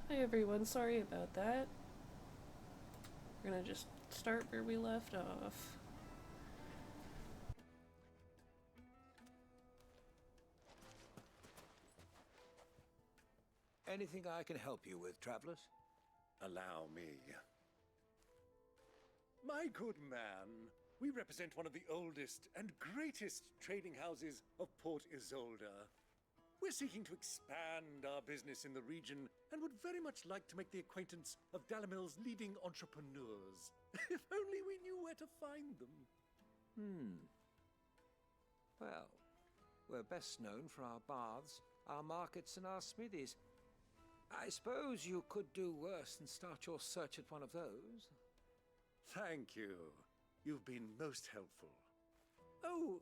Hi everyone, sorry about that. We're gonna just start where we left off. Anything I can help you with, travelers? Allow me. My good man, we represent one of the oldest and greatest trading houses of Port Isolde. We're seeking to expand our business in the region and would very much like to make the acquaintance of Dalamil's leading entrepreneurs. If only we knew where to find them. Well, we're best known for our baths, our markets, and our smithies. I suppose you could do worse than start your search at one of those. Thank you. You've been most helpful. Oh,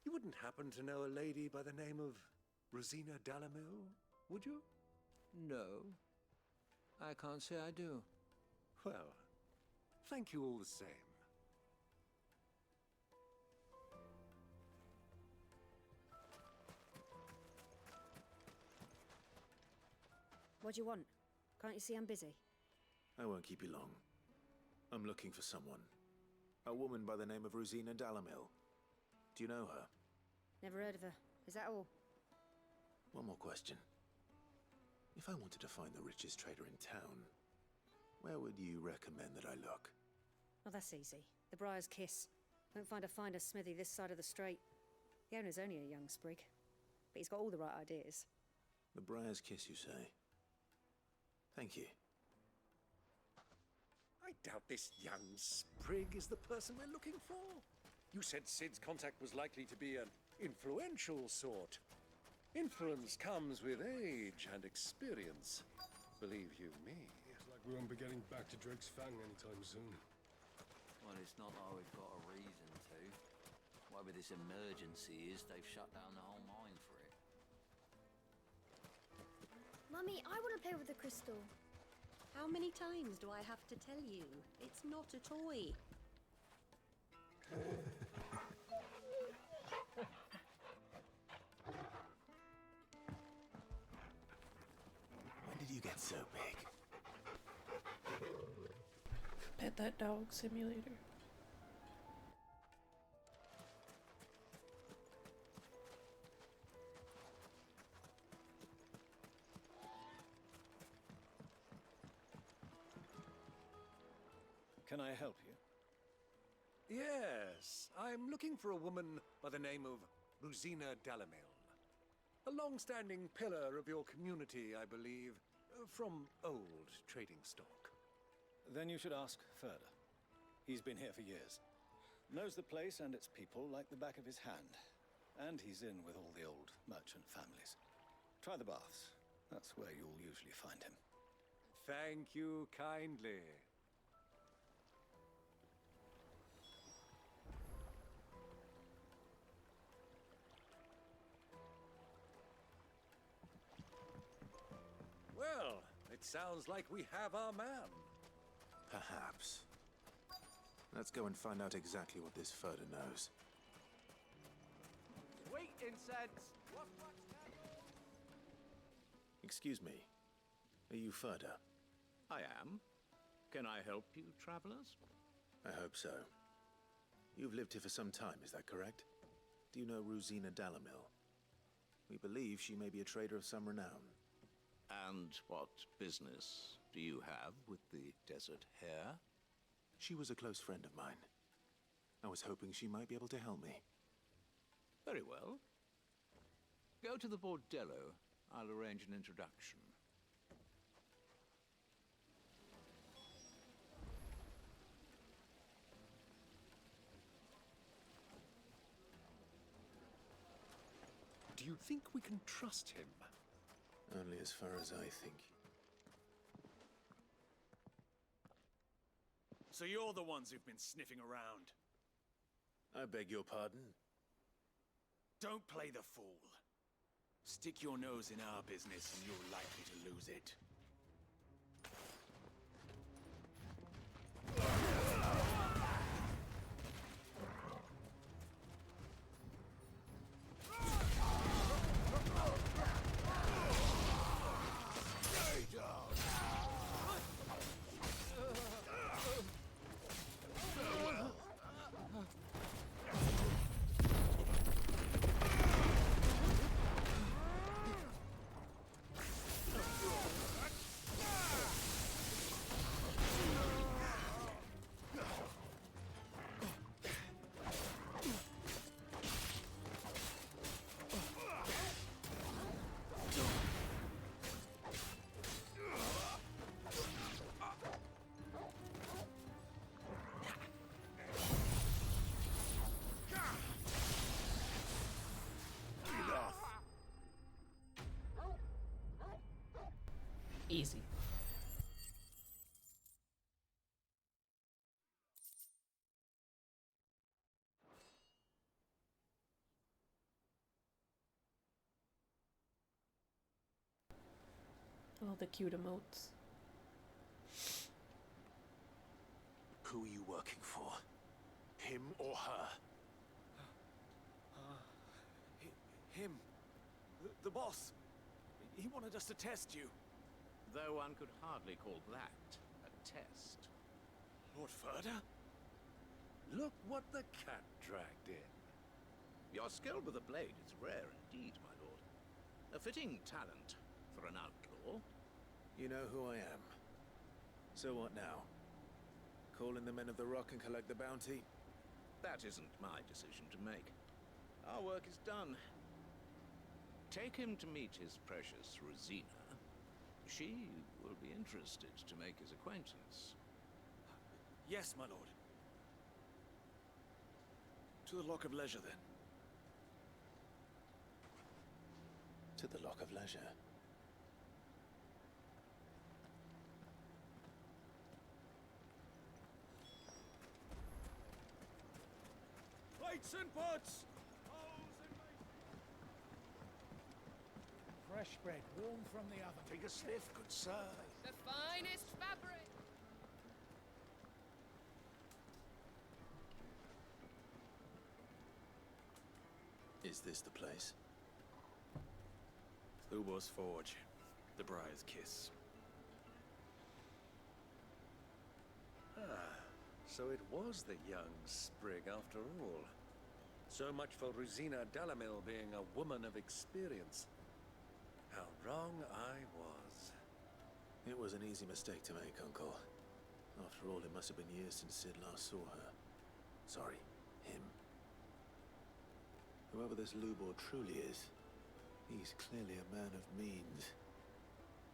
you wouldn't happen to know a lady by the name of Rosina Dalamil, would you? No, I can't say I do. Well, thank you all the same. What do you want? Can't you see I'm busy? I won't keep you long. I'm looking for someone. A woman by the name of Rosina Dalamil. Do you know her? Never heard of her. Is that all? One more question. If I wanted to find the richest trader in town, where would you recommend that I look? Oh, that's easy. The Briar's Kiss. Won't find a finer smithy this side of the strait. The owner's only a young sprig, but he's got all the right ideas. The Briar's Kiss, you say? Thank you. I doubt this young sprig is the person we're looking for. You said Sid's contact was likely to be an influential sort. Influence comes with age and experience. Believe you me. Looks like we won't be getting back to Drake's Fang anytime soon. Well, it's not like we've got a reason to. Whatever this emergency is, they've shut down the whole mine for it. Mummy, I want to play with the crystal. How many times do I have to tell you? It's not a toy. When did you get so big? Pet that dog simulator. Can I help you? Yes, I'm looking for a woman by the name of Rosina Dalamil. A long-standing pillar of your community, I believe, from old trading stock. Then you should ask further. He's been here for years. Knows the place and its people like the back of his hand. And he's in with all the old merchant families. Try the baths. That's where you'll usually find him. Thank you kindly. Well, it sounds like we have our man. Perhaps. Let's go and find out exactly what this Furder knows. Sweet incense! Excuse me. Are you Furder? I am. Can I help you, travelers? I hope so. You've lived here for some time, is that correct? Do you know Rosina Dalamil? We believe she may be a trader of some renown. And what business do you have with the desert hare? She was a close friend of mine. I was hoping she might be able to help me. Very well. Go to the bordello. I'll arrange an introduction. Do you think we can trust him? Only as far as I think. So you're the ones who've been sniffing around. I beg your pardon? Don't play the fool. Stick your nose in our business and you're likely to lose it. Easy. All the cute emotes. Who are you working for? Him or her? Him. The boss. He wanted us to test you. Though one could hardly call that a test. Lord Ferda? Look what the cat dragged in. Your skill with the blade is rare indeed, my lord. A fitting talent for an outlaw. You know who I am. So what now? Call in the Men of the Rock and collect the bounty? That isn't my decision to make. Our work is done. Take him to meet his precious Rosina. She will be interested to make his acquaintance. Yes, my lord. To the Lock of Leisure, then. To the Lock of Leisure. Plates and pots! Fresh bread, warm from the oven. Take a sniff, good sir. The finest fabric! Is this the place? Ubor's Forge. The Briar's Kiss. So it was the young sprig after all. So much for Rosina Dalamil being a woman of experience. How wrong I was. It was an easy mistake to make, Uncle. After all, it must have been years since Sid last saw her. Sorry, him. Whoever this Lubor truly is, he's clearly a man of means.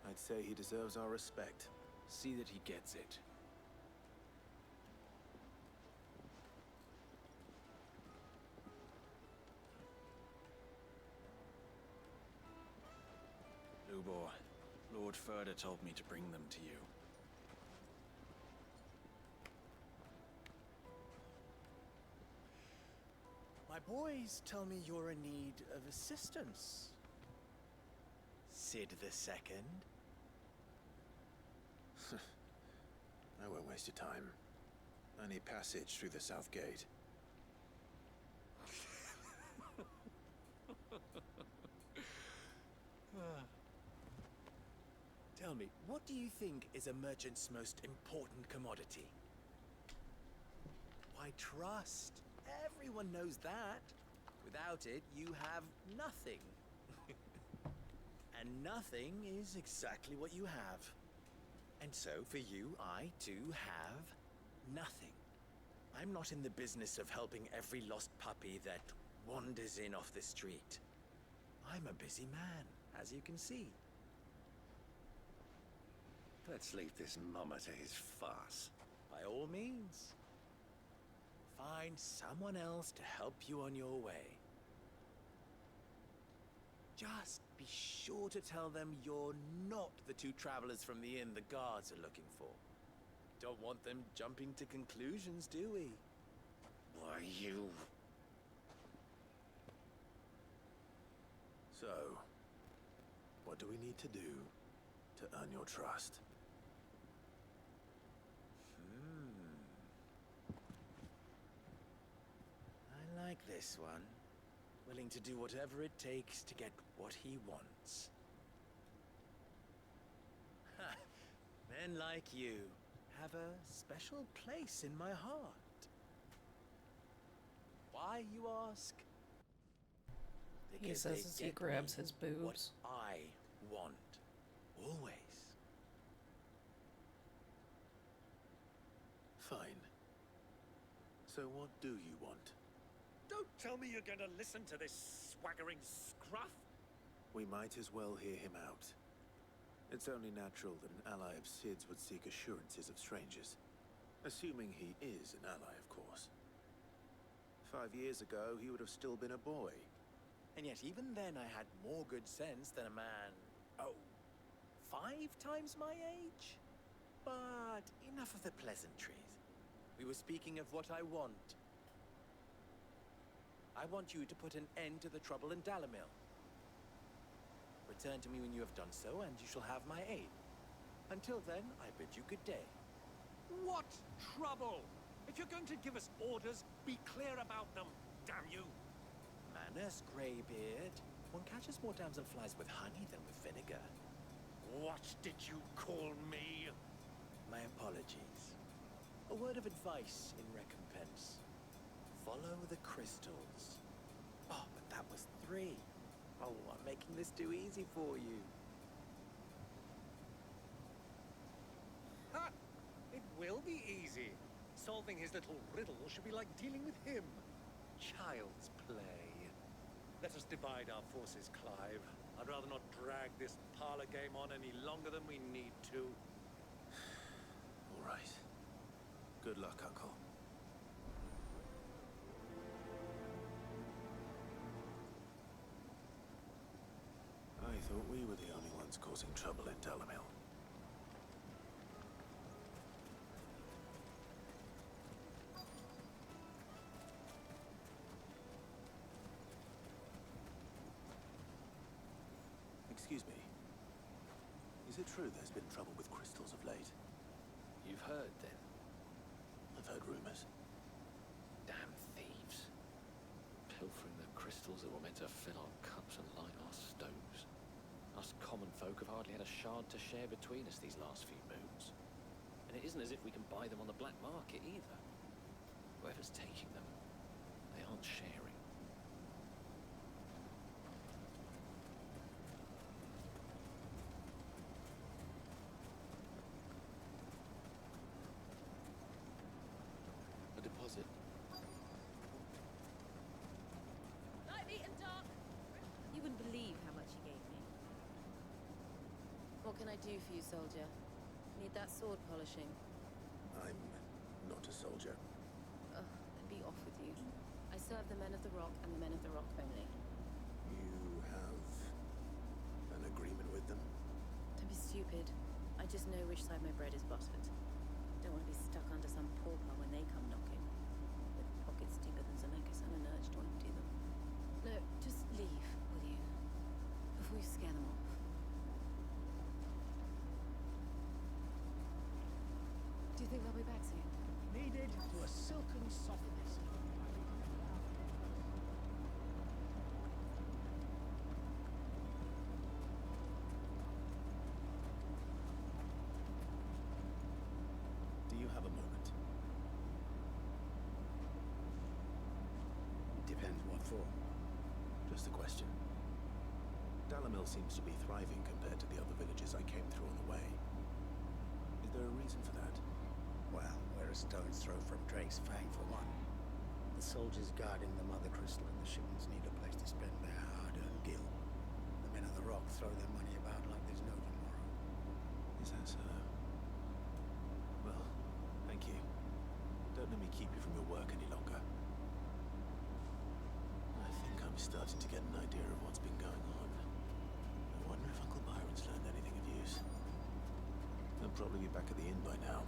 I'd say he deserves our respect. See that he gets it. Lubor, Lord Ferda told me to bring them to you. My boys tell me you're in need of assistance. Sid the Second. I won't waste your time. I need passage through the south gate. Tell me, what do you think is a merchant's most important commodity? Why, trust. Everyone knows that. Without it, you have nothing. And nothing is exactly what you have. And so, for you, I, too, have nothing. I'm not in the business of helping every lost puppy that wanders in off the street. I'm a busy man, as you can see. Let's leave this mama to his farce. By all means. Find someone else to help you on your way. Just be sure to tell them you're not the two travelers from the inn the guards are looking for. Don't want them jumping to conclusions, do we? Why, you... So, what do we need to do to earn your trust? I like this one. Willing to do whatever it takes to get what he wants. Ha! Men like you have a special place in my heart. Why, you ask? He Because says they as he get grabs me his boobs. what I want. Always. Fine. So what do you want? Don't tell me you're going to listen to this swaggering scruff. We might as well hear him out. It's only natural that an ally of Sid's would seek assurances of strangers. Assuming he is an ally, of course. 5 years ago, he would have still been a boy. And yet even then I had more good sense than a man... Oh, 5 times my age? But enough of the pleasantries. We were speaking of what I want. I want you to put an end to the trouble in Dalamil. Return to me when you have done so, and you shall have my aid. Until then, I bid you good day. What trouble? If you're going to give us orders, be clear about them, damn you! Manners, Greybeard. One catches more damselflies with honey than with vinegar. What did you call me? My apologies. A word of advice in recompense. Follow the crystals. Oh, but that was 3. Oh, I'm making this too easy for you. Ha! It will be easy. Solving his little riddle should be like dealing with him. Child's play. Let us divide our forces, Clive. I'd rather not drag this parlor game on any longer than we need to. All right. Good luck, Uncle. I thought we were the only ones causing trouble in Dalamil. Excuse me. Is it true there's been trouble with crystals of late? You've heard, then? I've heard rumors. Damn thieves. Pilfering the crystals that were meant to fill our cups and light our stoves. Us common folk have hardly had a shard to share between us these last few moons. And it isn't as if we can buy them on the black market either. Whoever's taking them, they aren't sharing. A deposit. Light me and dark. You wouldn't believe how much he gave me. What can I do for you, soldier? Need that sword polishing? I'm not a soldier. Ugh, then be off with you. I serve the men of the Rock and the men of the Rock only. You have an agreement with them? Don't be stupid. I just know which side my bread is buttered. Don't want to be stuck under some pauper when they come knocking. With pockets deeper than Zemeckis and an urge to empty them. No, just leave, will you? Before you scare them off. Do you think they'll be back soon? Needed to a silken softness. Do you have a moment? Depends what for. Just a question. Dalamil seems to be thriving compared to the other villages I came through on the way. Is there a reason for that? Well, we're a stone's throw from Drake's Fang, for one. The soldiers guarding the Mother Crystal and the shipments need a place to spend their hard-earned gil. The men of the Rock throw their money about like there's no tomorrow. Is that so? Well, thank you. Don't let me keep you from your work any longer. I think I'm starting to get an idea of what's been going on. I wonder if Uncle Byron's learned anything of use. They'll probably be back at the inn by now.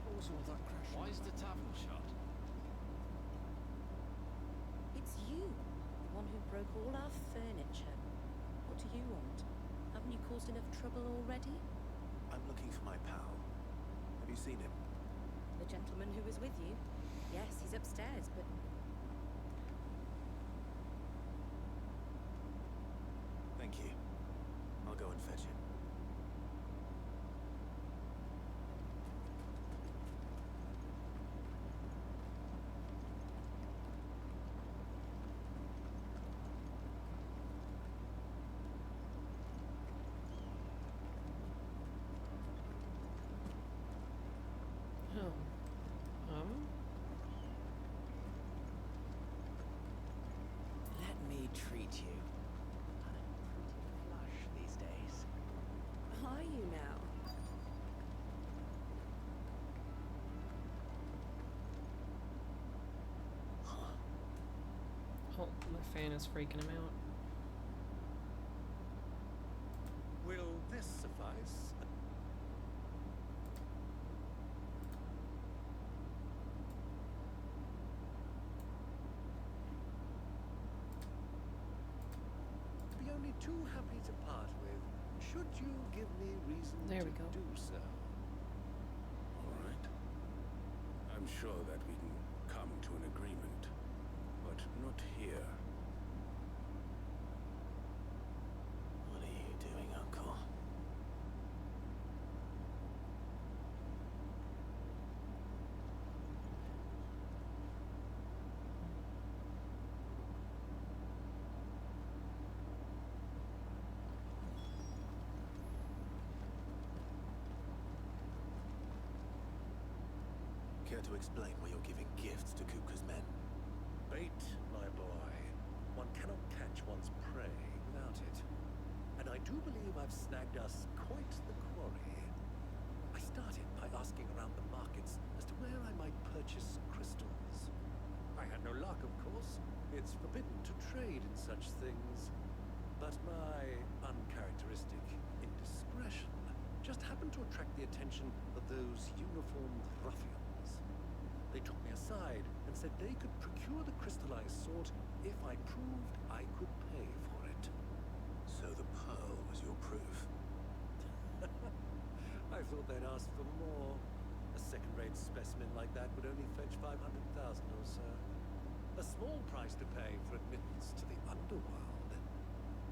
What was all that crash? Why is the tavern shut? It's you, the one who broke all our furniture. What do you want? Haven't you caused enough trouble already? I'm looking for my pal. Have you seen him? The gentleman who was with you? Yes, he's upstairs, but... Thank you. I'll go and fetch him. Let me treat you. I'm pretty flush these days. Are you now? Oh, my fan is freaking him out. too happy to part with, should you give me reason There to we go. do so. All right. I'm sure that we can come to an agreement, but not here. What are you doing, Uncle? Care to explain why you're giving gifts to Kupka's men? Bait, my boy. One cannot catch one's prey without it. And I do believe I've snagged us quite the quarry. I started by asking around the markets as to where I might purchase crystals. I had no luck, of course. It's forbidden to trade in such things. But my uncharacteristic indiscretion just happened to attract the attention of those uniformed ruffians. They took me aside and said they could procure the crystallized sort if I proved I could pay for it. So the pearl was your proof? I thought they'd ask for more. A second-rate specimen like that would only fetch 500,000 or so. A small price to pay for admittance to the underworld.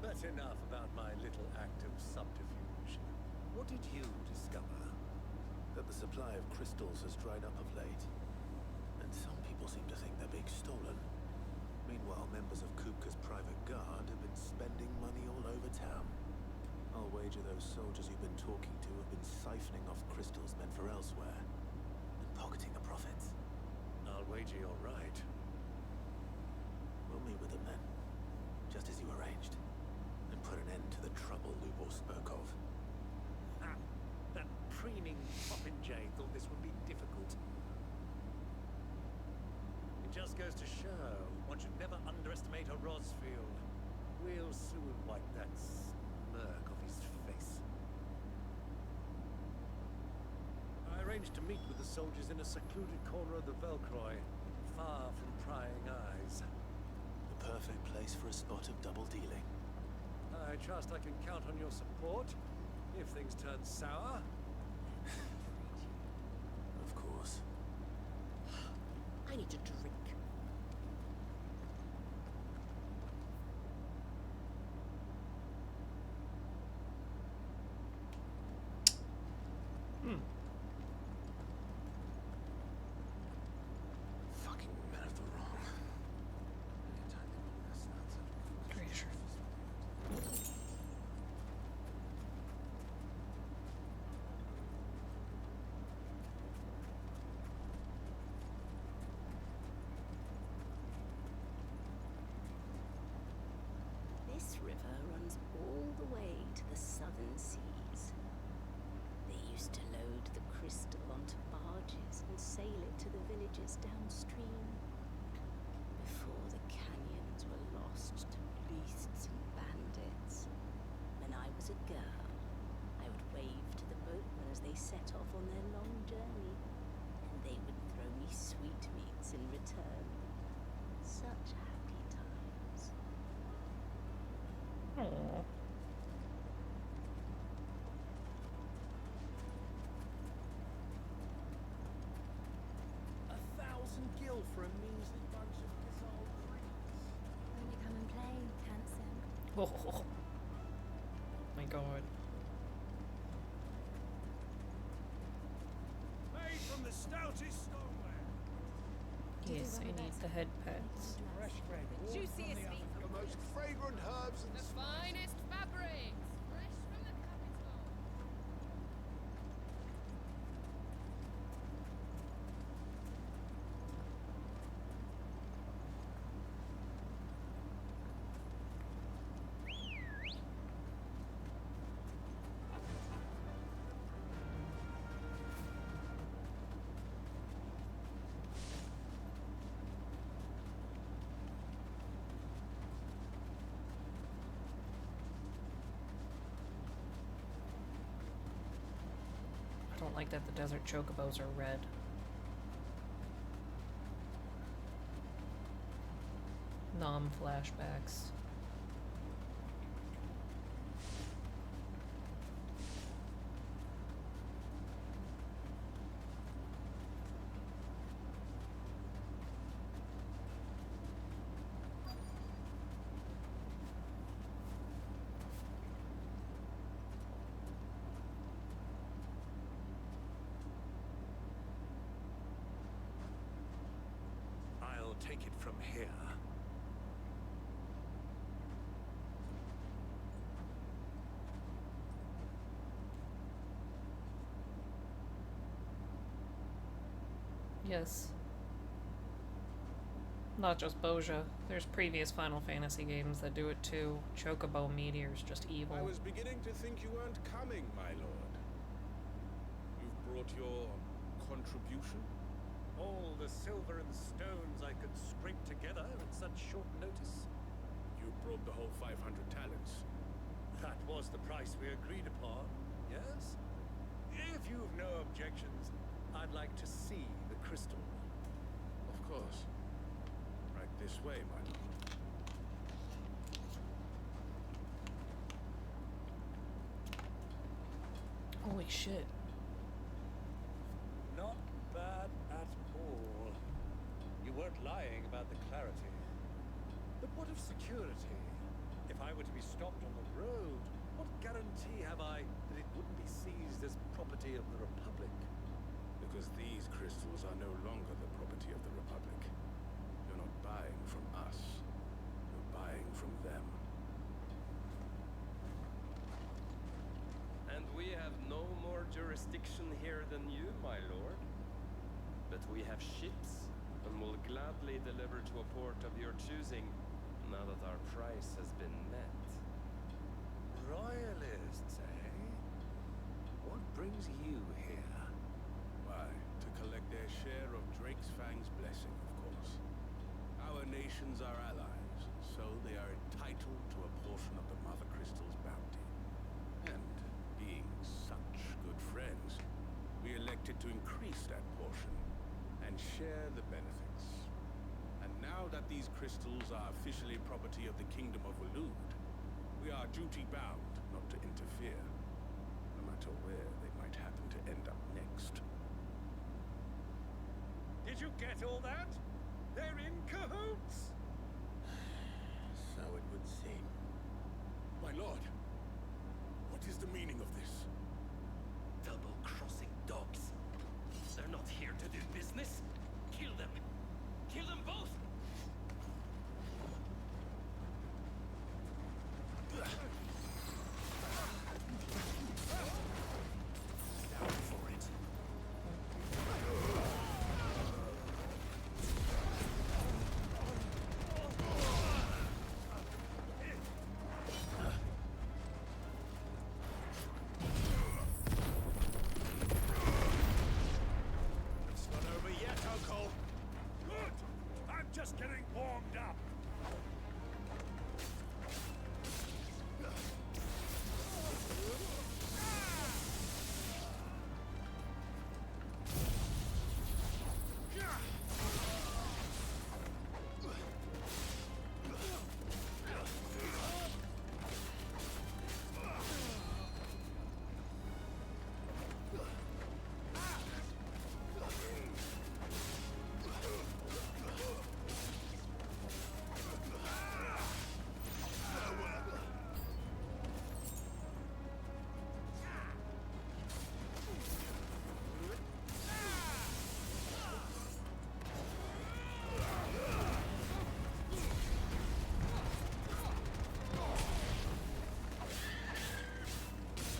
But enough about my little act of subterfuge. What did you discover? That the supply of crystals has dried up of late. And some people seem to think they're being stolen. Meanwhile, members of Kupka's private guard have been spending money all over town. I'll wager those soldiers you've been talking to have been siphoning off crystals meant for elsewhere, and pocketing the profits. I'll wager you're right. We'll meet with them then, just as you arranged, and put an end to the trouble Lubor spoke of. Ah, that preening popinjay thought this would be difficult. It just goes to show one should never underestimate a Rosfield. We'll soon wipe that smirk off his face. I arranged to meet with the soldiers in a secluded corner of the Velcroy, far from prying eyes. The perfect place for a spot of double dealing. I trust I can count on your support if things turn sour. Of course. I need a drink. Fucking men of the wrong. Pretty sure. This river runs all the way to the southern seas. They used to load the crystal onto barges and sail it to the villages downstream. Before the canyons were lost to beasts and bandits. When I was a girl, I would wave to the boatmen as they set off on their long journey, and they would throw me sweetmeats in return. Such happy times. Aww. $1,000 for a measly bunch of dissolved trees. Won't you come and play, handsome? Oh my god. Made from the stoutest stoneware. Yes, I need the head pets. Fresh grain. The juiciest meat. The most fragrant herbs and The finest fabrics. Fresh from the capital. I don't like that the desert chocobos are red. Nom flashbacks. here. Yes. Not just Boja. There's previous Final Fantasy games that do it too. Chocobo Meteor's just evil. I was beginning to think you weren't coming, my lord. You've brought your contribution? All the silver and stones I could scrape together at such short notice. You brought the whole 500 talents. That was the price we agreed upon, yes? If you've no objections, I'd like to see the crystal. Of course. Right this way, my lord. Holy shit. Not bad at all. You weren't lying about the clarity. But what of security? If I were to be stopped on the road, what guarantee have I that it wouldn't be seized as property of the Republic? Because these crystals are no longer the property of the Republic. You're not buying from us. You're buying from them. And we have no more jurisdiction here than you, my lord. But we have ships, and will gladly deliver to a port of your choosing, now that our price has been met. Royalists, eh? What brings you here? Why, to collect their share of Drake's Fang's blessing, of course. Our nations are allies, so they are entitled to a portion of the Mother Crystal's bounty. And, being such good friends, we elected to increase that portion and share the benefits. And now that these crystals are officially property of the Kingdom of Waloed, we are duty-bound not to interfere, no matter where they might happen to end up next. Did you get all that? They're in cahoots! So it would seem. My lord, what is the meaning of this? Double-crossing dogs. They're not here to do business. Kill them. Kill them both! Down for it. It's not over yet, Uncle. Good! I'm just getting warmed up.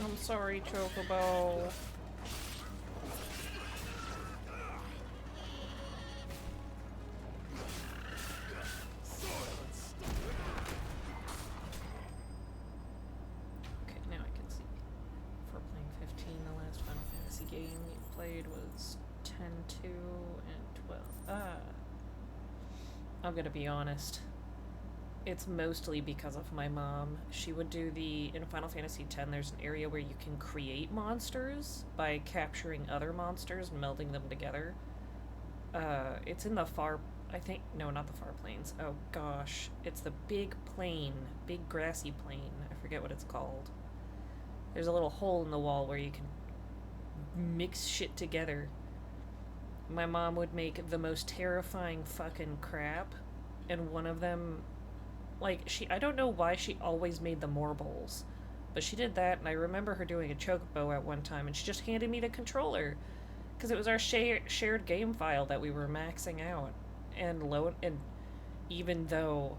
I'm sorry, Chocobo. Okay, now I can see. For playing 15, the last Final Fantasy game you played was 10-2 and 12. I'm gonna be honest. It's mostly because of my mom. She would do in Final Fantasy X, there's an area where you can create monsters by capturing other monsters and melding them together. It's in the no, not the far plains. Oh gosh. It's the big grassy plain. I forget what it's called. There's a little hole in the wall where you can mix shit together. My mom would make the most terrifying fucking crap, and one of them, I don't know why she always made the Morbles, but she did that, and I remember her doing a chocobo at one time, and she just handed me the controller, because it was our shared game file that we were maxing out, and even though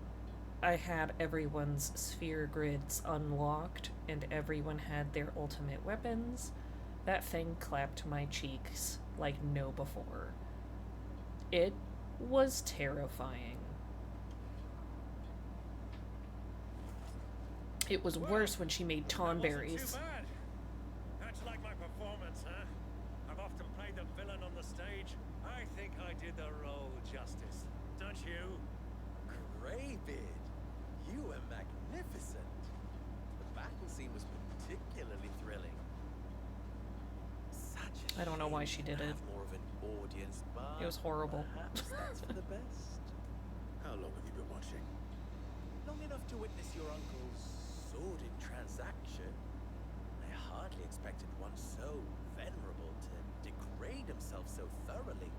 I had everyone's sphere grids unlocked and everyone had their ultimate weapons, that thing clapped my cheeks like no before. It was terrifying. It was worse when she made tonberries. Too bad. How'd you like my performance, huh? I've often played the villain on the stage. I think I did the role justice. Don't you? Greybeard, you were magnificent. The battle scene was particularly thrilling. Such a I don't know why shame she did you it. have more of an audience, but It was horrible. perhaps that's for the best. How long have you been watching? Long enough to witness your uncle's sordid transaction. I hardly expected one so venerable to degrade himself so thoroughly,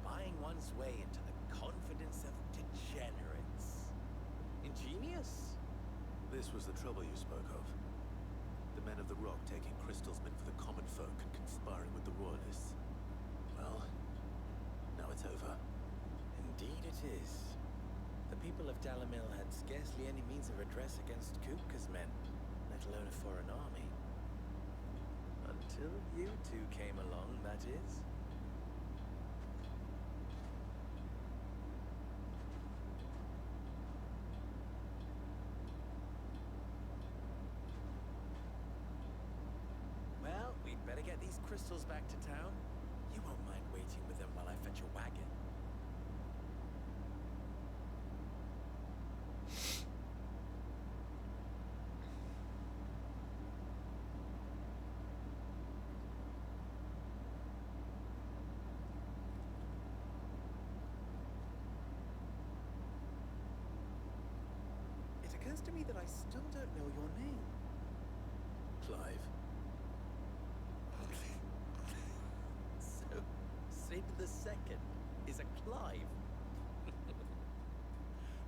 buying one's way into the confidence of degenerates. Ingenious? This was the trouble you spoke of. The men of the Rock taking crystals meant for the common folk and conspiring with the Royalists. Well, now it's over. Indeed it is. The people of Dalamil had scarcely any means of redress against Kupka's men, let alone a foreign army. Until you two came along, that is. Well, we'd better get these crystals back to town. You won't mind waiting with them while I fetch a wagon. It occurs to me that I still don't know your name. Clive. So, Sid the Second is a Clive.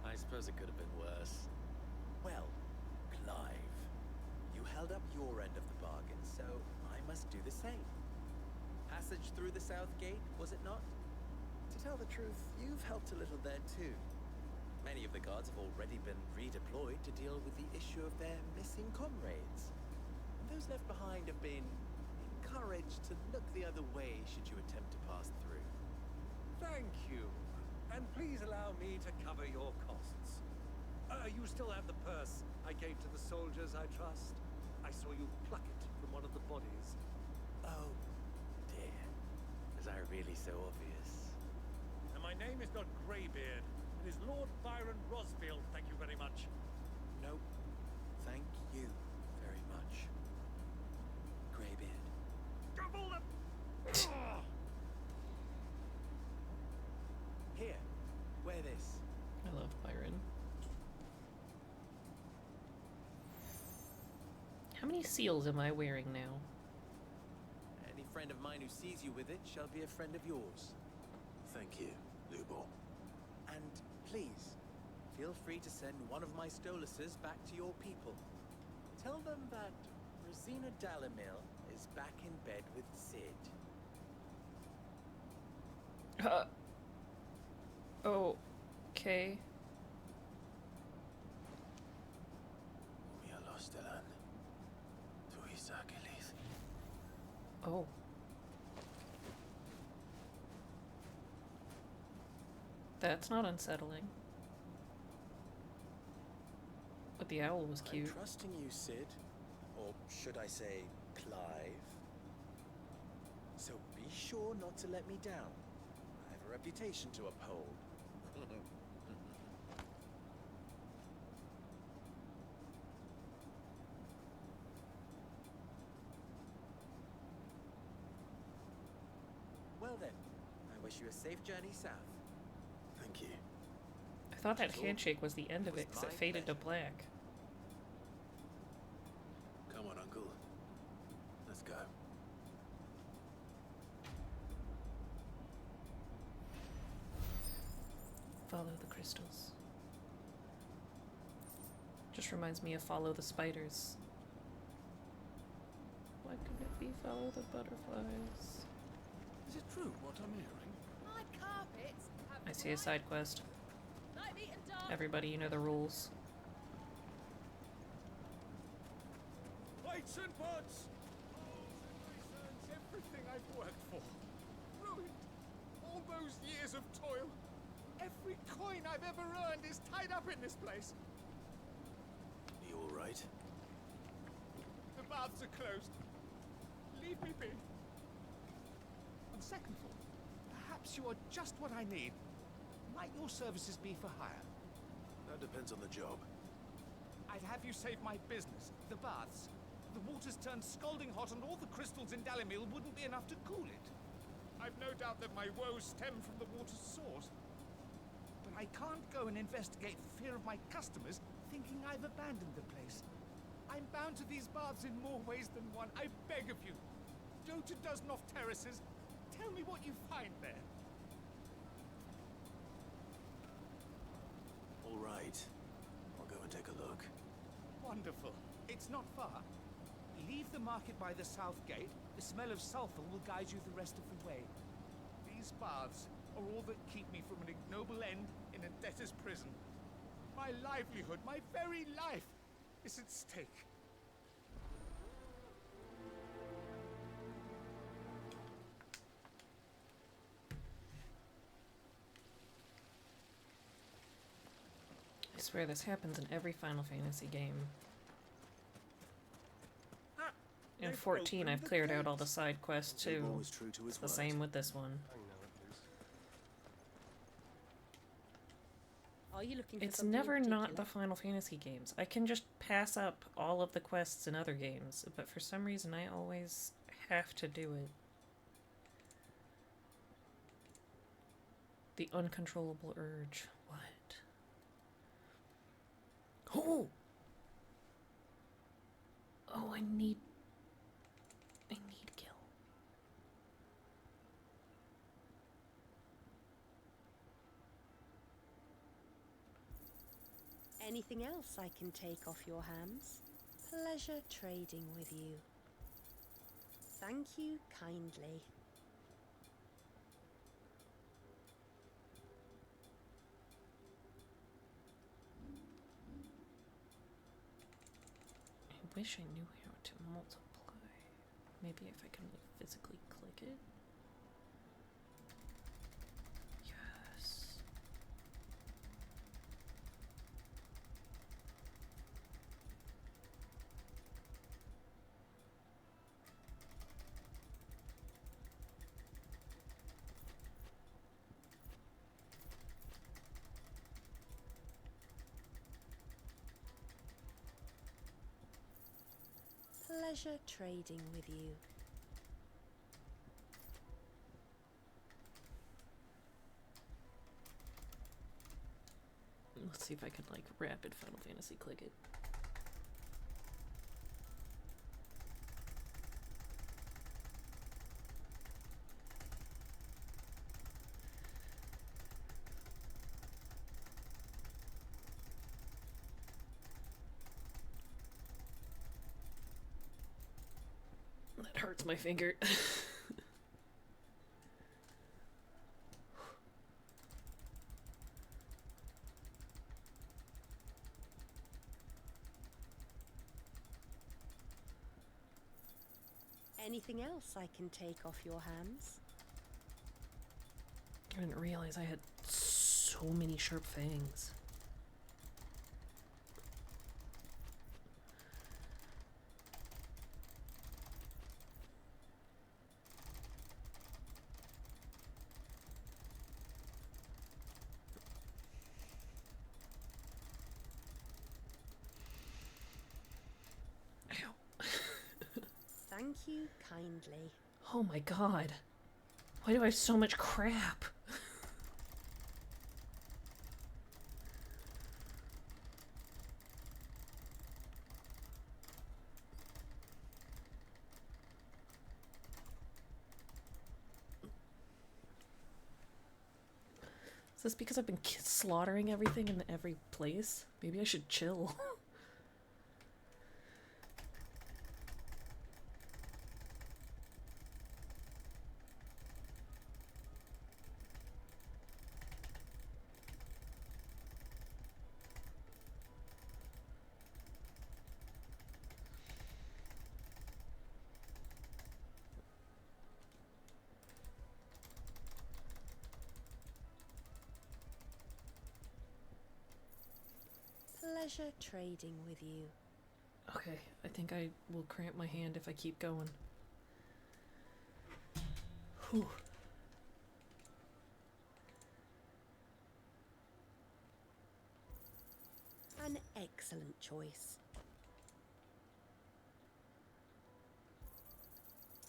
I suppose it could have been worse. Well, Clive, you held up your end of the bargain, so I must do the same. Passage through the South Gate, was it not? To tell the truth, you've helped a little there too. Many of the guards have already been redeployed to deal with the issue of their missing comrades. And those left behind have been encouraged to look the other way should you attempt to pass through. Thank you. And please allow me to cover your costs. You still have the purse I gave to the soldiers, I trust? I saw you pluck it from one of the bodies. Oh, dear. Was I really so obvious? And my name is not Greybeard. It is Lord Byron Rosfield, thank you very much. No, thank you very much. Greybeard. Double the... Here, wear this. I love Byron. How many seals am I wearing now? Any friend of mine who sees you with it shall be a friend of yours. Thank you, Lubor. And please, feel free to send one of my Stoluses back to your people. Tell them that Rosina Dalamil is back in bed with Sid. Okay. Oh. That's not unsettling. But the owl was cute. I'm trusting you, Sid. Or should I say, Clive. So be sure not to let me down. I have a reputation to uphold. Well then, I wish you a safe journey south. Thank you. I thought that handshake was the end of it because it faded to black. Come on, Uncle. Let's go. Follow the crystals. Just reminds me of Follow the Spiders. Why couldn't it be Follow the Butterflies? Is it true what I'm hearing? My carpets have I see a side quest. like Everybody, you know the rules. Lights and buds! Everything I've worked for. Ruined. All those years of toil. Every coin I've ever earned is tied up in this place. You all right? The baths are closed. Leave me be. On second thought, perhaps you are just what I need. Might your services be for hire? That depends on the job. I'd have you save my business, the baths. The water's turned scalding hot and all the crystals in Dalimil wouldn't be enough to cool it. I've no doubt that my woes stem from the water's source. But I can't go and investigate for fear of my customers thinking I've abandoned the place. I'm bound to these baths in more ways than one. I beg of you. Go to Dusnoff Terraces. Tell me what you find there. All right. I'll go and take a look. Wonderful. It's not far. Leave the market by the south gate. The smell of sulfur will guide you the rest of the way. These baths are all that keep me from an ignoble end in a debtor's prison. My livelihood, my very life, is at stake. I swear this happens in every Final Fantasy game. In 14, I've cleared out all the side quests too. It's the same with this one. Are you looking for It's something in never not particular? the Final Fantasy games. I can just pass up all of the quests in other games, but for some reason I always have to do it. The uncontrollable urge. What? Oh! Oh, I need Gil. Anything else I can take off your hands? Pleasure trading with you. Thank you kindly. I wish I knew how to multiply. Maybe if I can like physically click it. Yes. Pleasure trading with you. Let's see if I can like rapid Final Fantasy click it. That hurts my finger. Anything else I can take off your hands? I didn't realize I had so many sharp fangs. Thank you kindly. Oh my god. Why do I have so much crap? Is this because I've been slaughtering everything in every place? Maybe I should chill. Pleasure trading with you. Okay, I think I will cramp my hand if I keep going. Whew. An excellent choice.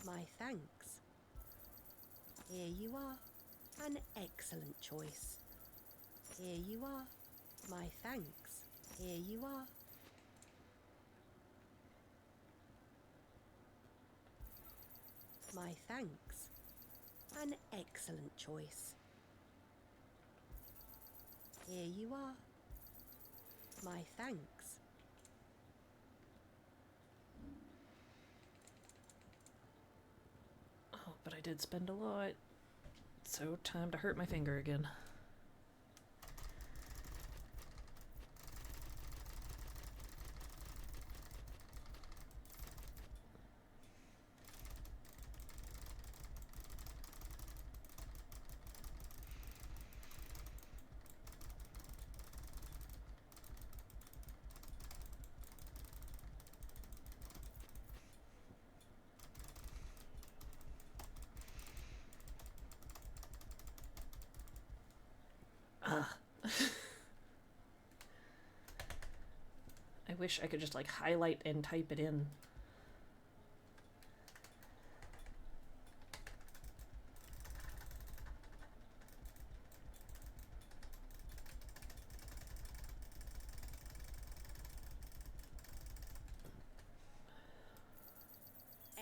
My thanks. Here you are. An excellent choice. Here you are. My thanks. Here you are. My thanks. An excellent choice. Here you are. My thanks. Oh, but I did spend a lot. So time to hurt my finger again. I wish I could just like highlight and type it in.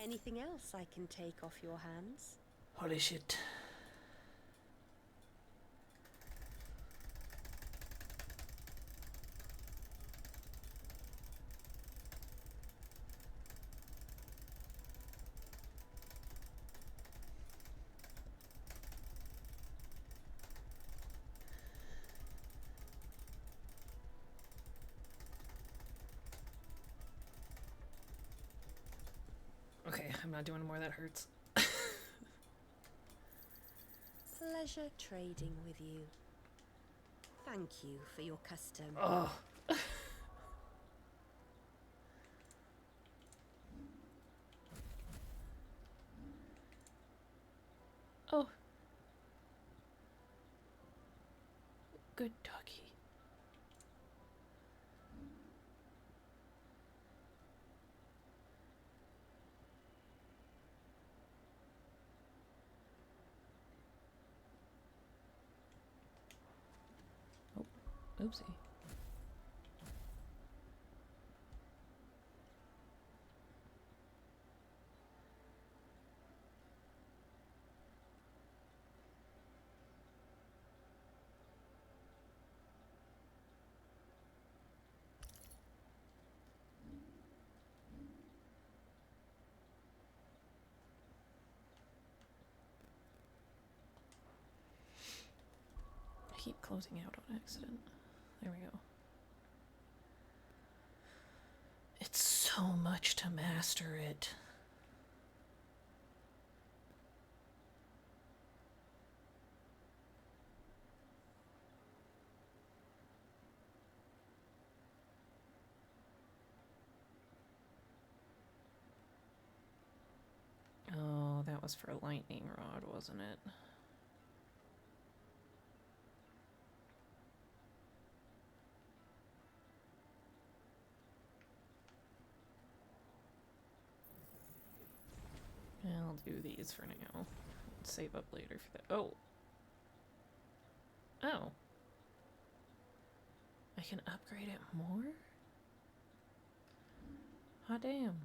Anything else I can take off your hands? Holy shit. Okay, I'm not doing more, that hurts. Pleasure trading with you. Thank you for your custom. Oh. Oh. Good doggy. Oh, oopsie. I keep closing out on accident. There we go. It's so much to master it. Oh, that was for a lightning rod, wasn't it? I'll do these for now. Save up later for that. Oh. Oh. I can upgrade it more? Hot damn.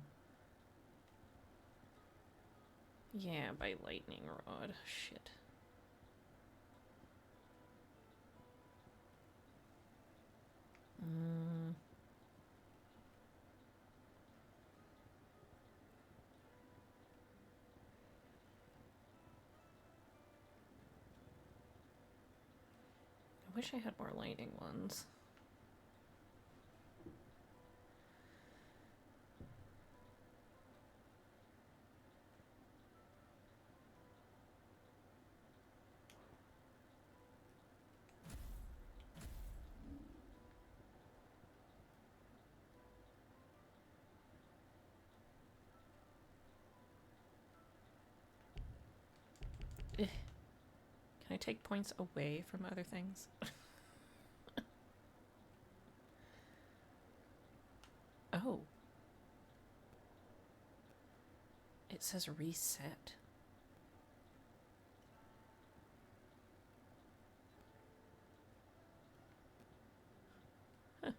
Yeah, by lightning rod. Shit. I wish I had more lightning ones. Can I take points away from other things? Oh. It says reset. Huh.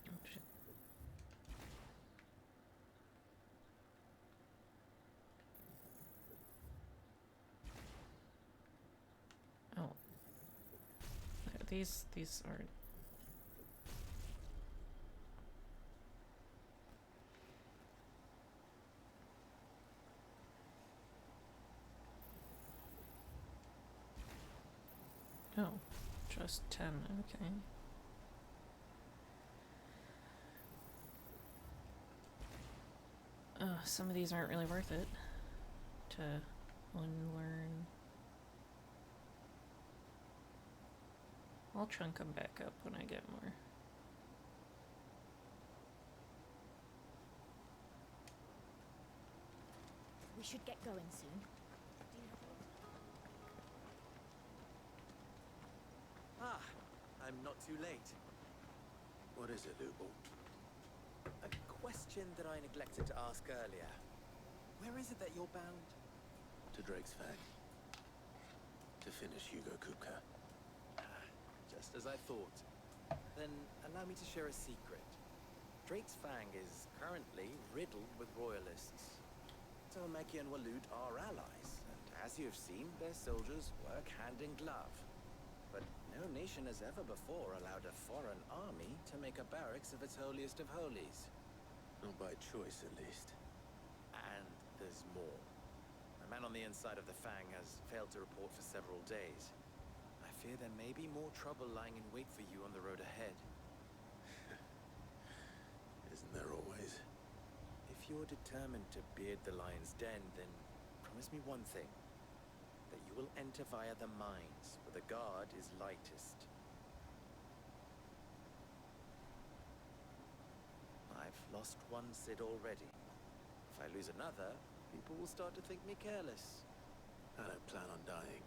Oh, shit. Oh. No, these aren't. Oh, just 10, okay. Some of these aren't really worth it to unlearn. I'll chunk them back up when I get more. We should get going soon. Ah, I'm not too late. What is it, Lubo? A question that I neglected to ask earlier. Where is it that you're bound? To Drake's Fang. To finish Hugo Kupka. Just as I thought. Then allow me to share a secret. Drake's Fang is currently riddled with royalists. Tolmeki and Walud are allies, and as you have seen, their soldiers work hand in glove. But no nation has ever before allowed a foreign army to make a barracks of its holiest of holies. Not by choice, at least. And there's more. A man on the inside of the Fang has failed to report for several days. I fear there may be more trouble lying in wait for you on the road ahead. Isn't there always? If you're determined to beard the lion's den, then promise me one thing. That you will enter via the mines, where the guard is lightest. I've lost one Cid already. If I lose another, people will start to think me careless. I don't plan on dying.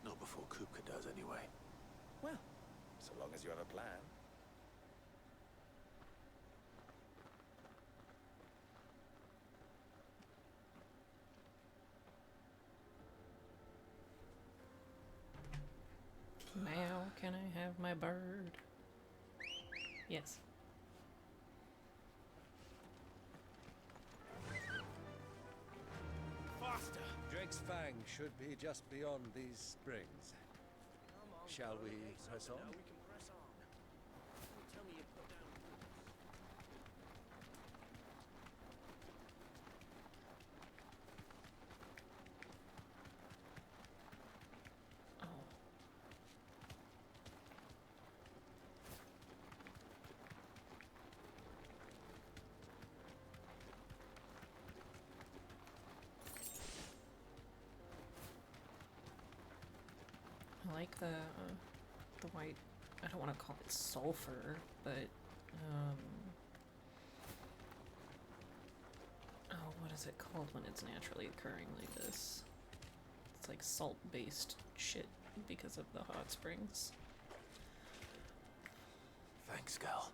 Not before Kupka does, anyway. Well, so long as you have a plan. Now can I have my bird? Yes. Faster! Drake's Fang should be just beyond these springs. Shall we press on? We can press on. Tell me you put down roots. I like the white. I don't want to call it sulfur, but oh, what is it called when it's naturally occurring like this? It's like salt-based shit because of the hot springs. Thanks, Gal.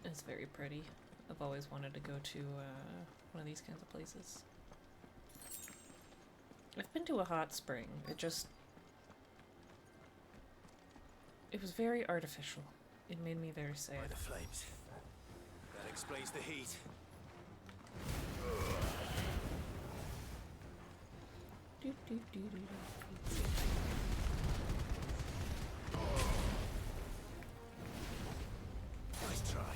It's very pretty. I've always wanted to go to one of these kinds of places. I've been to a hot spring. It was very artificial. It made me very sad. By the flames. That explains the heat. Do, do, do, do, do. Nice try.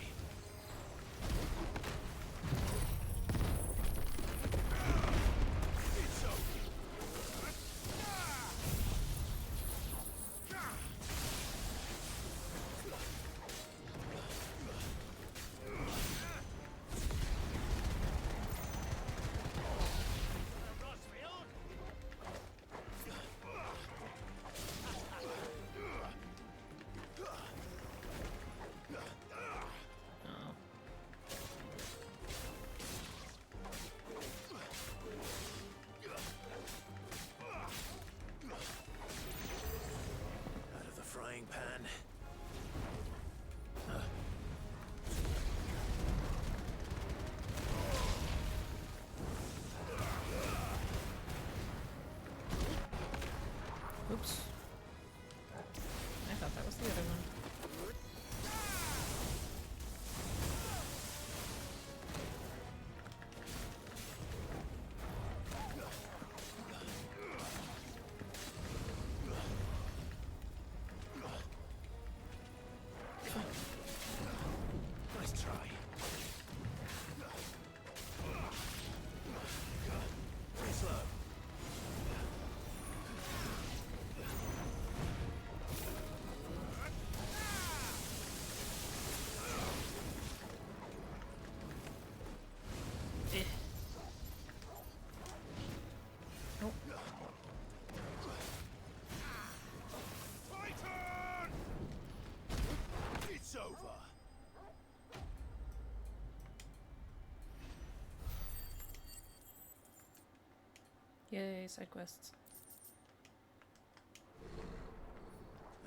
Yay, side quests.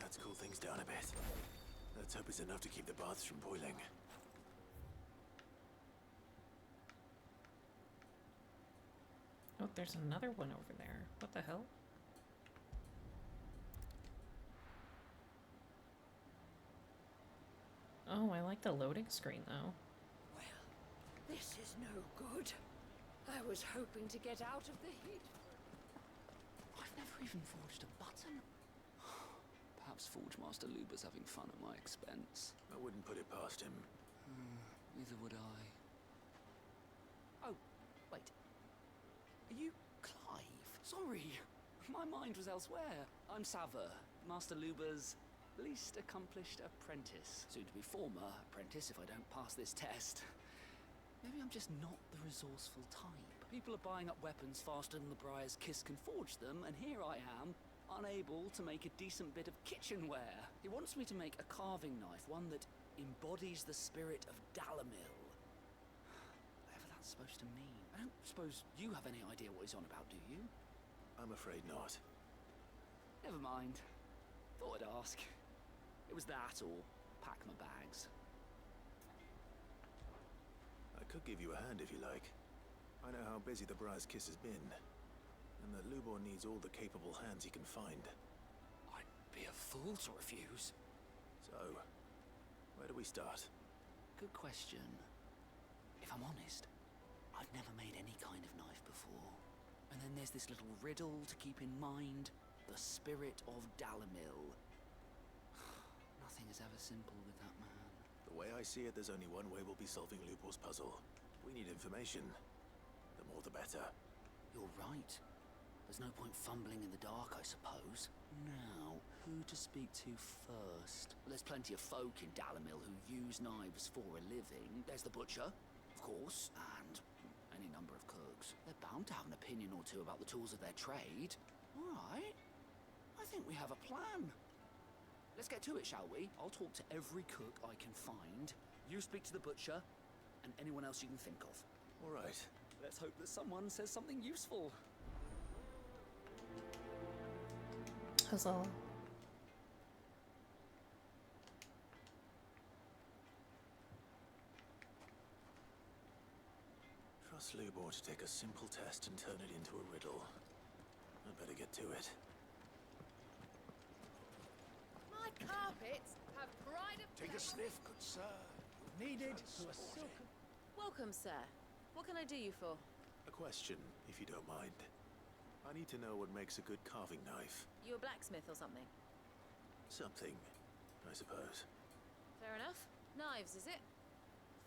Let's cool things down a bit. Let's hope it's enough to keep the baths from boiling. Oh, there's another one over there. What the hell? Oh, I like the loading screen, though. Well, this is no good. I was hoping to get out of the heat. I've never even forged a button. Perhaps Forgemaster Luber's having fun at my expense. I wouldn't put it past him. Neither would I. Oh, wait. Are you Clive? Sorry, my mind was elsewhere. I'm Sava, Master Luber's least accomplished apprentice. Soon to be former apprentice if I don't pass this test. Maybe I'm just not the resourceful type. People are buying up weapons faster than the Briar's Kiss can forge them, and here I am, unable to make a decent bit of kitchenware. He wants me to make a carving knife, one that embodies the spirit of Dalamil. Whatever that's supposed to mean. I don't suppose you have any idea what he's on about, do you? I'm afraid not. Never mind. Thought I'd ask. It was that or pack my bags. I could give you a hand if you like. I know how busy the Briar's Kiss has been, and that Lubor needs all the capable hands he can find. I'd be a fool to refuse. So, where do we start? Good question. If I'm honest, I've never made any kind of knife before. And then there's this little riddle to keep in mind. The spirit of Dalamil. Nothing is ever simple with that man. The way I see it, there's only one way we'll be solving Lubor's puzzle. We need information. The more the better. You're right. There's no point fumbling in the dark, I suppose. Now, who to speak to first? Well, there's plenty of folk in Dalamil who use knives for a living. There's the butcher, of course, and any number of cooks. They're bound to have an opinion or two about the tools of their trade. All right. I think we have a plan. Let's get to it, shall we? I'll talk to every cook I can find. You speak to the butcher, and anyone else you can think of. All right. Let's hope that someone says something useful. Huzzah. Trust Lubor to take a simple test and turn it into a riddle. I'd better get to it. My carpets have pride of Take a place. sniff, good sir. Needed to a silken... Welcome, sir. What can I do you for? A question, if you don't mind. I need to know what makes a good carving knife. You a blacksmith or something? Something, I suppose. Fair enough. Knives, is it?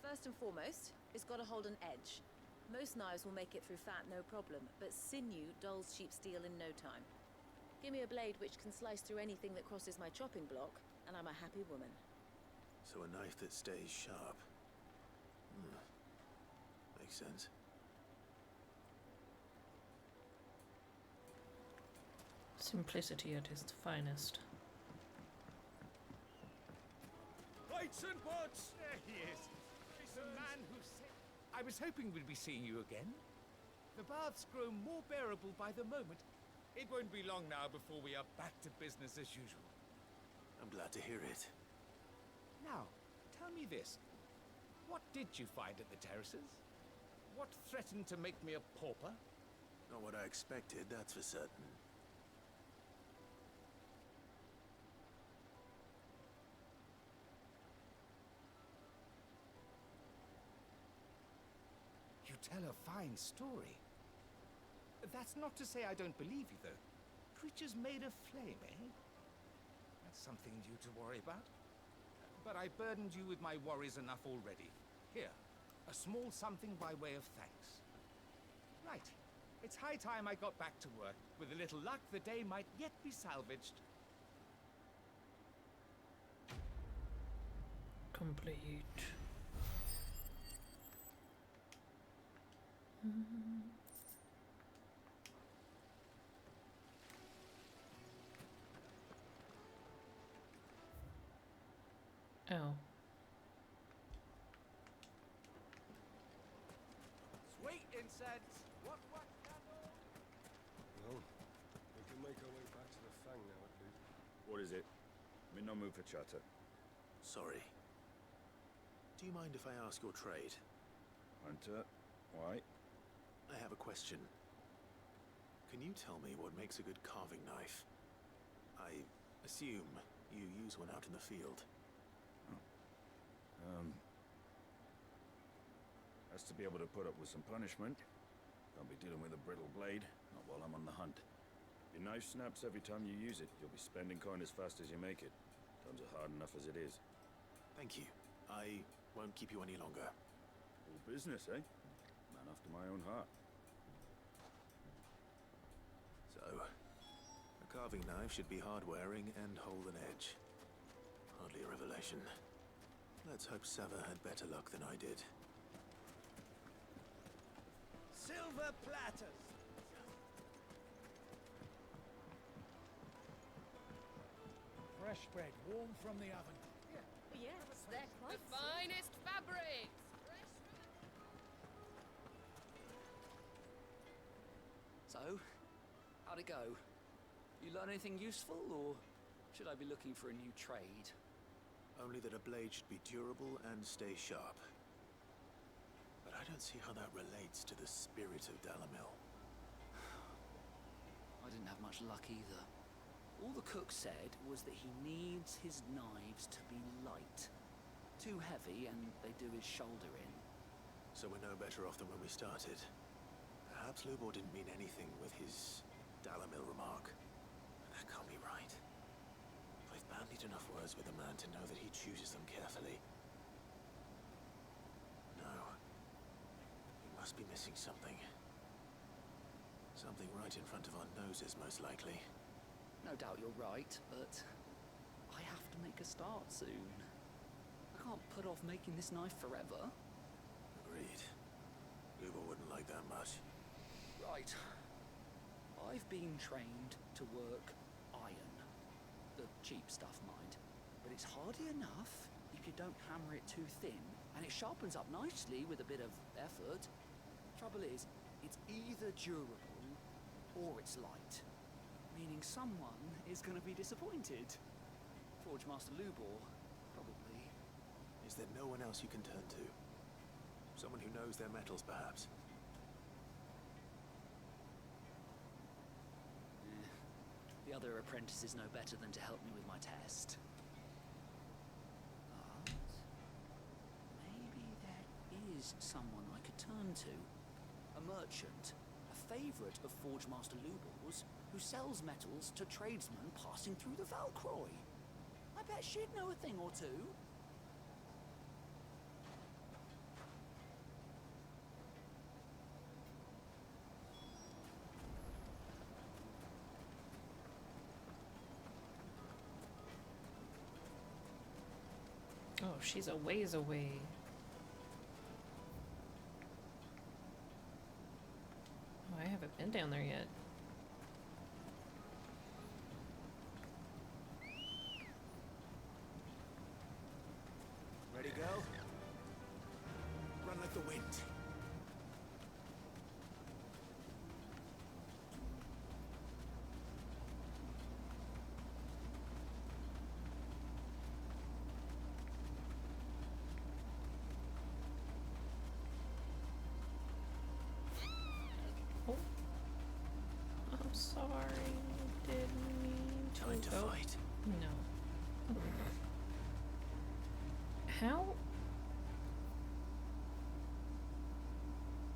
First and foremost, it's got to hold an edge. Most knives will make it through fat, no problem, but sinew dulls cheap steel in no time. Give me a blade which can slice through anything that crosses my chopping block, and I'm a happy woman. So a knife that stays sharp. Makes sense. Simplicity at its finest. Lights and butts! There he is. It's the man who said... I was hoping we'd be seeing you again. The baths grow more bearable by the moment. It won't be long now before we are back to business as usual. I'm glad to hear it. Now, tell me this. What did you find at the terraces? What threatened to make me a pauper? Not what I expected, that's for certain. You tell a fine story. That's not to say I don't believe you, though. Creatures made of flame, eh? That's something you to worry about. But I burdened you with my worries enough already. Here, a small something by way of thanks. Right. It's high time I got back to work. With a little luck, the day might yet be salvaged. Complete. Oh. Sweet incense! What candle? make our way back to the Fang now, at least. What is it? I'm in no mood for chatter. Sorry. Do you mind if I ask your trade? Hunter, why? I have a question. Can you tell me what makes a good carving knife? I assume you use one out in the field. Has to be able to put up with some punishment. Can't be dealing with a brittle blade, not while I'm on the hunt. Your knife snaps every time you use it. You'll be spending coin as fast as you make it. Times are hard enough as it is. Thank you. I won't keep you any longer. All business, eh? Man after my own heart. So, a carving knife should be hard-wearing and hold an edge. Hardly a revelation. Let's hope Sava had better luck than I did. Silver platters! Fresh bread, warm from the oven. Yes, they're quite the finest fabrics. So, how'd it go? You learn anything useful, or should I be looking for a new trade? Only that a blade should be durable and stay sharp. But I don't see how that relates to the spirit of Dalamil. I didn't have much luck either. All the cook said was that he needs his knives to be light. Too heavy, and they do his shoulder in. So we're no better off than when we started. Perhaps Lubor didn't mean anything with his Dalamil remark. But that can't be right. I've bandied enough words with the man to know that he chooses them carefully. No. We must be missing something. Something right in front of our noses, most likely. No doubt you're right, but I have to make a start soon. I can't put off making this knife forever. Agreed. Lubor wouldn't like that much. Right. I've been trained to work iron. The cheap stuff, mind. But it's hardy enough if you don't hammer it too thin, and it sharpens up nicely with a bit of effort. Trouble is, it's either durable or it's light. Meaning someone is going to be disappointed. Forge Master Lubor, probably. Is there no one else you can turn to? Someone who knows their metals, perhaps? The other apprentices know better than to help me with my test. But maybe there is someone I could turn to. A merchant, a favourite of Forge Master Lubor's, who sells metals to tradesmen passing through the Valcroy. I bet she'd know a thing or two. Oh, she's a ways away. Oh, I haven't been down there yet. Ready, go? Run like the wind. Oh. I'm sorry. Didn't mean to. Time to fight. No. How?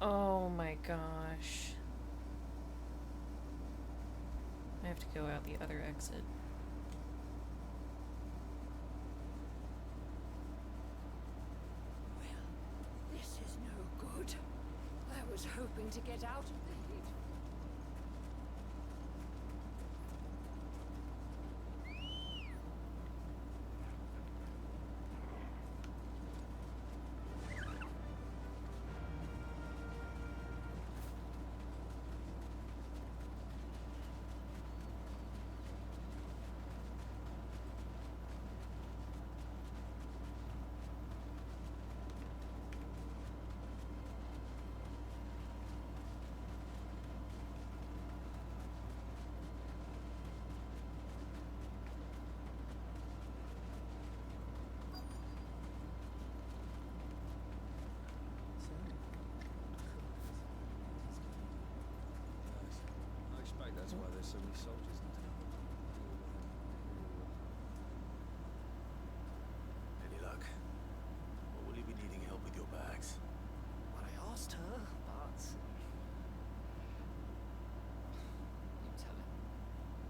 Oh my gosh. I have to go out the other exit. This is no good. I was hoping to get out of the heat. are so many soldiers in town. Any luck? Or will you be needing help with your bags? Well, I asked her, but... You tell him.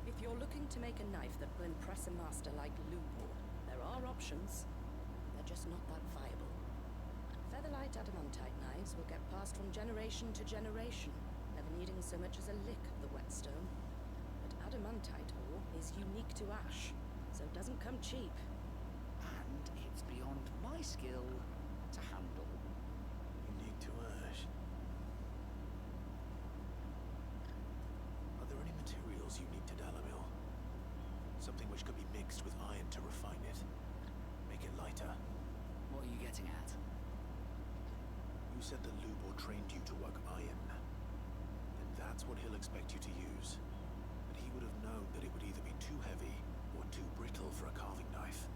If you're looking to make a knife that will impress a master like Lupo, there are options. They're just not that viable. Featherlight adamantite knives will get passed from generation to generation, never needing so much as a lick of the whetstone. But adamantite ore is unique to ash, so it doesn't come cheap. And it's beyond my skill to handle. Unique to ash. Are there any materials unique to Dalamil? Something which could be mixed with iron to refine it. Make it lighter. What are you getting at? You said the Lubor trained you to work iron. Then that's what he'll expect you to use. But he would have known that it would either be too heavy or too brittle for a carving knife.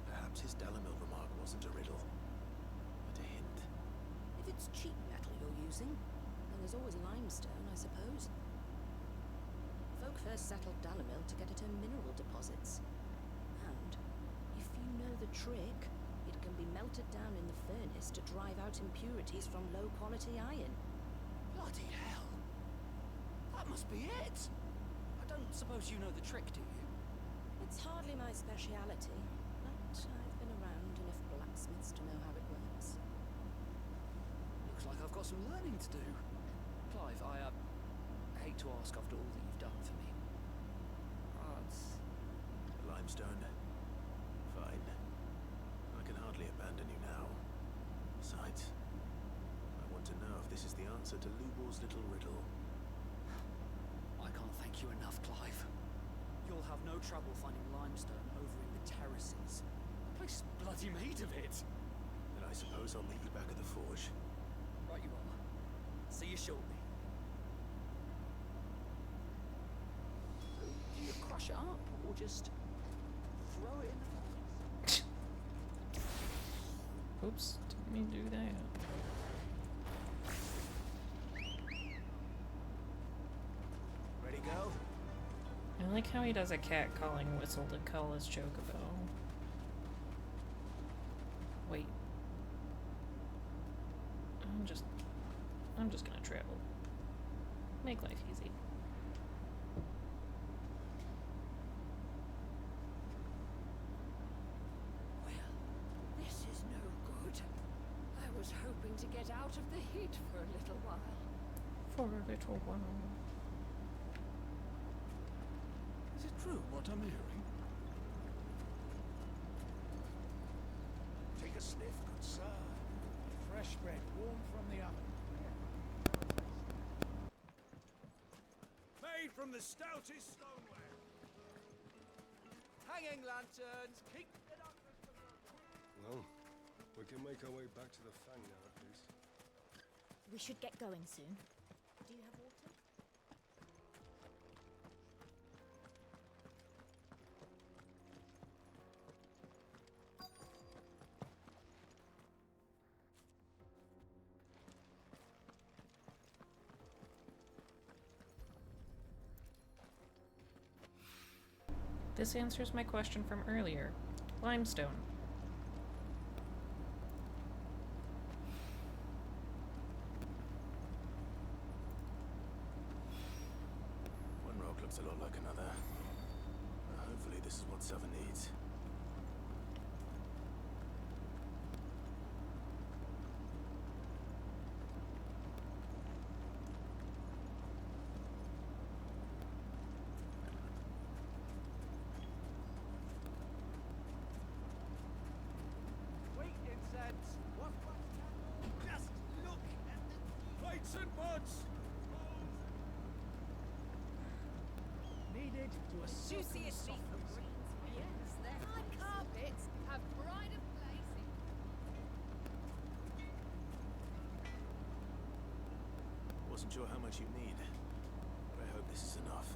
Perhaps his Dalamil remark wasn't a riddle, but a hint. If it's cheap metal you're using, then there's always limestone, I suppose. Folk first settled Dalamil to get at her mineral deposits. And, if you know the trick, it can be melted down in the furnace to drive out impurities from low-quality iron. Bloody hell! That must be it! I don't suppose you know the trick, do you? It's hardly my speciality, but I've been around enough blacksmiths to know how it works. Looks like I've got some learning to do. Clive, I hate to ask after all that you've done for me. But... Limestone? Fine. I can hardly abandon you now. Besides, I want to know if this is the answer to Lubor's little riddle. I can't thank you enough, Clive. You'll have no trouble finding limestone over in the terraces. The place is bloody made of it. Then I suppose I'll meet you back at the forge. Right you are. See you shortly. Do you crush it up, or just throw it in the furnace? Oops, didn't mean to do that. Ready, go? I like how he does a cat calling whistle to call his chocobo. Wait. I'm just gonna travel. Make life easy. Well, this is no good. I was hoping to get out of the heat for a little while. For a little while. Is it true what I'm hearing? Take a sniff, good sir. Fresh bread, warm from the oven. Made from the stoutest stoneware. Hanging lanterns, keep it up. Well, we can make our way back to the Fang now, at least. We should get going soon. Do you have water? This answers my question from earlier. Limestone. One rock looks a lot like another. Hopefully this is what Southern needs. Wheat incense. What? Just look at the Plates and pots! Needed to a silken softness. Yes, their high carpets have pride of place. Wasn't sure how much you need, but I hope this is enough.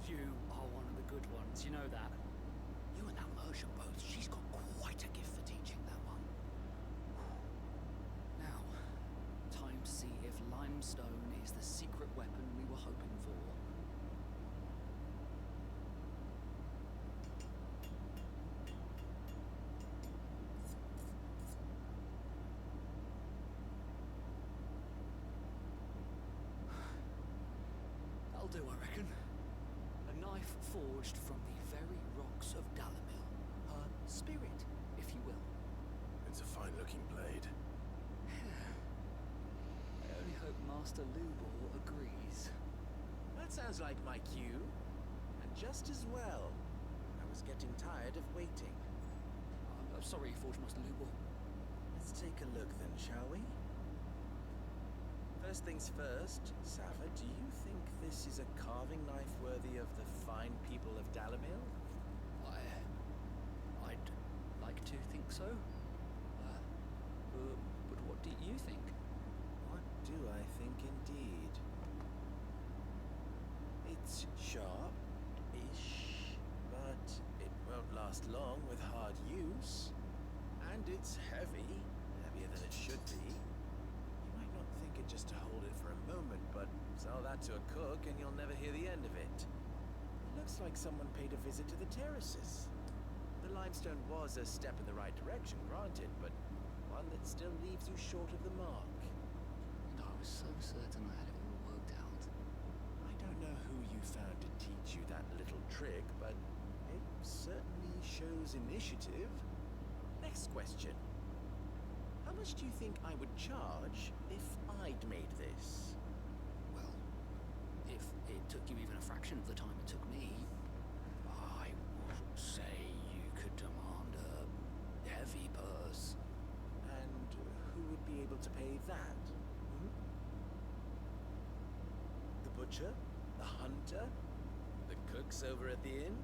You are one of the good ones, you know that. You and that merchant both, she's got quite a gift for teaching, that one. limestone is the secret weapon we were hoping for. That'll do, I reckon. A knife forged from the very rocks of Dalamil. Her spirit, if you will. It's a fine-looking blade. I only hope Master Lubor agrees. That sounds like my cue. And just as well. I was getting tired of waiting. I'm sorry, Forge Master Lubor. Let's take a look then, shall we? First things first, Sava, do you think this is a carving knife worthy of the fine people of Dalamil? I'd like to think so. But what do you think? What do I think indeed? It's sharp-ish, but it won't last long with hard use. And it's heavy, heavier than it should be. You might not think it just to hold it for a moment, but sell that to a cook and you'll never hear the end of it. It looks like someone paid a visit to the terraces. The limestone was a step in the right direction, granted, but one that still leaves you short of the mark. And I was so certain I had it all worked out. I don't know who you found to teach you that little trick, but it certainly shows initiative. Next question. How much do you think I would charge if I'd made this? Well, if it took you even a fraction of the time it took me, I would say you could demand a heavy purse. And who would be able to pay that? Hmm? The butcher? The hunter? The cooks over at the inn?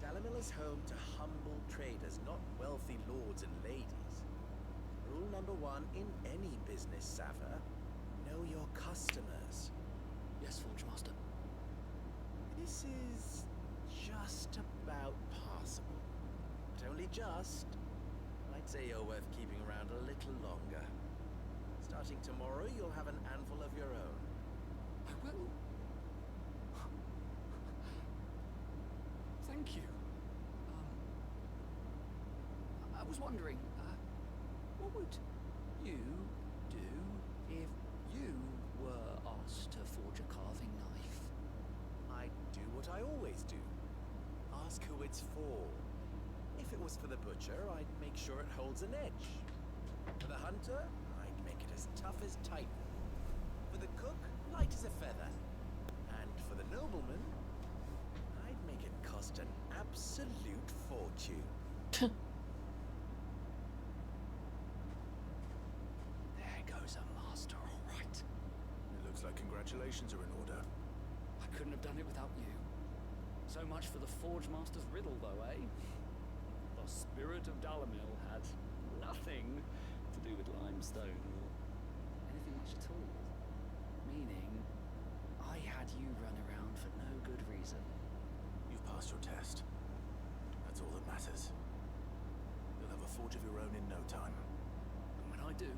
Dalamil is home to humble traders, not wealthy lords and ladies. Rule number one in any business, Sava. Know your customers. Yes, Forge Master. This is just about passable. But only just. I'd say you're worth keeping around a little longer. Starting tomorrow, you'll have an handful of your own. I will. Thank you. I was wondering, what would you do if you were asked to forge a carving knife? I'd do what I always do. Ask who it's for. If it was for the butcher, I'd make sure it holds an edge. For the hunter, I'd make it as tough as Titan. For the cook, light as a feather. And for the nobleman, I'd make it cost an absolute fortune. There goes a master, all right. It looks like congratulations are in order. I couldn't have done it without you. So much for the Forge Master's riddle, though, eh? The spirit of Dalamil had nothing to do with limestone or anything much at all. Meaning, I had you run around for no good reason. You've passed your test. That's all that matters. You'll have a forge of your own in no time. And when I do,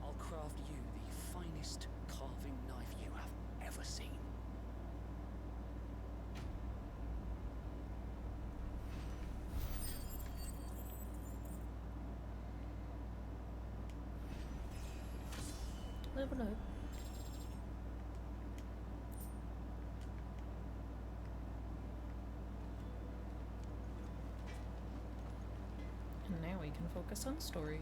I'll craft you the finest carving knife you have ever seen. Never know. And now we can focus on story.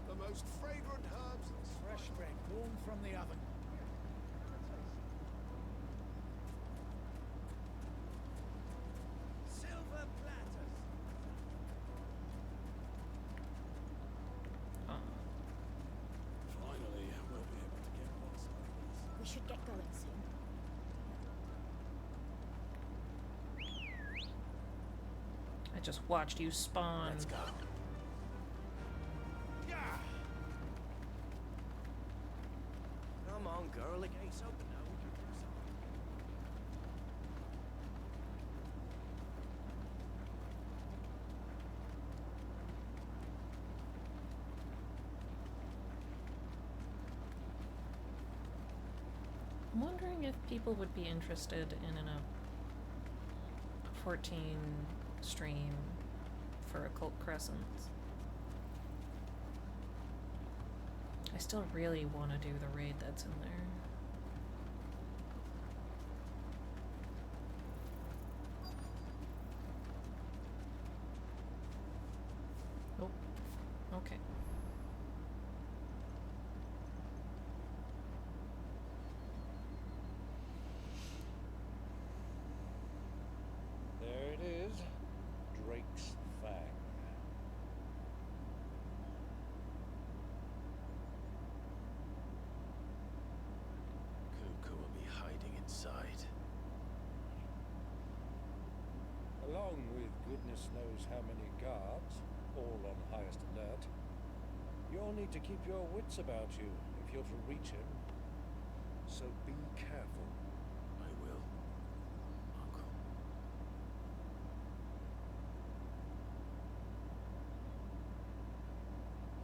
The most fragrant herbs and Fresh bread, warm from the oven. Silver platters. Finally, we'll be able to get one side of this. We should get going soon. I just watched you spawn. Let's go. Come on, girl, the gate's open now. We can do something. wondering if people would be interested in a 14 stream for Occult Crescents. I still really want to do the raid that's in there. Oh, okay. There it is. Drake's Fang. Kuka will be hiding inside. Along with goodness knows how many guards, all on highest alert. You'll need to keep your wits about you if you're to reach him. So be careful. I will, Uncle.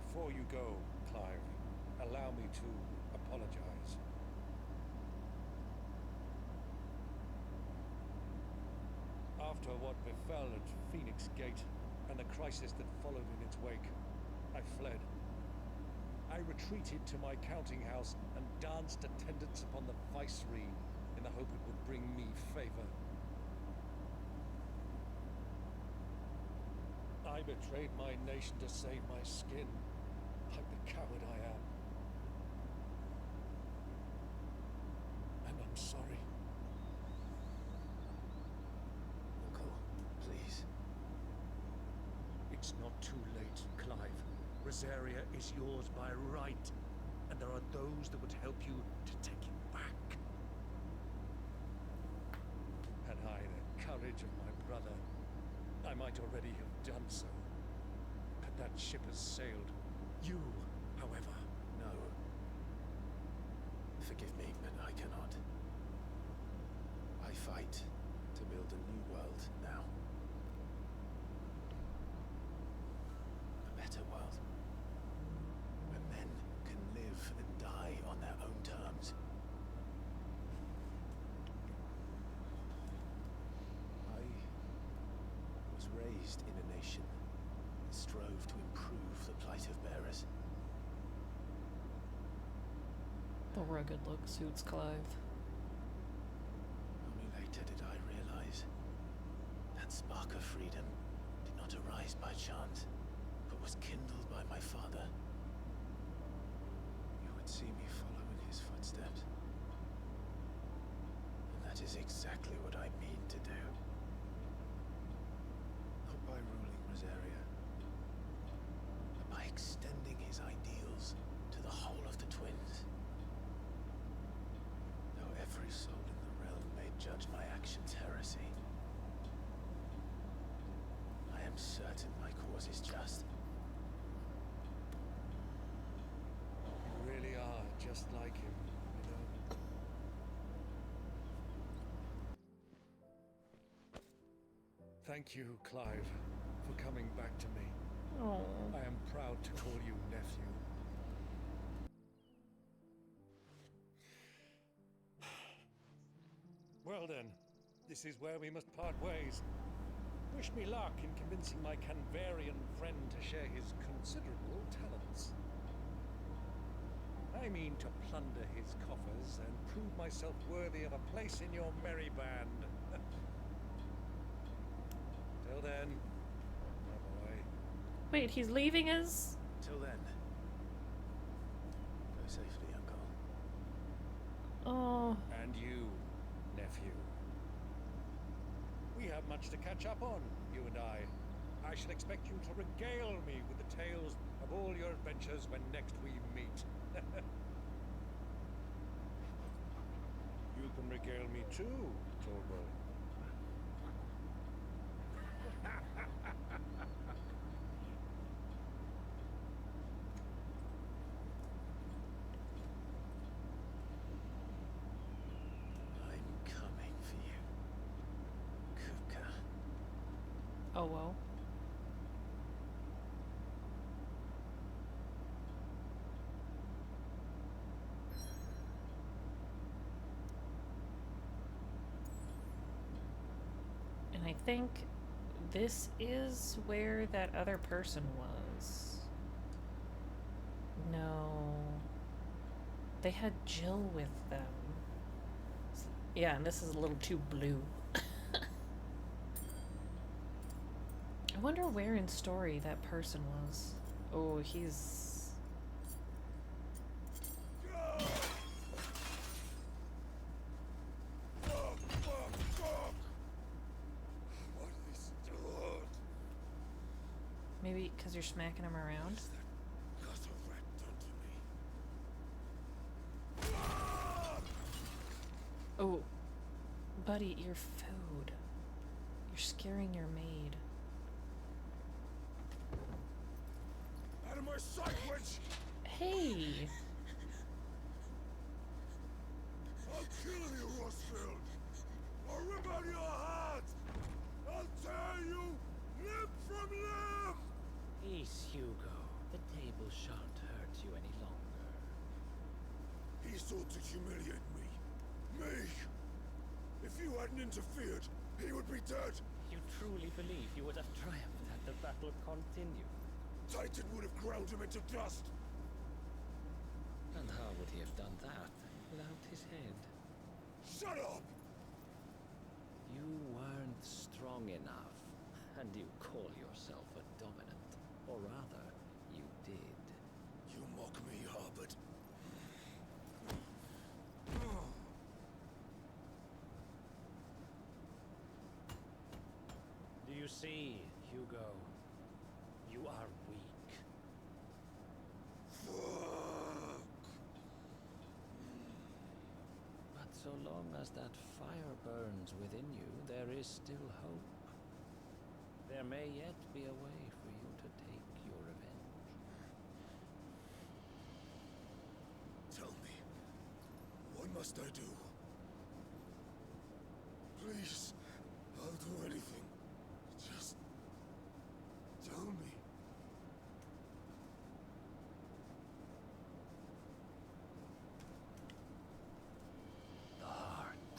Before you go, Clive, allow me to apologize. After what befell at Phoenix Gate and the crisis that followed in its wake, I fled. I retreated to my counting house and danced attendance upon the Viceroy in the hope it would bring me favor. I betrayed my nation to save my skin, like the coward I am. And I'm sorry. Uncle, please. It's not too late, Clive. Rosaria is yours by right, and there are those that would help you to take it back. Had I the courage of my brother, I might already have done so. But that ship has sailed. You, however... No. Forgive me, but I cannot. I fight to build a new world now. A better world. Where men can live and die on their own terms. I was raised in a nation that strove to improve the plight of bearers. The rugged look suits Clive. Only later did I realize that spark of freedom did not arise by chance, but was kindled by my father. You would see me follow in his footsteps. And that is exactly what I mean to do. Not by ruling Rosaria, but by extending his ideals to the whole of the twins. Though every soul in the realm may judge my actions heresy, I am certain my cause is just. You really are just like him, you know. Thank you, Clive, for coming back to me. Oh. I am proud to call you nephew. Well then, this is where we must part ways. Wish me luck in convincing my Canvarian friend to share his considerable talents. I mean to plunder his coffers and prove myself worthy of a place in your merry band. Till then, my boy. Wait, he's leaving us? Till then. Go safely, Uncle. Oh. And you, nephew. We have much to catch up on, you and I. I shall expect you to regale me with the tales of all your adventures when next we meet. You can regale me too, Torgal. I'm coming for you, Kuka. Oh well. And I think this is where that other person was. No. They had Jill with them. Yeah, and this is a little too blue. I wonder where in story that person was. Oh, he's... Maybe because you're smacking him around? Oh, buddy, your food. You're scaring your maid. Out of my sight, witch! Hey! I'll kill you, Rosfield! I'll rip out your heart! I'll tear you limb from limb! Peace, Hugo. The table shan't hurt you any longer. He sought to humiliate me. Me! If you hadn't interfered, he would be dead! You truly believe you would have triumphed had the battle continued? Titan would have ground him into dust! And how would he have done that without his head? Shut up! You weren't strong enough, and you call yourself a dominant. Or rather, you did. You mock me, Harbert. Do you see, Hugo? You are weak. But so long as that fire burns within you, there is still hope. There may yet be a way for you to take your revenge. Tell me, what must I do? Please, I'll do anything. Just tell me. The heart.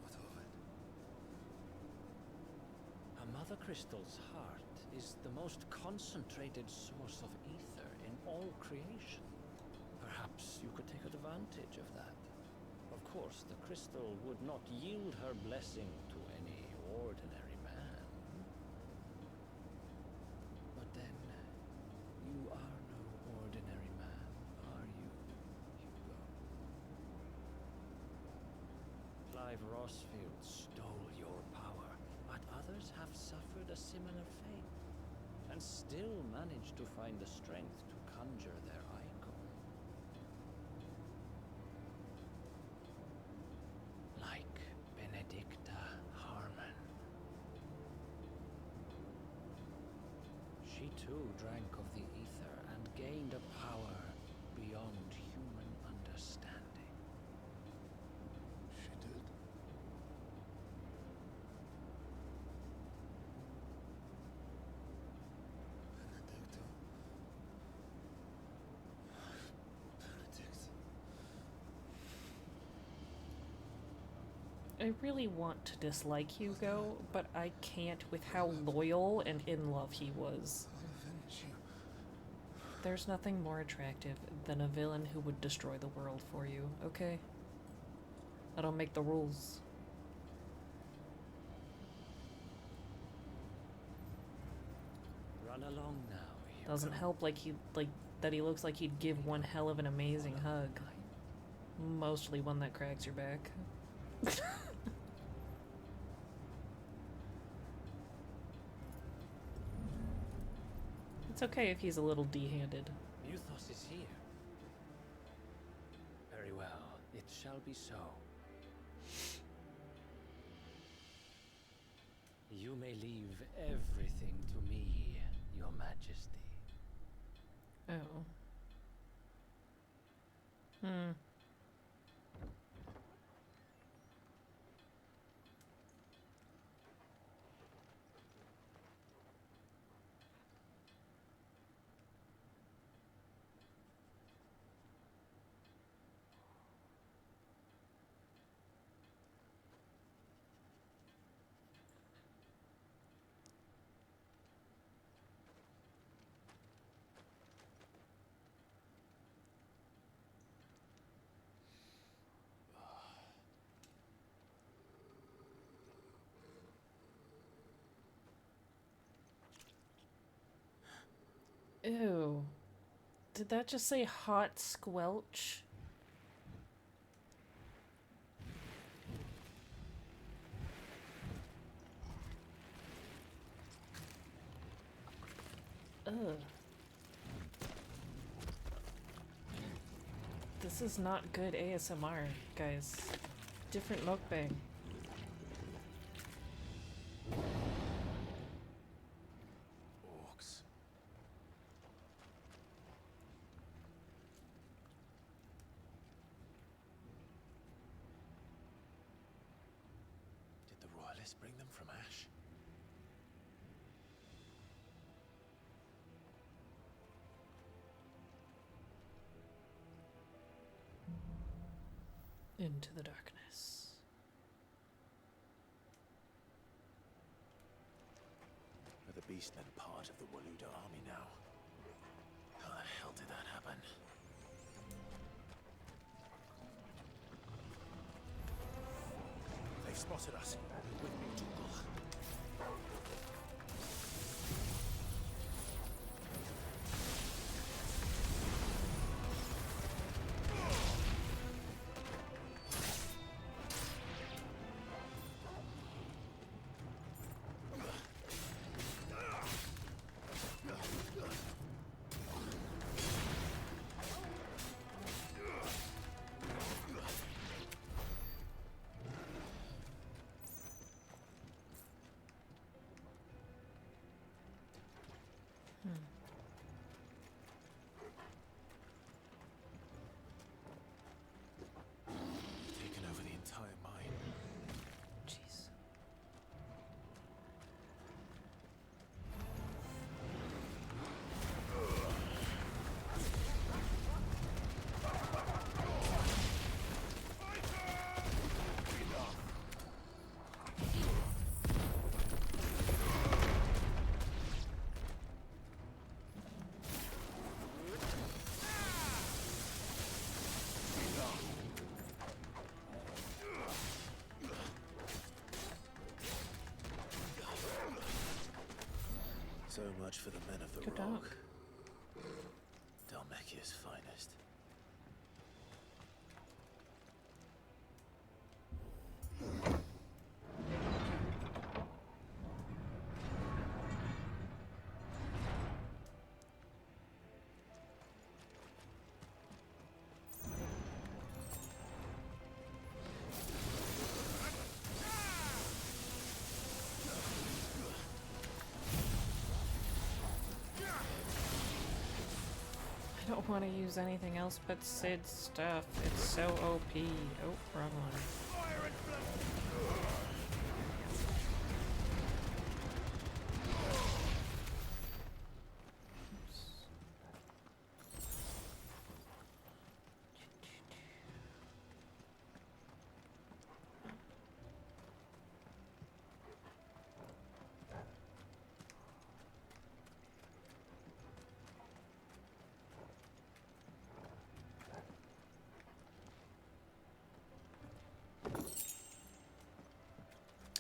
What of it? A mother crystal's heart is the most concentrated source of ether in all creation. Perhaps you could take advantage of that. Of course, the crystal would not yield her blessing to any ordinary man. But then, you are no ordinary man, are you, Hugo? Clive Rosfield stole your power, but others have suffered a similar fate, and still managed to find the strength to conjure their icon. Like Benedicta Harmon. She too drank of the ether and gained a power beyond human understanding. She did. Benedicta. Benedict. I really want to dislike Hugo, but I can't with how loyal and in love he was. There's nothing more attractive than a villain who would destroy the world for you, okay? I don't make the rules. Run along now, Hugo. Doesn't help like that he looks like he'd give one hell of an amazing hug. Mostly one that cracks your back. It's okay if he's a little D-handed. Muthos is here. Very well, it shall be so. You may leave everything to me, Your Majesty. Oh. Hmm. Ew. Did that just say hot squelch? Ugh. This is not good ASMR, guys. Different mukbang. Orcs. Did the royalists bring them from Ash? Into the darkness. Are the beastmen part of the Waluda army now? How the hell did that happen? They've spotted us. With me, Jungle. Taken over the entire mine. Jeez. So much for the men of the Good rock. dog. Dalmekia's finest. I don't want to use anything else but Sid's stuff. It's so OP. Oh, wrong one.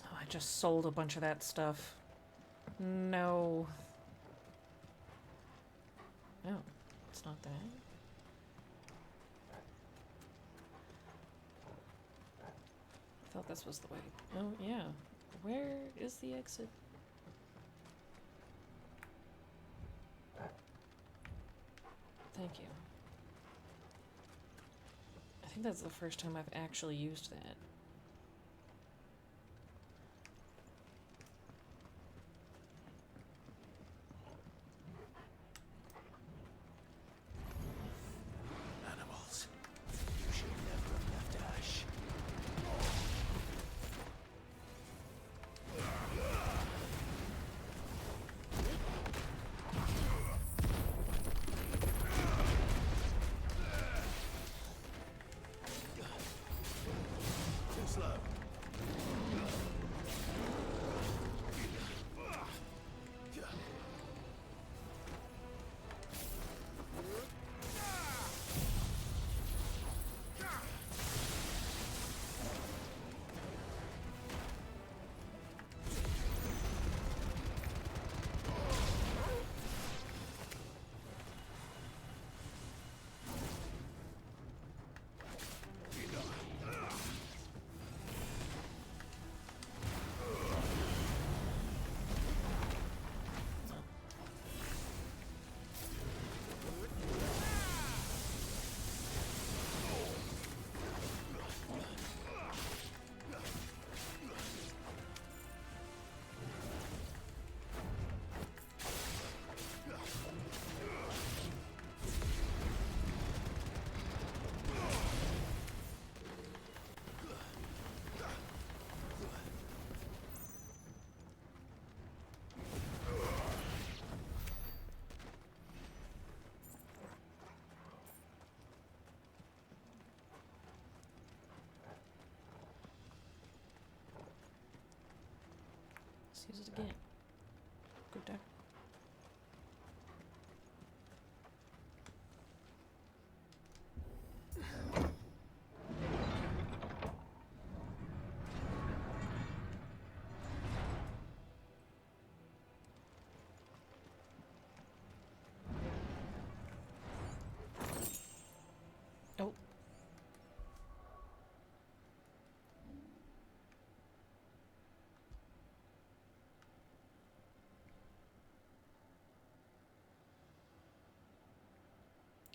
Oh, I just sold a bunch of that stuff. No. No, it's not that. I thought this was the way. Oh, yeah. Where is the exit? Thank you. I think that's the first time I've actually used that. Animals. You should never have left Ash. use it again. Good deck. Oh.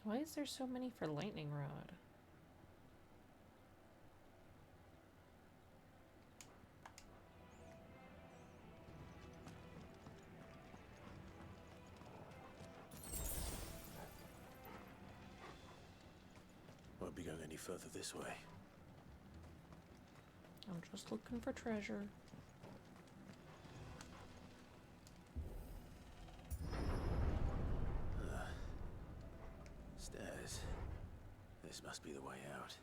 Why is there so many for lightning rod? Won't be going any further this way. I'm just looking for treasure. Stairs. This must be the way out.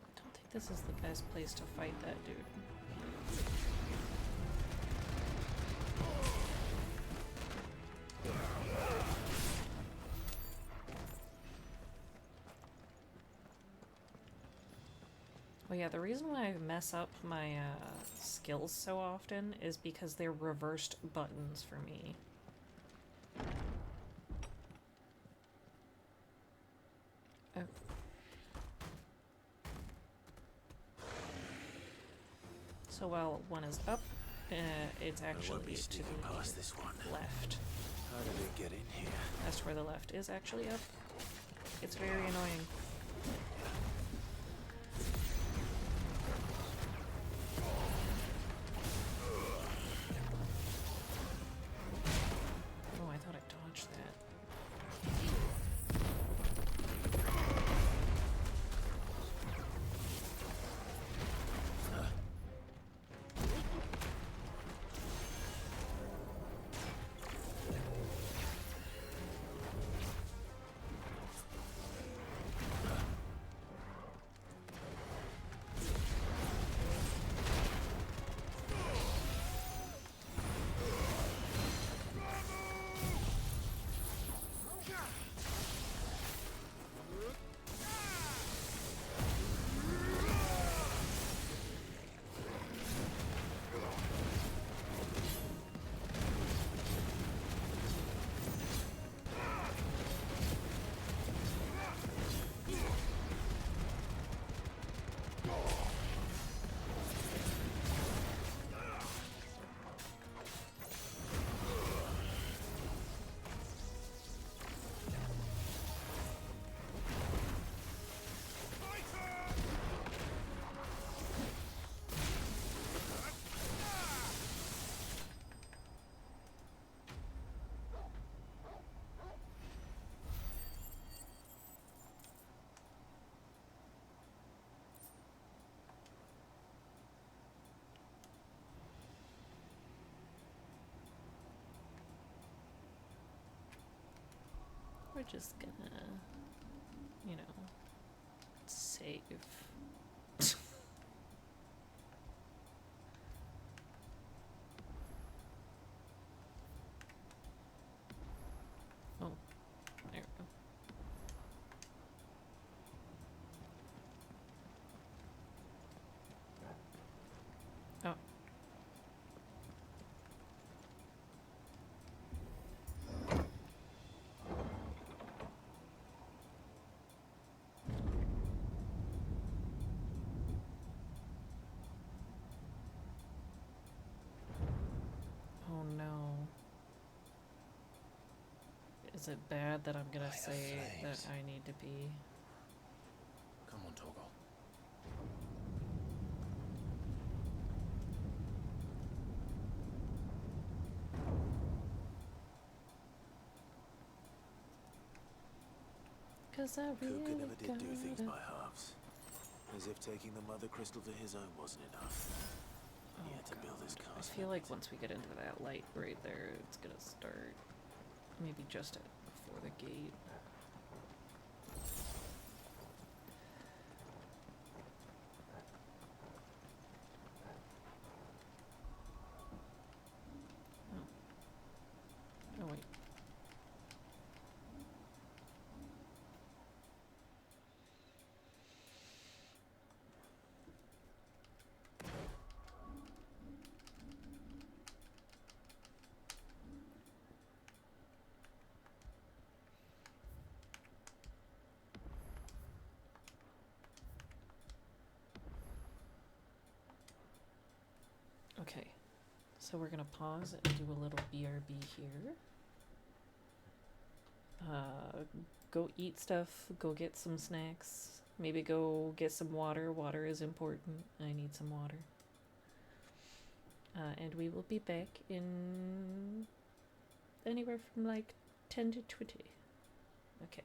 I don't think this is the best place to fight that dude. Well, yeah, the reason why I mess up my skills so often is because they're reversed buttons for me. Oh. So while one is up, it's actually to the past this one. left. How did it get in here? As to where the left is actually up. It's very annoying. Oh, I thought I dodged that. We're just gonna, you know, save. Oh, there we go. Oh. Oh no. Is it bad that I'm gonna say that I need to pee? Come on, Torgal. Cause I really Kuka never did do things gotta- by halves. As if taking the Mother Crystal to his own wasn't enough. He had to build his I castle. feel like once we get into that light right there, it's gonna start. Maybe just before the gate. Okay, so we're gonna pause and do a little BRB here. Go eat stuff, go get some snacks, maybe go get some water. Water is important. I need some water. And we will be back in anywhere from like 10 to 20. Okay.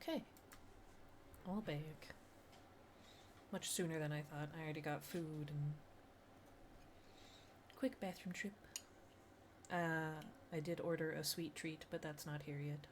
Okay. All back. Much sooner than I thought. I already got food and quick bathroom trip. I did order a sweet treat, but that's not here yet.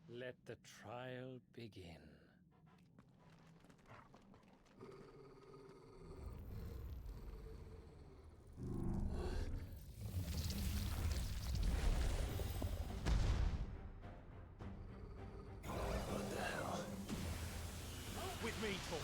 Let the trial begin. What the hell? With me, Paul.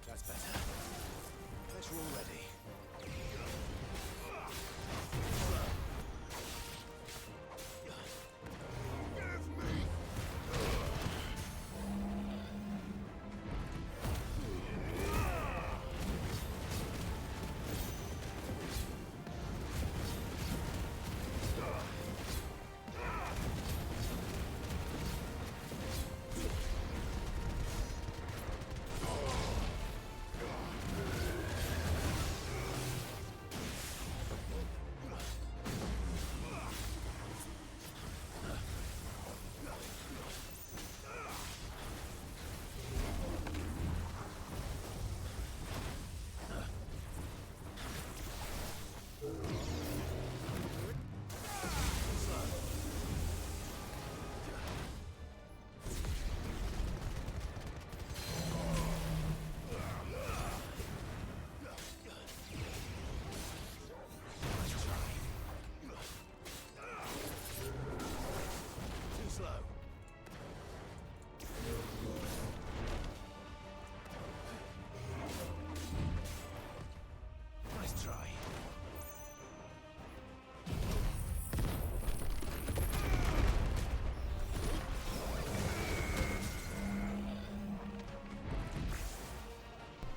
That's better. Guess we're all ready.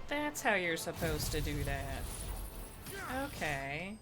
That's how you're supposed to do that. Okay.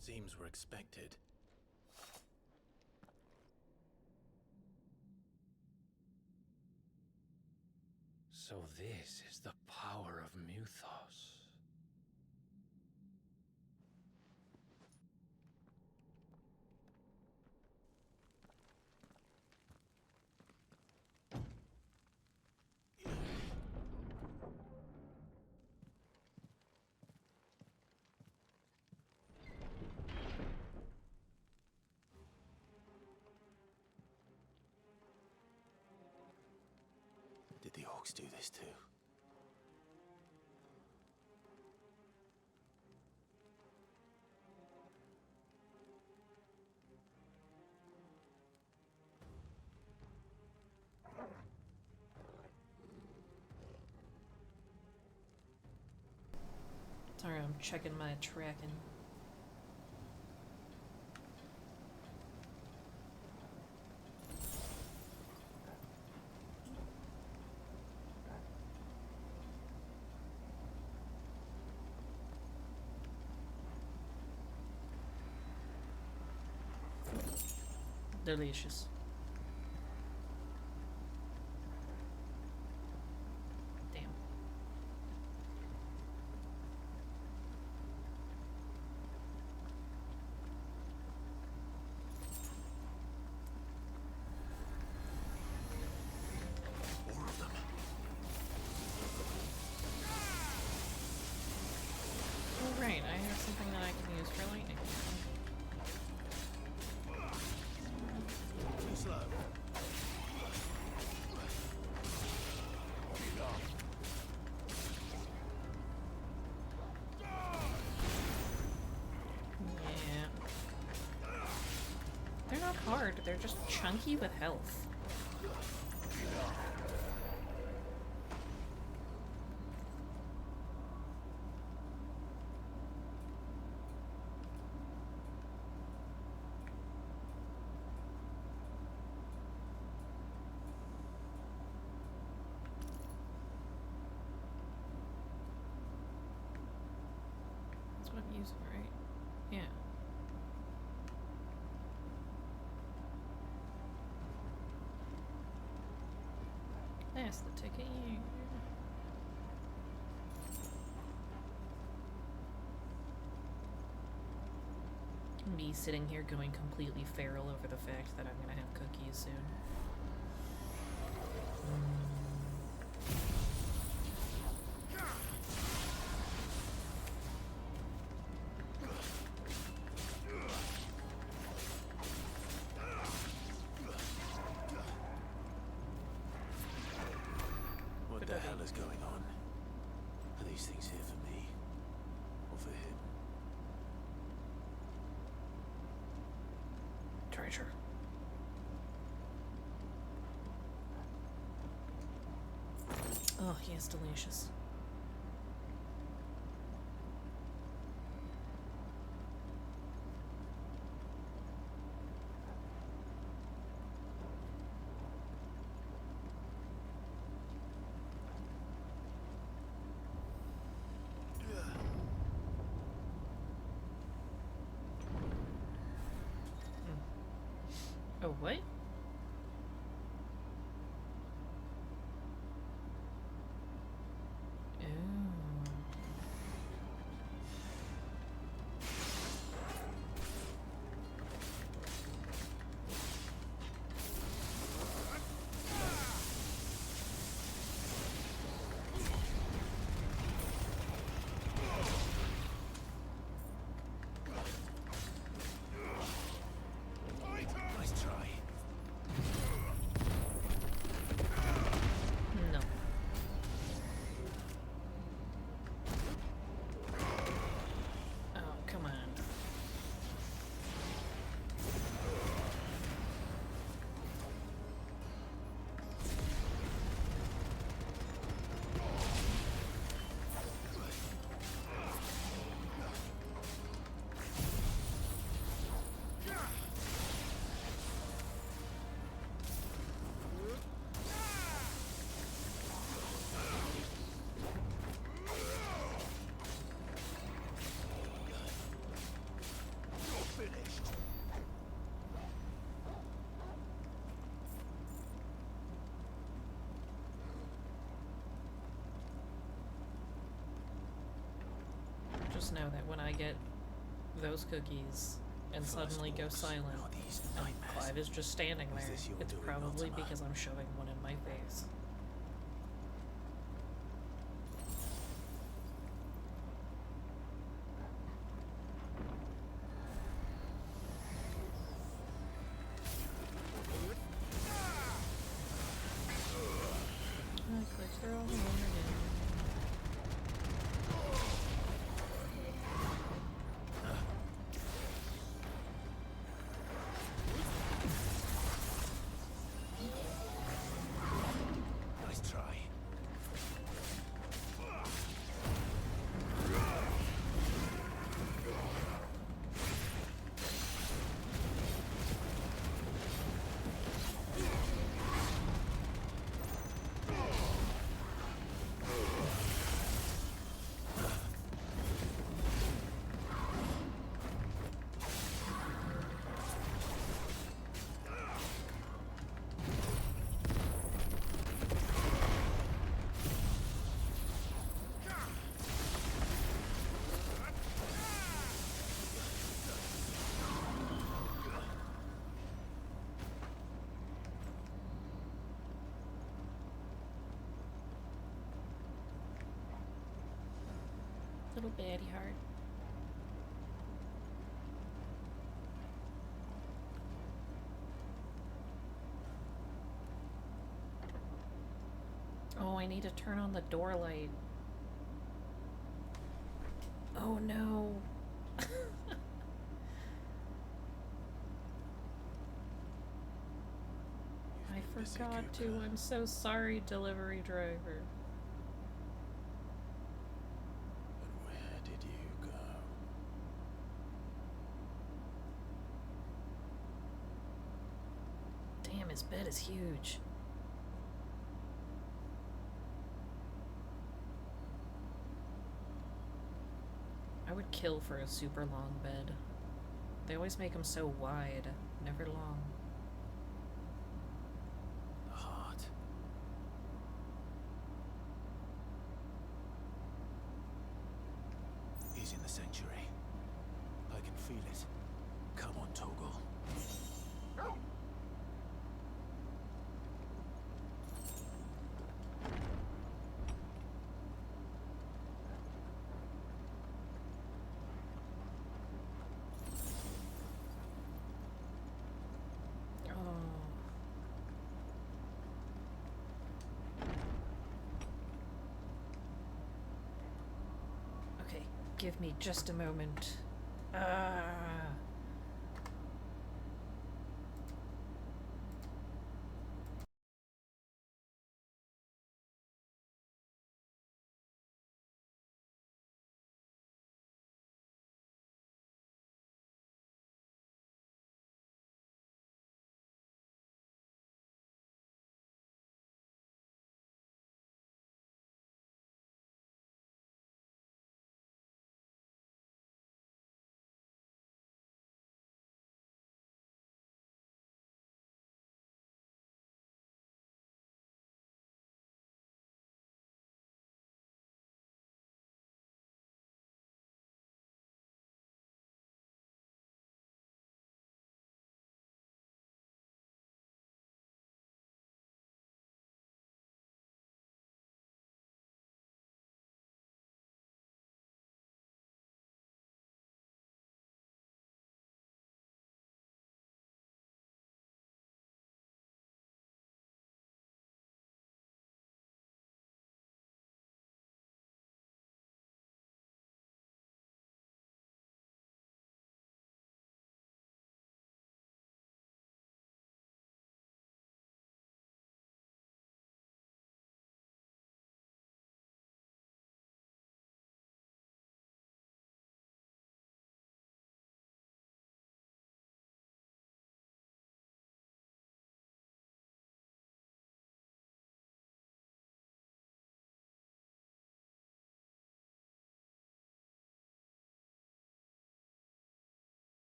Seems we're expected. So this is the power of Muthos. Did the orcs do this too? Sorry, I'm checking my tracking. Delicious. suck hard. They're just chunky with health. That's what I'm using, right? Yeah. That's the ticket. Me sitting here going completely feral over the fact that I'm gonna have cookies soon. What the hell is going on? Are these things here for me? Or for him? Treasure. Oh, yes, delicious. Oh, what? Nice try. No. Oh, come on. Just know that when I get those cookies and suddenly go silent, and Clive is just standing there, it's probably because I'm shoving one in my face. I clicked the wrong one again. Nice try. Little baddie heart. Oh, I need to turn on the door light. Oh no. forgot to. I'm so sorry, delivery driver. But where did you go? Damn, his bed is huge. I would kill for a super long bed. They always make them so wide, never long. The heart. He's in the sanctuary. I can feel it. Come on, Toggle. Okay, give me just a moment.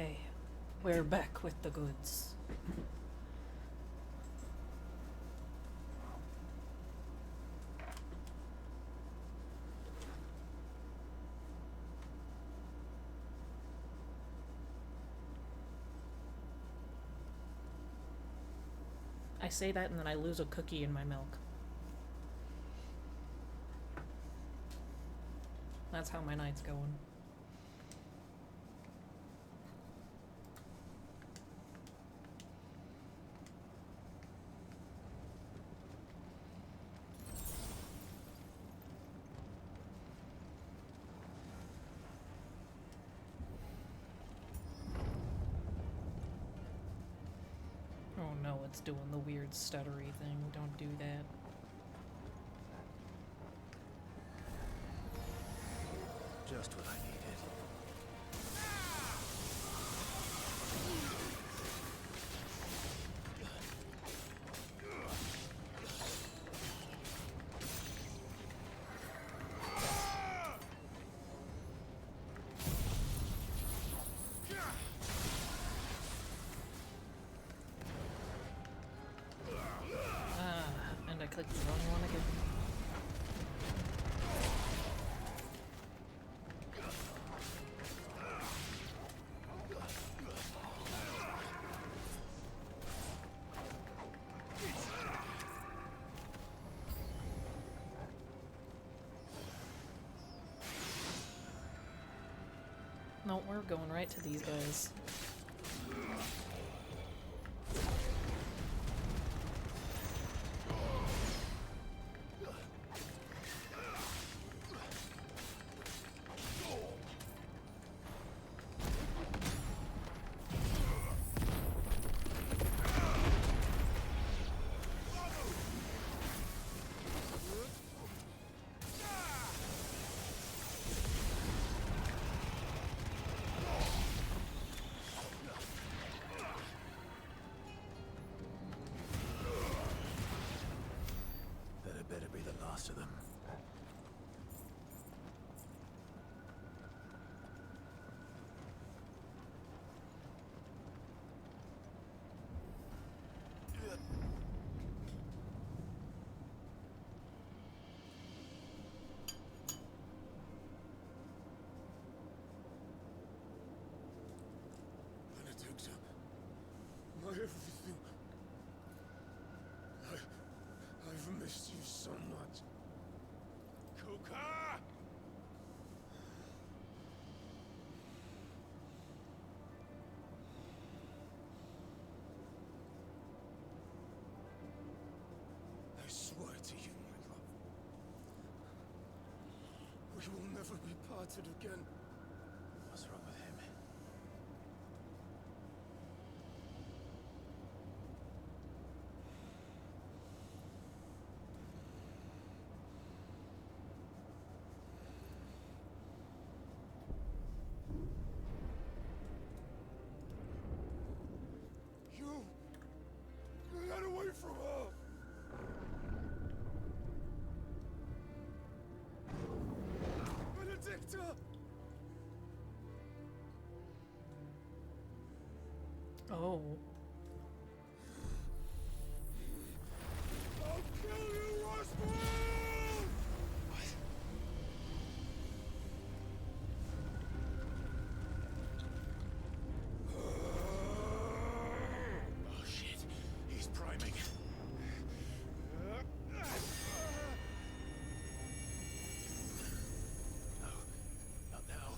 Okay, we're back with the goods. I say that and then I lose a cookie in my milk. That's how my night's going. Oh no, it's doing the weird stuttery thing. Don't do that. Just what I needed. And I clicked the wrong one again. No, we're going right to these guys. That better be the last of them. Benedicta, my everything. I've missed you so much. Kuka! I swear to you, my love, we will never be parted again. What's wrong with him? Get away from her! Benedicta! Oh. I'll kill you, Roswell! Oh shit, he's priming. No, not now.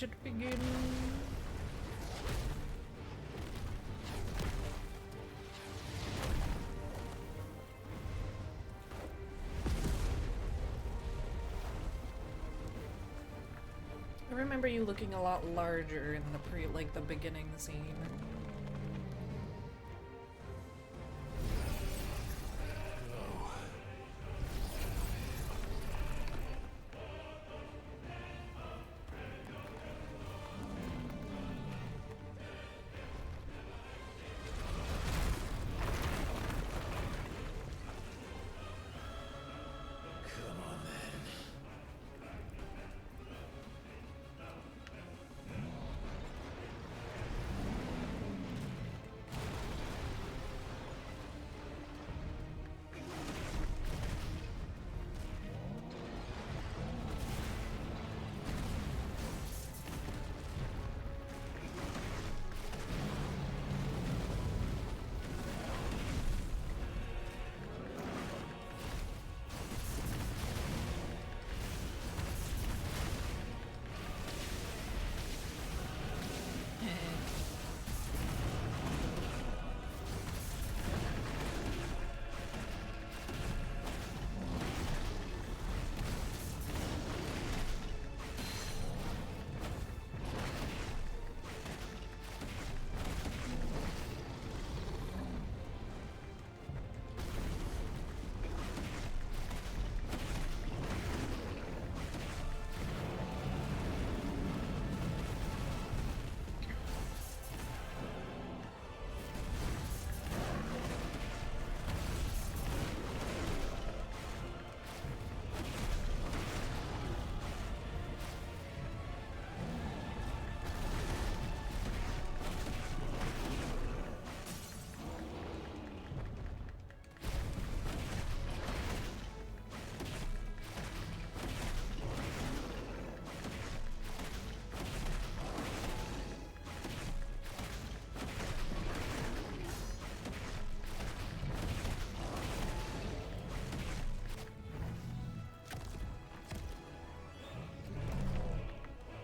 let it begin. I remember you looking a lot larger in the beginning scene.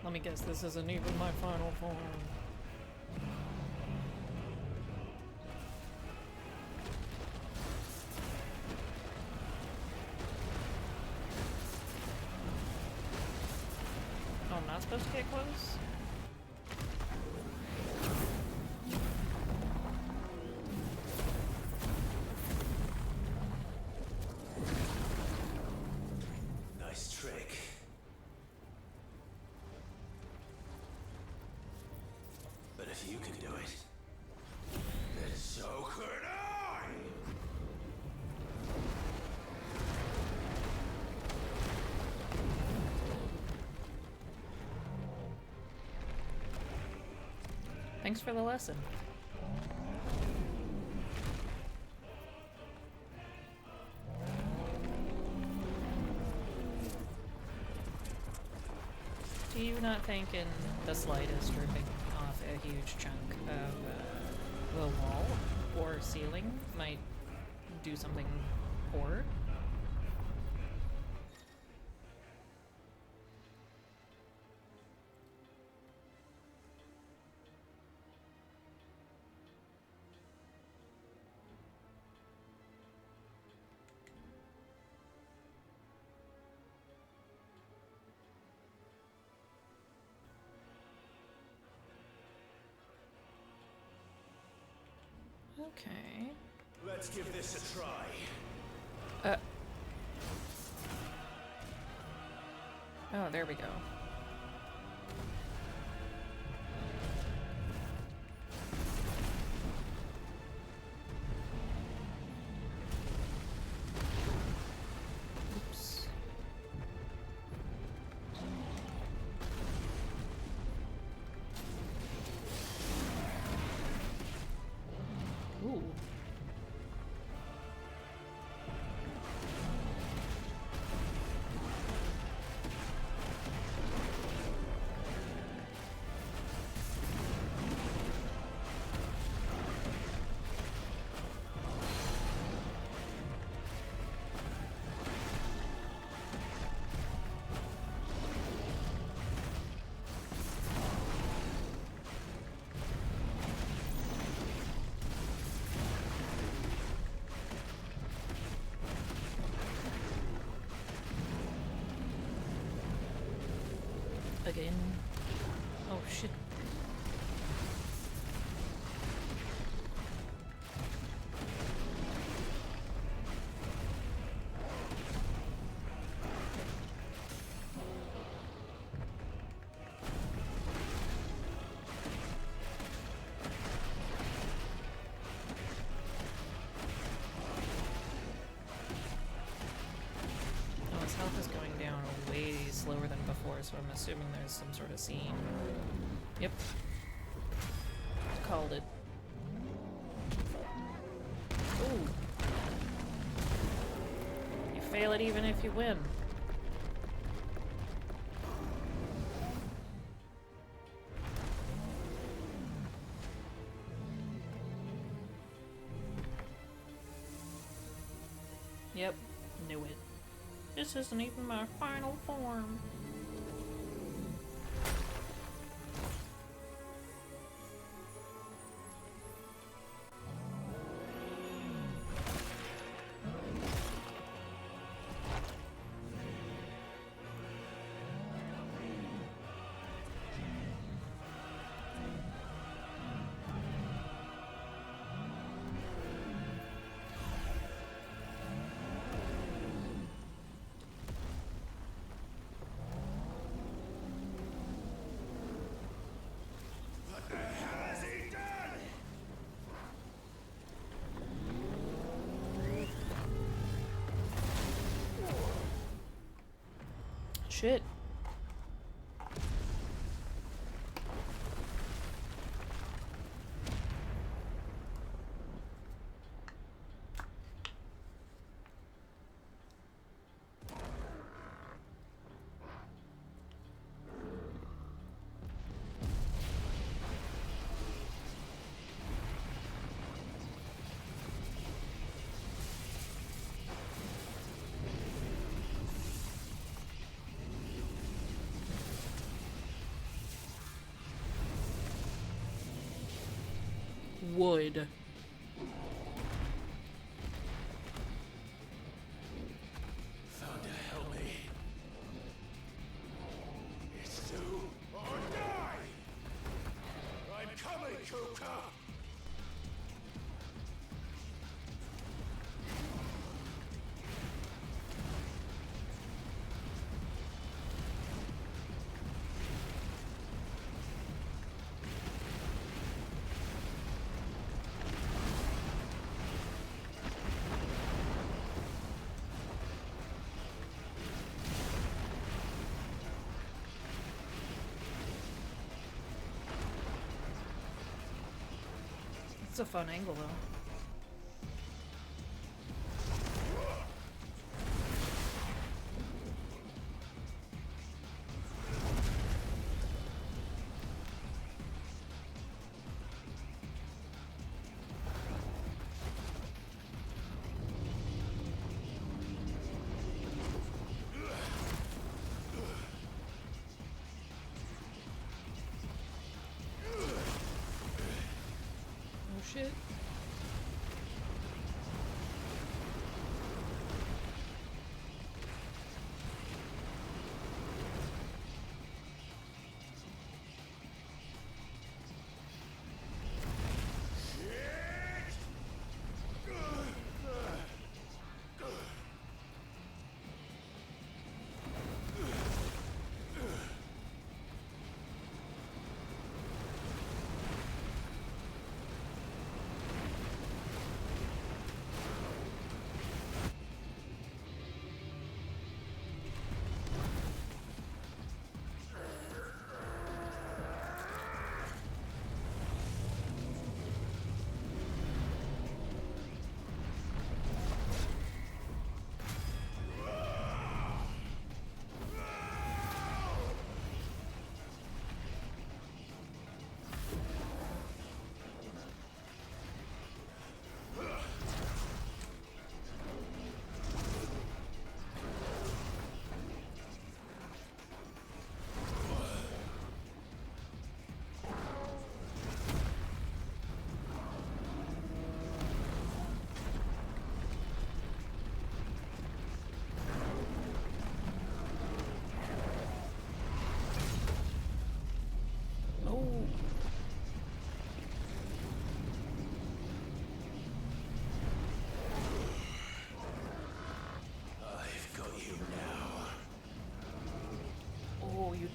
Let me guess, this isn't even my final form. Oh, I'm not supposed to get close? Nice trick. But if you can do it, then so could I! Thanks for the lesson. Do you not think in the slightest ripping off a huge chunk of the wall or ceiling might do something poor? Okay. Let's give this a try. Oh, there we go. Oops. Ooh. again. Oh shit. Health is going down way slower than before, so I'm assuming there's some sort of scene. Yep. Called it. Ooh. You fail it even if you win. Yep, knew it. This isn't even my final form. Shit. Wood. Thunder, help me. It's do or die! I'm coming, Kuka! It's a fun angle, though. Oh shit.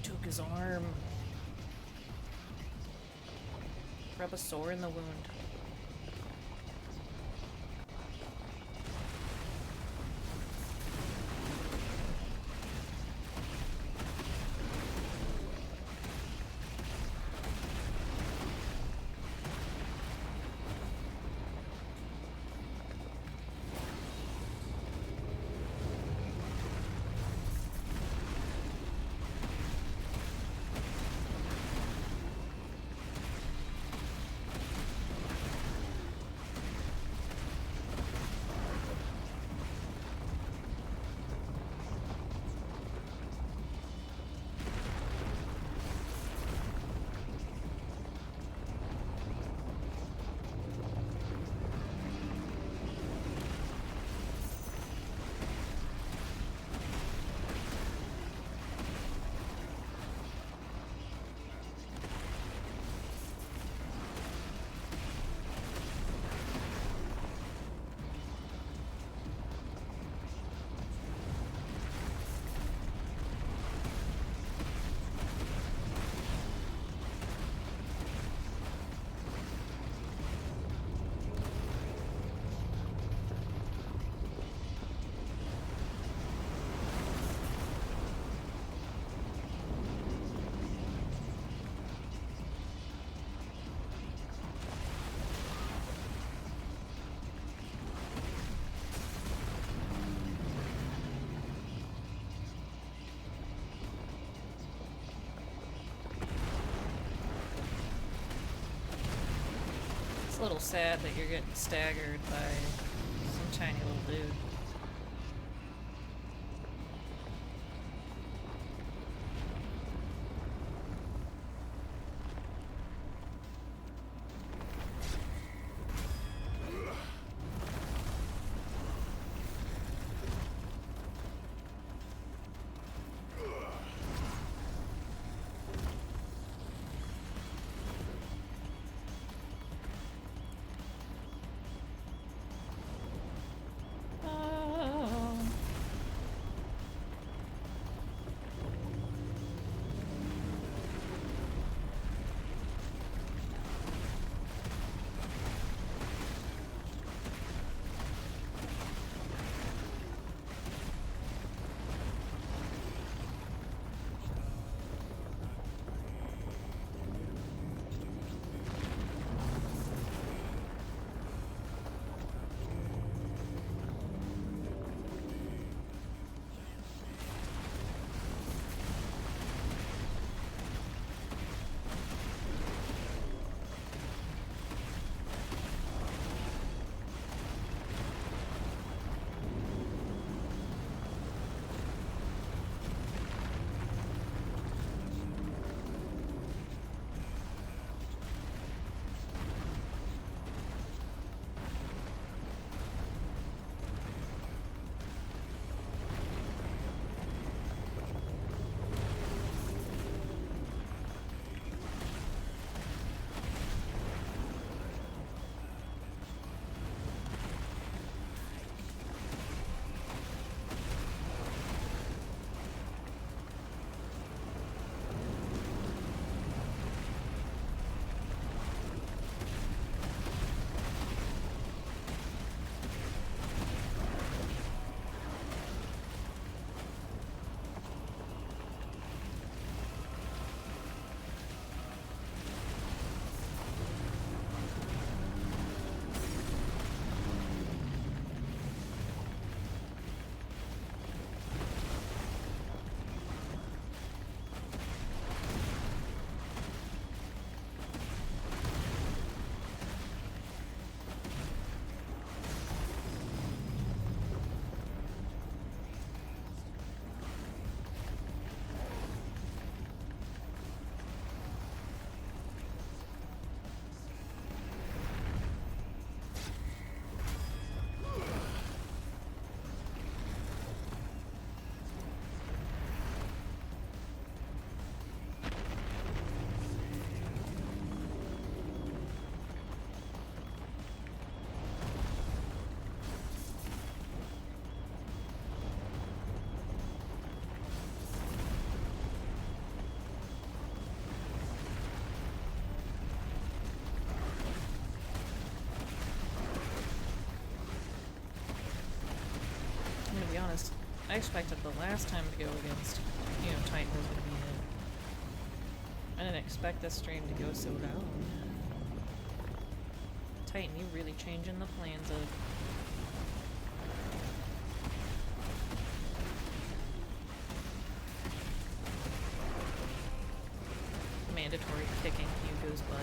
Took his arm. Rub a sore in the wound. It's a little sad that you're getting staggered by some tiny little dude. honest, I expected the last time to go against, Titan was gonna be it. I didn't expect this stream to go so long. Titan, you really changing the plans of... Mandatory kicking Hugo's butt.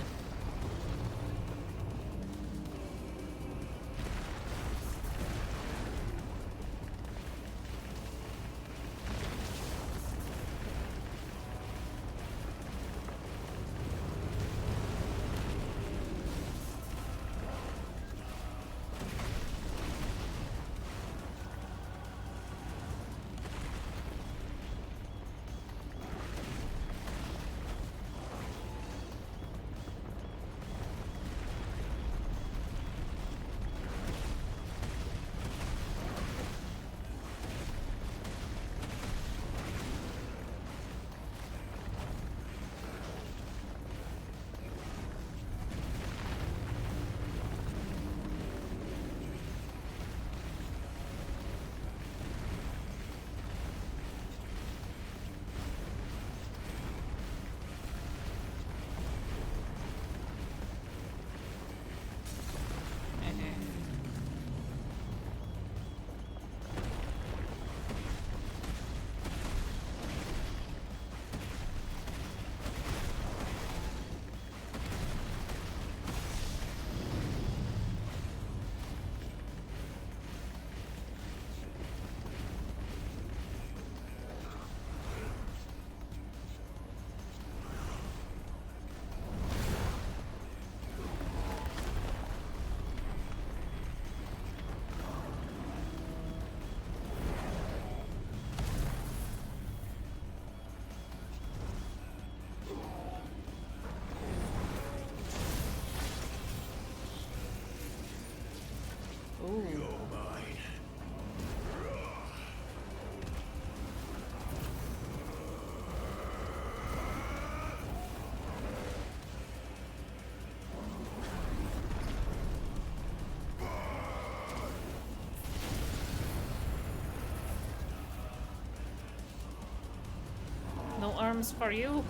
No arms for you.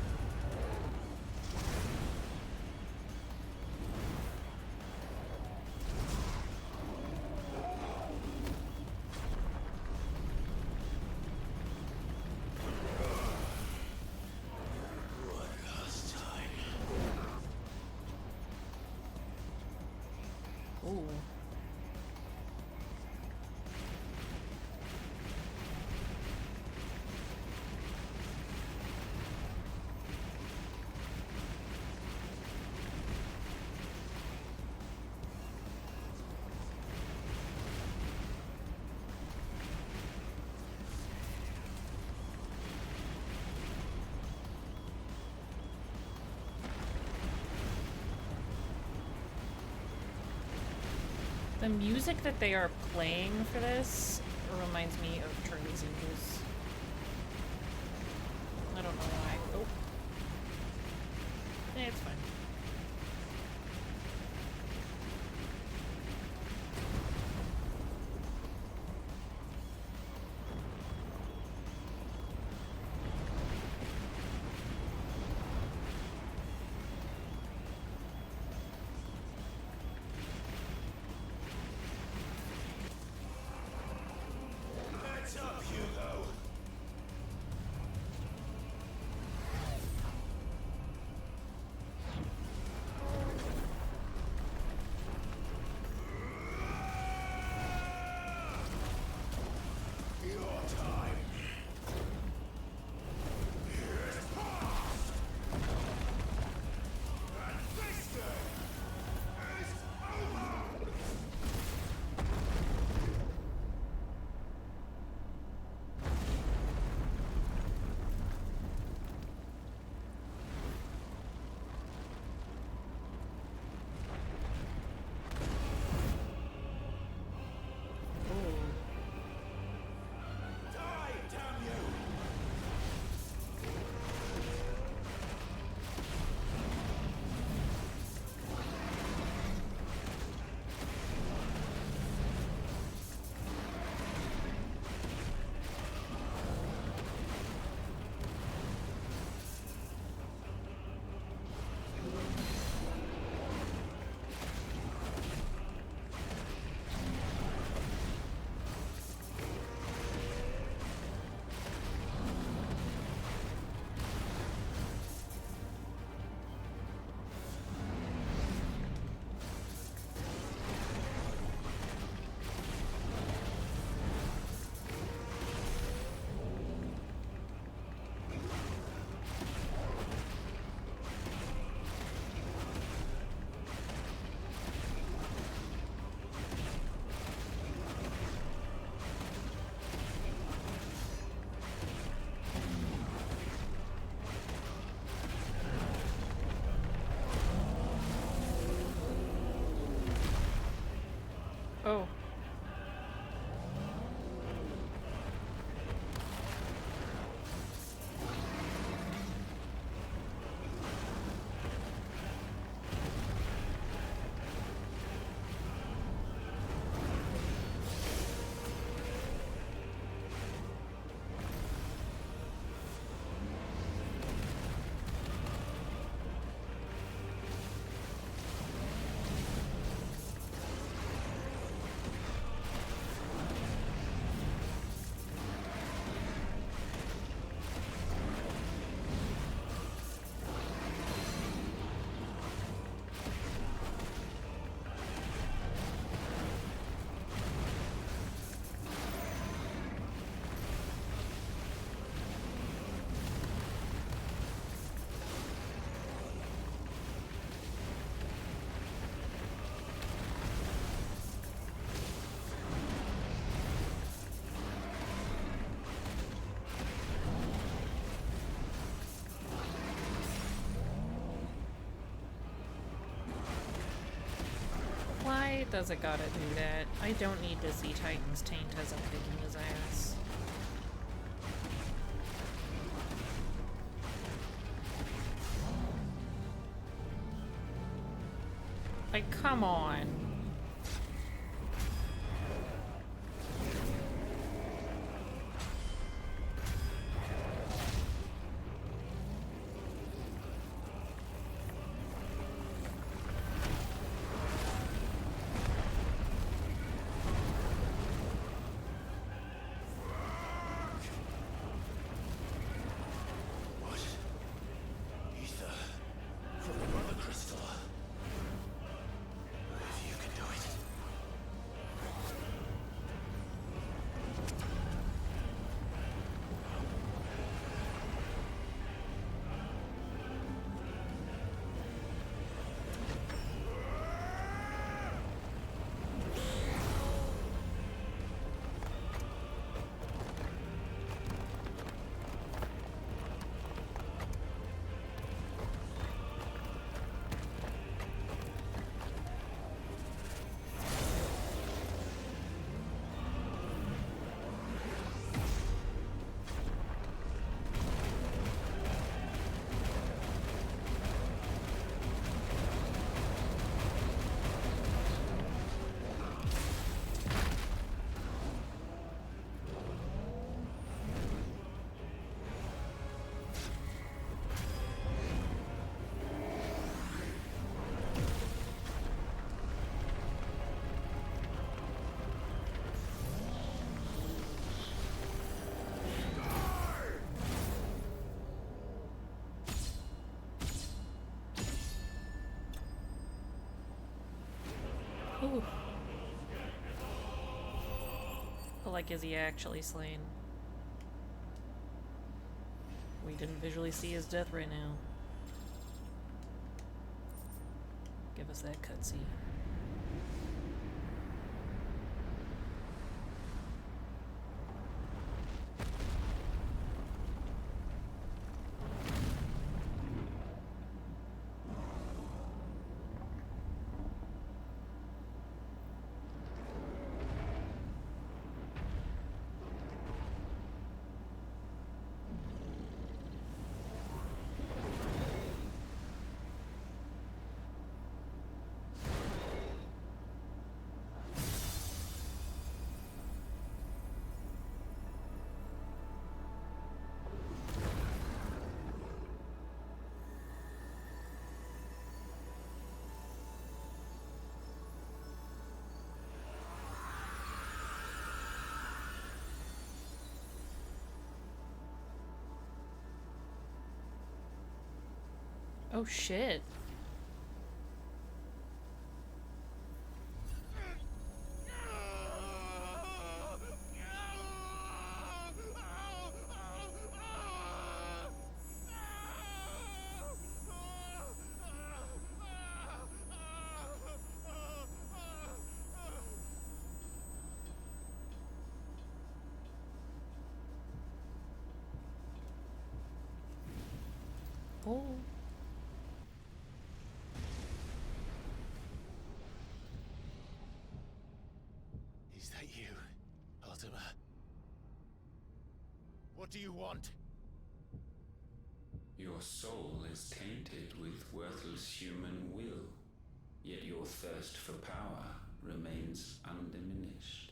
Ooh. The music that they are playing for this reminds me of Charlie's Angels. I don't know why. Oh. It's fine. Oh. Why does it gotta do that? I don't need to see Titan's taint as I'm kicking his ass. Like, come on. Ooh. But like, is he actually slain? We didn't visually see his death right now. Give us that cutscene. Oh shit. Oh. What do you want? Your soul is tainted with worthless human will, yet your thirst for power remains undiminished.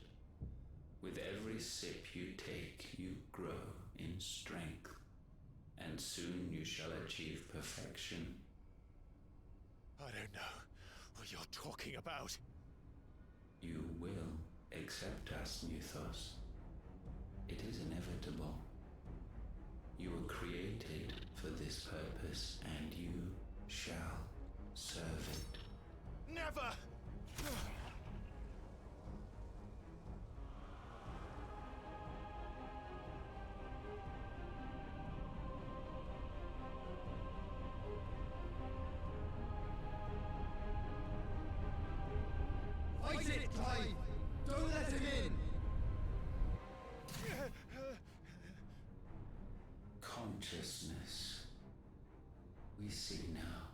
With every sip you take, you grow in strength, and soon you shall achieve perfection. I don't know what you're talking about. You will accept us, Muthos. It is inevitable. You were created for this purpose, and you shall serve it. Never! Fight it, Clive! Don't let him in! Consciousness. We see now.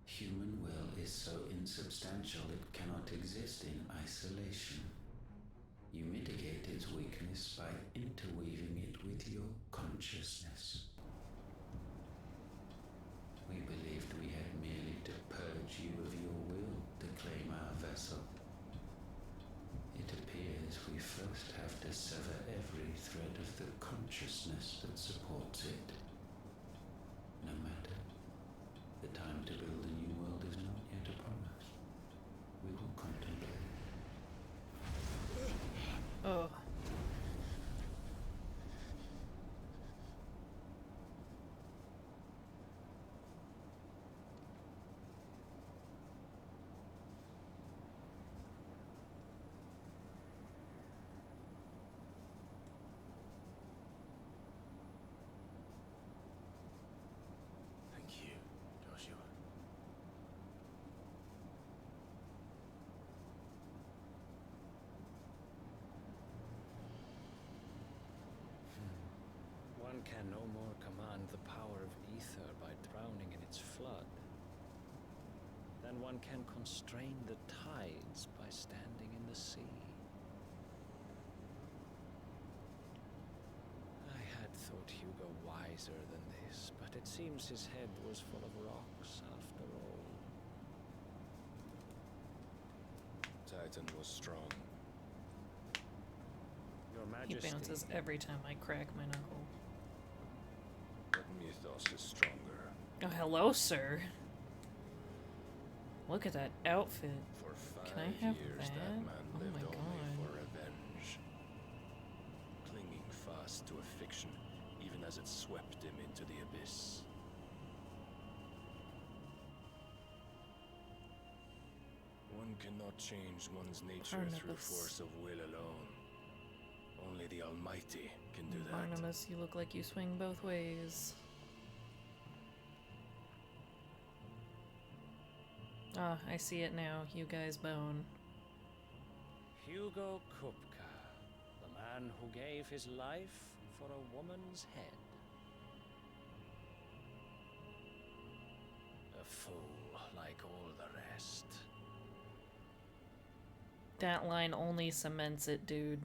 Human will is so insubstantial it cannot exist in isolation. You mitigate its weakness by interweaving it with your consciousness. We believed we had merely to purge you of your will to claim our vessel. It appears we first have to sever every thread of the consciousness that supports it. No matter, the time to build a new world is not yet upon us. We will contemplate. Oh. Thank you, Joshua. One can no more command the power of ether by drowning in its flood than one can constrain the tides by standing in the sea. I had thought Hugo wiser than this, but it seems his head was full of rocks after all. Titan was strong. Your He Majesty. bounces every time I crack my knuckle. But Mythos is stronger. Oh, hello, sir. Look at that outfit. For 5 Can I have years, that? that man Oh lived my only god. for revenge. Clinging fast to a fiction, even as it swept him into the abyss. One cannot change one's nature through Barnabas. force of will alone. Only the Almighty can do that. Barnabas, you look like you swing both ways. Ah, I see it now. You guys bone. Hugo Kupka, the man who gave his life for a woman's head. A fool like all the rest. That line only cements it, dude.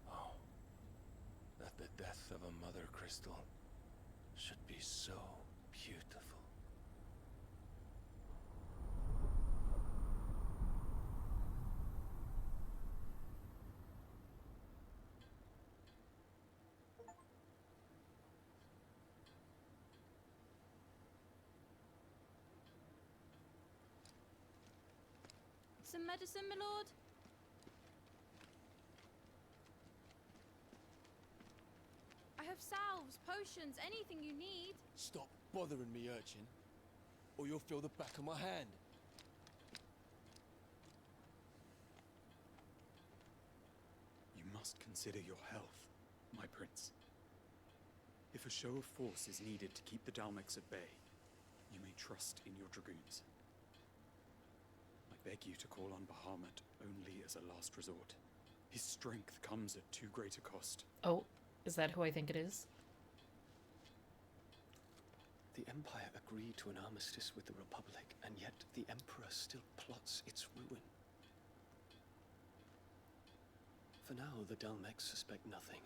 Oh, that the death of a mother crystal should be so beautiful. Some medicine, my lord? I have salves, potions, anything you need. Stop bothering me, urchin, or you'll feel the back of my hand. You must consider your health, my prince. If a show of force is needed to keep the Dalmex at bay, you may trust in your dragoons. I beg you to call on Bahamut only as a last resort. His strength comes at too great a cost. Oh, is that who I think it is? The Empire agreed to an armistice with the Republic, and yet the Emperor still plots its ruin. For now, the Dalmex suspect nothing,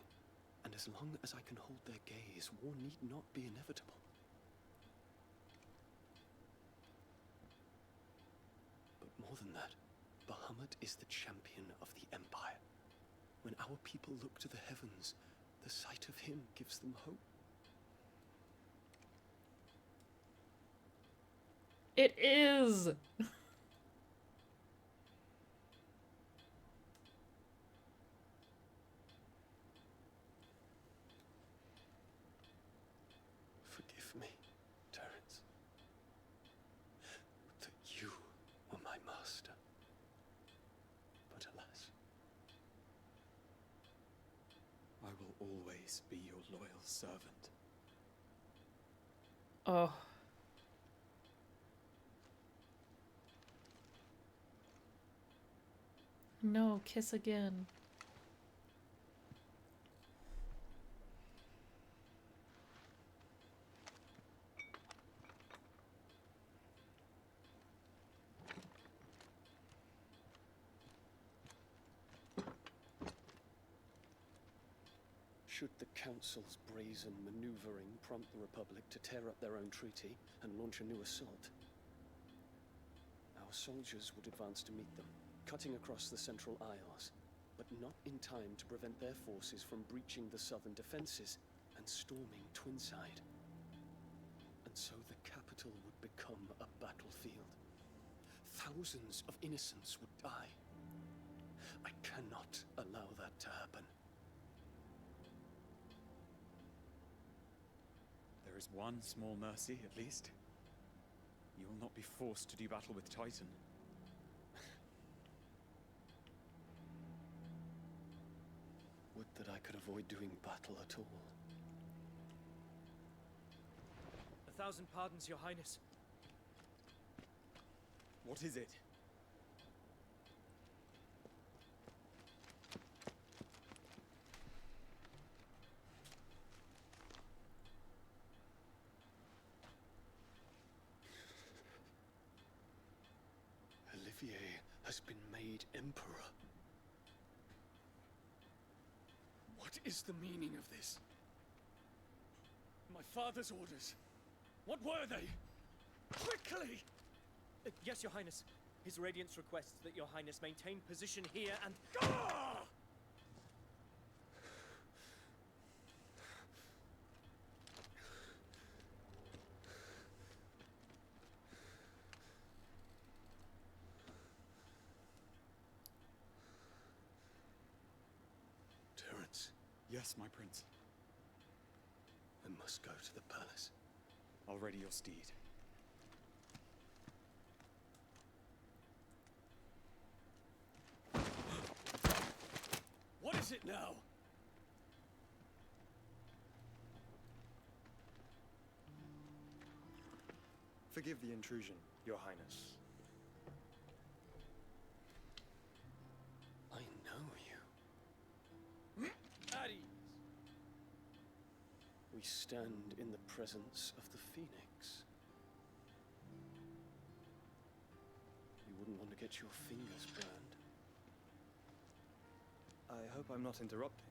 and as long as I can hold their gaze, war need not be inevitable. But more than that, Bahamut is the champion of the Empire. When our people look to the heavens, the sight of him gives them hope. It is! Forgive me, Terence. That you were my master. But alas. I will always be your loyal servant. Oh. No, kiss again. Should the Council's brazen maneuvering prompt the Republic to tear up their own treaty and launch a new assault, our soldiers would advance to meet them, cutting across the Central Isles, but not in time to prevent their forces from breaching the southern defenses and storming Twinside. And so the capital would become a battlefield. Thousands of innocents would die. I cannot allow that to happen. There is one small mercy, at least. You will not be forced to do battle with Titan. Would that I could avoid doing battle at all. 1,000 pardons, Your Highness. What is it? Olivier has been made Emperor. What is the meaning of this? My father's orders. What were they? Quickly! Yes, Your Highness. His Radiance requests that Your Highness maintain position here and... Ah! Terence. Yes, my prince. I must go to the palace. I'll ready your steed. What is it now? Forgive the intrusion, Your Highness. I know you. At ease. We stand in the presence of the Phoenix. You wouldn't want to get your fingers burned. I hope I'm not interrupting.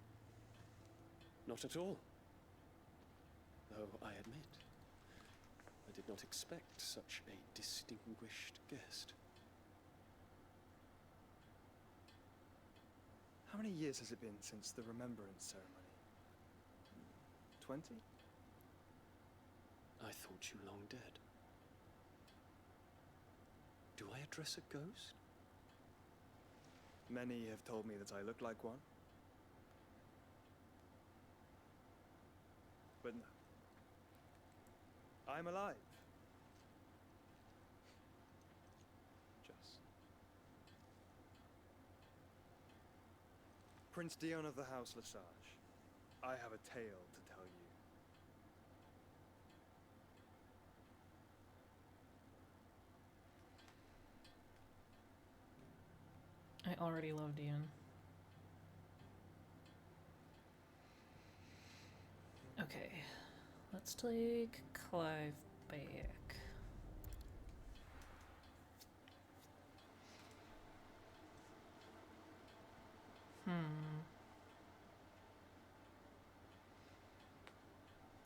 Not at all. Though I admit, I did not expect such a distinguished guest. How many years has it been since the Remembrance ceremony? 20? I thought you long dead. Do I address a ghost? Many have told me that I look like one. But no. I'm alive. Just. Prince Dion of the House Lesage, I have a tale to tell you. I already love Dion. Okay, Let's take Clive back.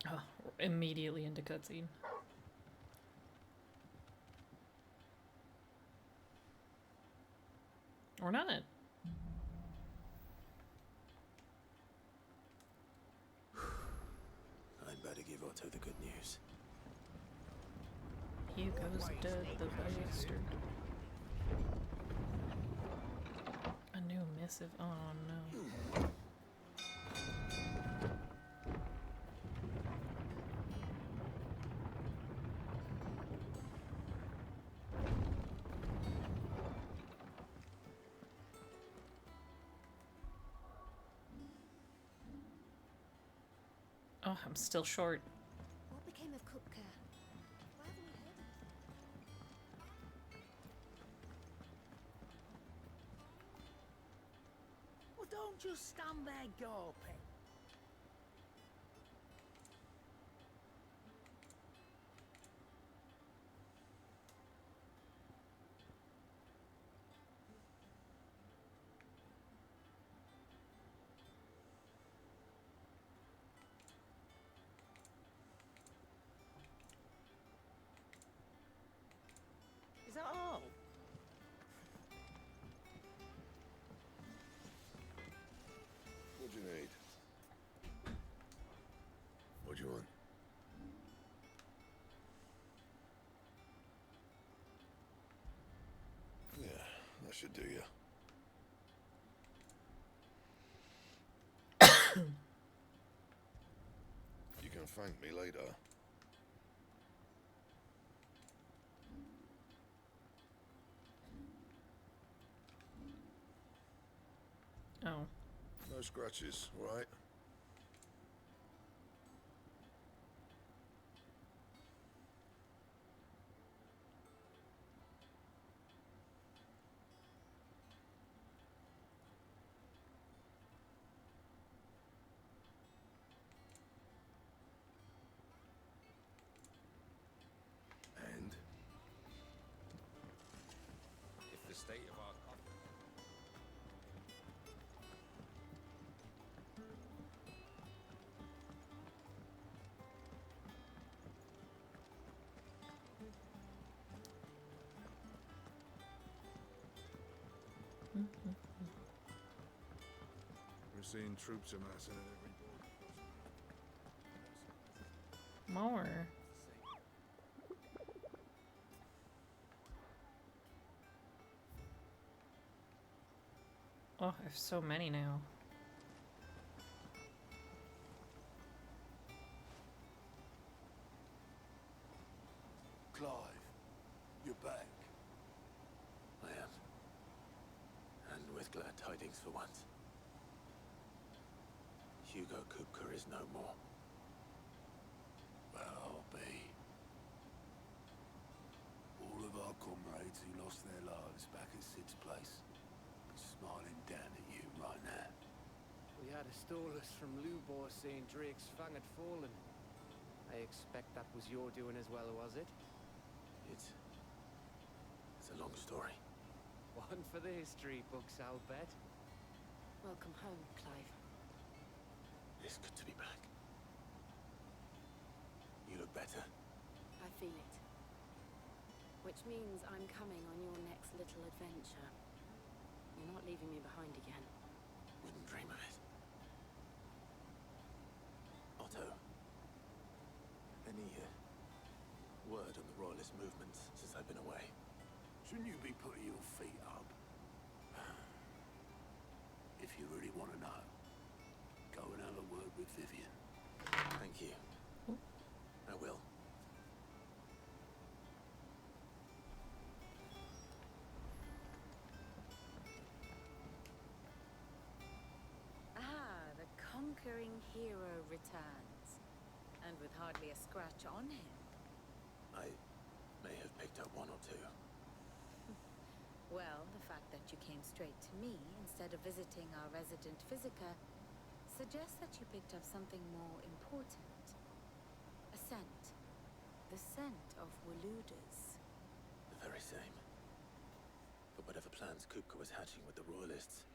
Oh, immediately into cutscene. Or not. I'd better give Otto the good news. Hugo's dead, the bastard. A new missive. Oh no. Oh, I'm still short. What became of Kupka? Why haven't we heard of Well, don't just stand there gawping. Is that all? What do you need? What do you want? Yeah, that should do you. You can thank me later. Oh. No scratches, all right? And? If the state of our We're seeing troops amassing at every border. More. Oh, I have so many now. Clive, you're back. I am. And with glad tidings for once. Hugo Kupka is no more. Well, I'll be. All of our comrades who lost their lives back at Sid's place are smiling down at you right now. We had a stolus from Lubor saying Drake's fang had fallen. I expect that was your doing as well, was it? It's a long story. One for the history books, I'll bet. Welcome home, Clive. It's good to be back. You look better. I feel it. Which means I'm coming on your next little adventure. You're not leaving me behind again. Wouldn't dream of it. Otto. Any word on the Royalist movements since I've been away? Shouldn't you be putting your feet up? If you really want to know, go and have a word with Vivian. Thank you. I will. Ah, the conquering hero returns. And with hardly a scratch on him. I may have picked up one or two. Well, the fact that you came straight to me instead of visiting our resident physiker suggests that you picked up something more important. scent. The scent of Waludas. The very same. But whatever plans Kupka was hatching with the Royalists,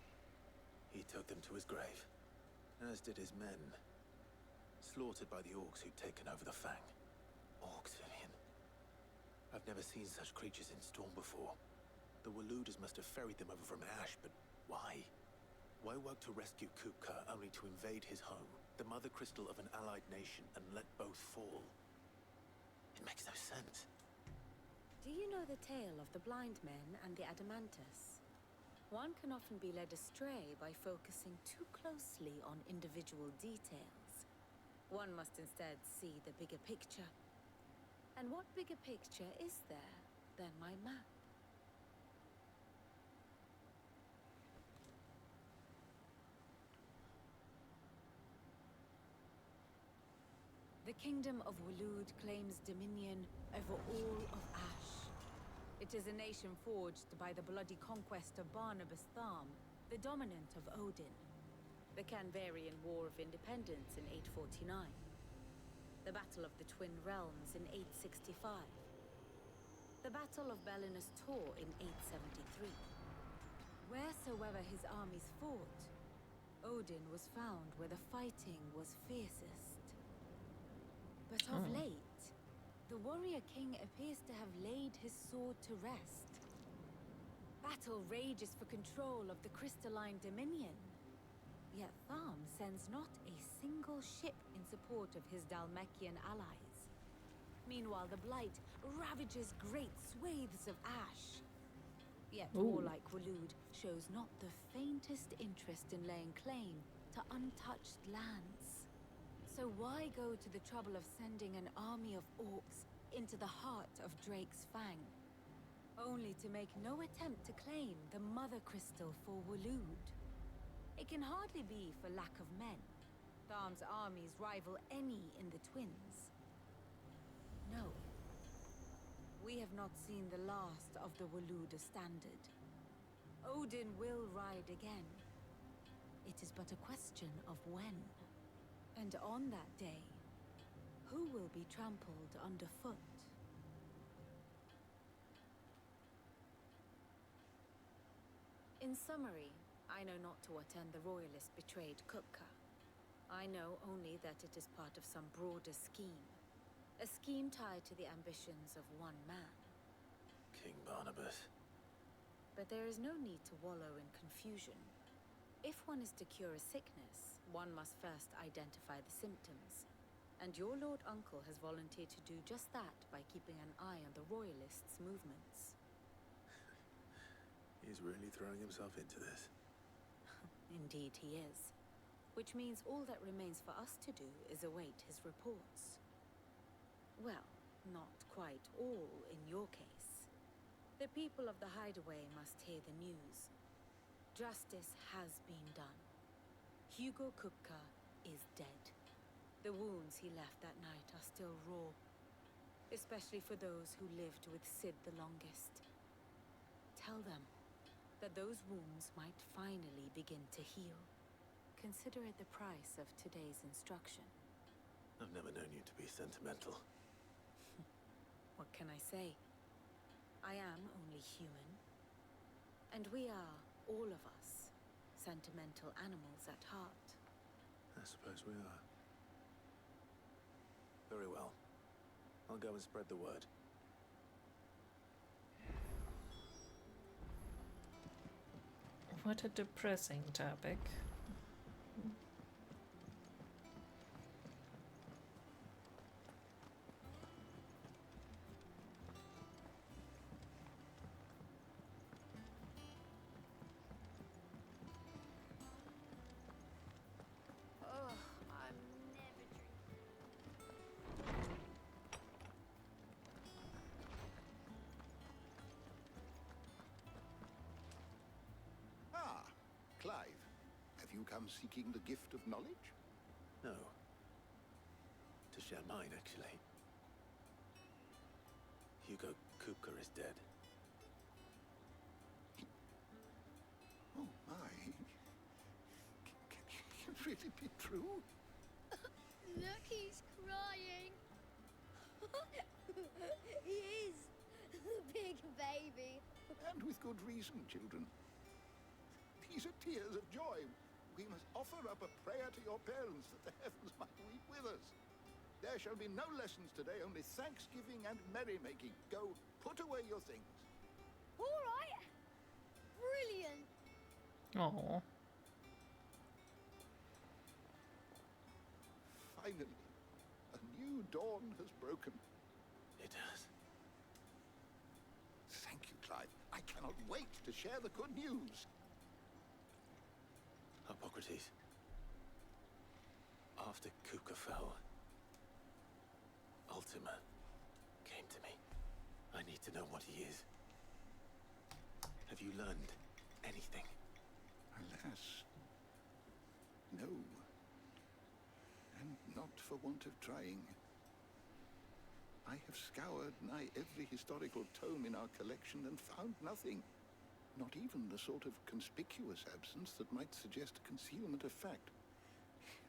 he took them to his grave. As did his men. Slaughtered by the orcs who'd taken over the Fang. Orcs, Vivian. I've never seen such creatures in Storm before. The Waludas must have ferried them over from Ash, but why? Why work to rescue Kupka only to invade his home, the mother crystal of an allied nation, and let both fall? It makes no sense. Do you know the tale of the blind men and the Adamantus? One can often be led astray by focusing too closely on individual details. One must instead see the bigger picture. And what bigger picture is there than my map? The Kingdom of Waloed claims dominion over all of Ash. It is a nation forged by the bloody conquest of Barnabas Tharm, the dominant of Odin. The Canvarian War of Independence in 849. The Battle of the Twin Realms in 865. The Battle of Belinus Tor in 873. Wheresoever his armies fought, Odin was found where the fighting was fiercest. But of late, the warrior king appears to have laid his sword to rest. Battle rages for control of the crystalline dominion. Yet Tharm sends not a single ship in support of his Dhalmekian allies. Meanwhile, the Blight ravages great swathes of Ash. Yet warlike Waloed shows not the faintest interest in laying claim to untouched lands. So why go to the trouble of sending an army of orcs into the heart of Drake's Fang, only to make no attempt to claim the Mother Crystal for Waloed? It can hardly be for lack of men. Tharm's armies rival any in the Twins. No. We have not seen the last of the Waluda standard. Odin will ride again. It is but a question of when. And on that day, who will be trampled underfoot? In summary, I know not to what end the Royalists betrayed Kupka. I know only that it is part of some broader scheme. A scheme tied to the ambitions of one man. King Barnabas. But there is no need to wallow in confusion. If one is to cure a sickness, one must first identify the symptoms. And your Lord Uncle has volunteered to do just that by keeping an eye on the Royalists' movements. He's really throwing himself into this. Indeed he is. Which means all that remains for us to do is await his reports. Well, not quite all in your case. The people of the Hideaway must hear the news. Justice has been done. Hugo Kupka is dead. The wounds he left that night are still raw, especially for those who lived with Sid the longest. Tell them that those wounds might finally begin to heal. Consider it the price of today's instruction. I've never known you to be sentimental. What can I say? I am only human. And we are, all of us, sentimental animals at heart. I suppose we are. Very well. I'll go and spread the word. What a depressing topic. Clive, have you come seeking the gift of knowledge? No. To share mine, actually. Hugo Kupka is dead. Oh my. Can it really be true? Look, he's crying. He is. Big baby. And with good reason, children. These are tears of joy. We must offer up a prayer to your parents that the heavens might weep with us. There shall be no lessons today, only thanksgiving and merrymaking. Go, put away your things. All right. Brilliant. Oh. Finally, a new dawn has broken. It has. Thank you, Clive. I cannot wait to share the good news. Hippocrates. After Kuka fell, Ultima came to me. I need to know what he is. Have you learned anything? Alas, no. And not for want of trying. I have scoured nigh every historical tome in our collection and found nothing. Not even the sort of conspicuous absence that might suggest concealment of fact.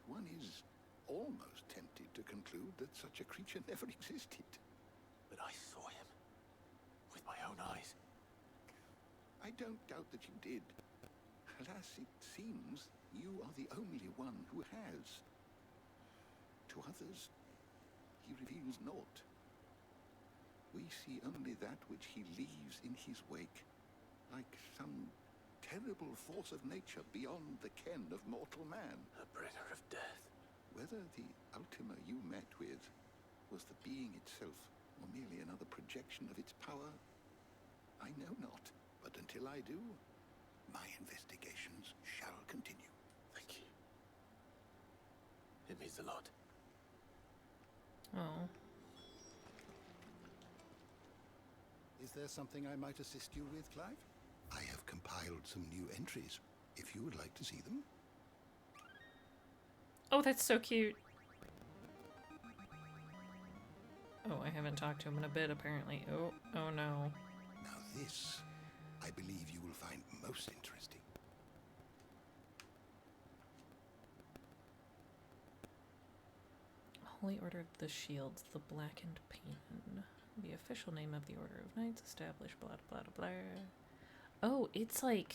One is almost tempted to conclude that such a creature never existed. But I saw him. With my own eyes. I don't doubt that you did. Alas, it seems you are the only one who has. To others, he reveals naught. We see only that which he leaves in his wake, like some terrible force of nature beyond the ken of mortal man. A bringer of death. Whether the Ultima you met with was the being itself, or merely another projection of its power, I know not. But until I do, my investigations shall continue. Thank you. It means a lot. Oh. Is there something I might assist you with, Clive? I have compiled some new entries, if you would like to see them. Oh, that's so cute. Oh, I haven't talked to him in a bit, apparently. Oh, oh no. Now this, I believe you will find most interesting. Holy Order of the Shields, the Blackened Pain. The official name of the Order of Knights established blah blah blah blah. Oh, it's like...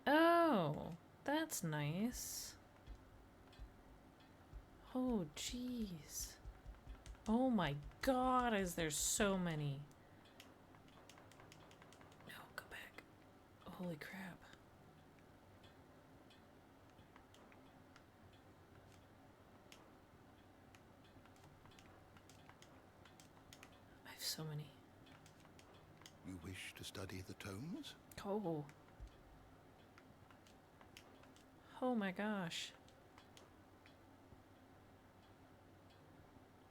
Oh, that's nice. Oh, jeez. Oh my god, is there so many. No, go back. Holy crap. I have so many. You wish to study the tomes? Oh. Oh my gosh.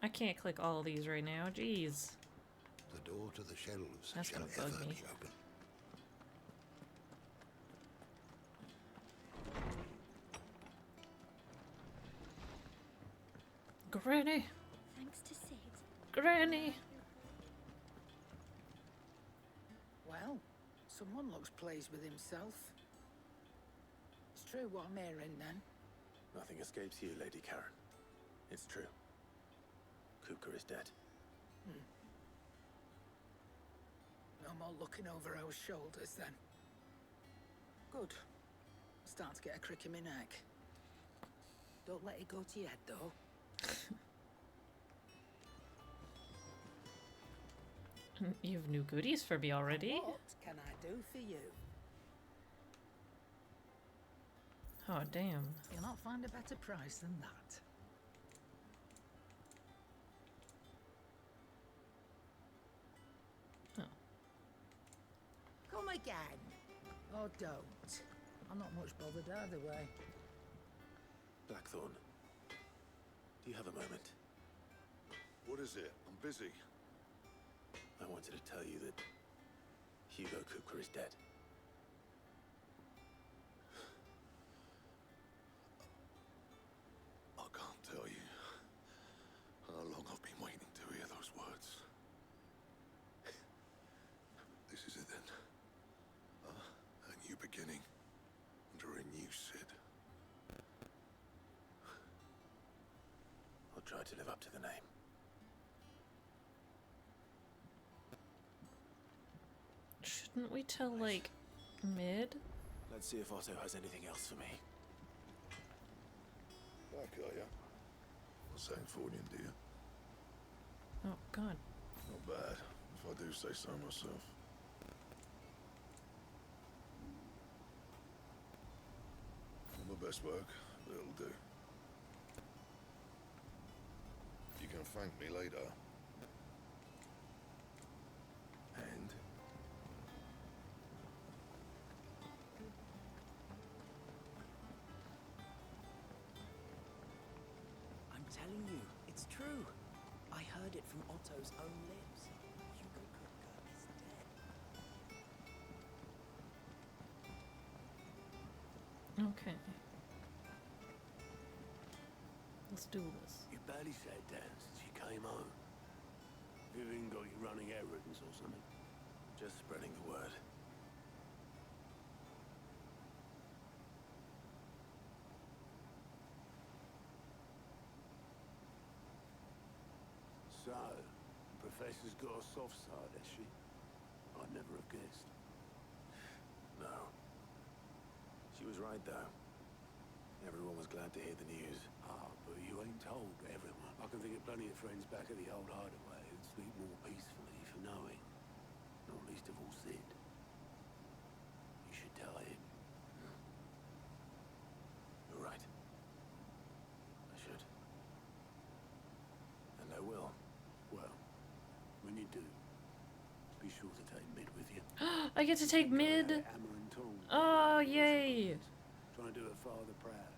I can't click all of these right now, jeez. The door to the shelves That's shall gonna bug ever me. be open. Granny! Thanks to Sid. Granny! Well, someone looks pleased with himself. It's true what I'm hearing then. Nothing escapes you, Lady Karen. It's true. Kuka is dead. No more looking over our shoulders then. Good. Starting to get a crick in my neck. Don't let it go to your head though. You have new goodies for me already. What can I do for you? Oh, damn. You'll not find a better price than that. Oh. Come again. Or don't. I'm not much bothered either way. Blackthorn, do you have a moment? What is it? I'm busy. I wanted to tell you that Hugo Kuka is dead. I can't tell you how long I've been waiting to hear those words. This is it then. A new beginning under a new Sid. I'll try to live up to the name. Couldn't we tell, like, mid? Let's see if Otto has anything else for me. Back, are ya? Sangfordian, do you? Oh, God. Not bad, if I do say so myself. Not my best work, but it'll do. You can thank me later. And? I'm telling you, it's true. I heard it from Otto's own lips. Hugo Kupka is dead. Okay. Let's do this. You barely sat down since you came home. Vivian got you running errands or something? Just spreading the word. So, the Professor's got a soft side, has she? I'd never have guessed. No. She was right, though. Everyone was glad to hear the news. Ah, but you ain't told everyone. I can think of plenty of friends back at the old hideaway who'd sleep more peacefully for knowing. Not least of all Sid. You should tell him. You're right. I should. And I will. Well, when you do, be sure to take Mid with you. I get to take Mid! Hammer and tongs. Oh, yay! Try and do her father proud.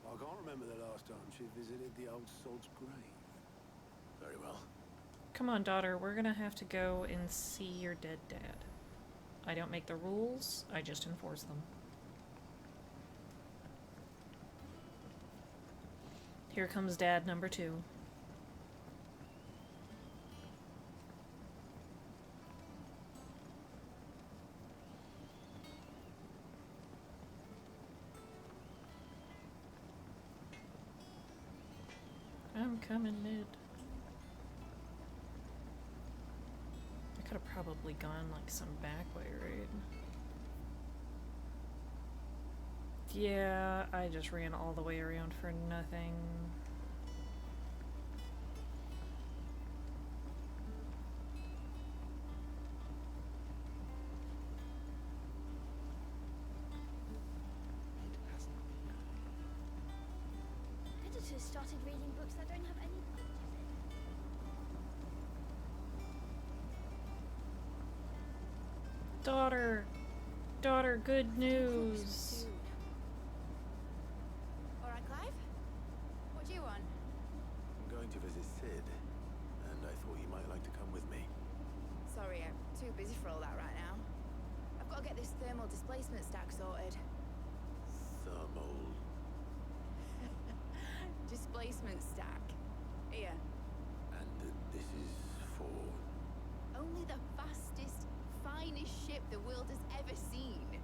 I can't remember the last time she visited the old sod's grave. Very well. Come on, daughter, we're gonna have to go and see your dead dad. I don't make the rules, I just enforce them. Here comes dad number 2. I'm coming, Mid. I could have probably gone like some back way, right? Yeah, I just ran all the way around for nothing. Editors started reading books that don't have any pictures in. Daughter! Daughter, good news! Alright, Clive? What do you want? I'm going to visit Sid, and I thought you might like to come with me. Sorry, I'm too busy for all that right now. I've got to get this thermal displacement stack sorted. Thermal... Displacement stack. Here. And this is for... Only the fastest, finest ship the world has ever seen.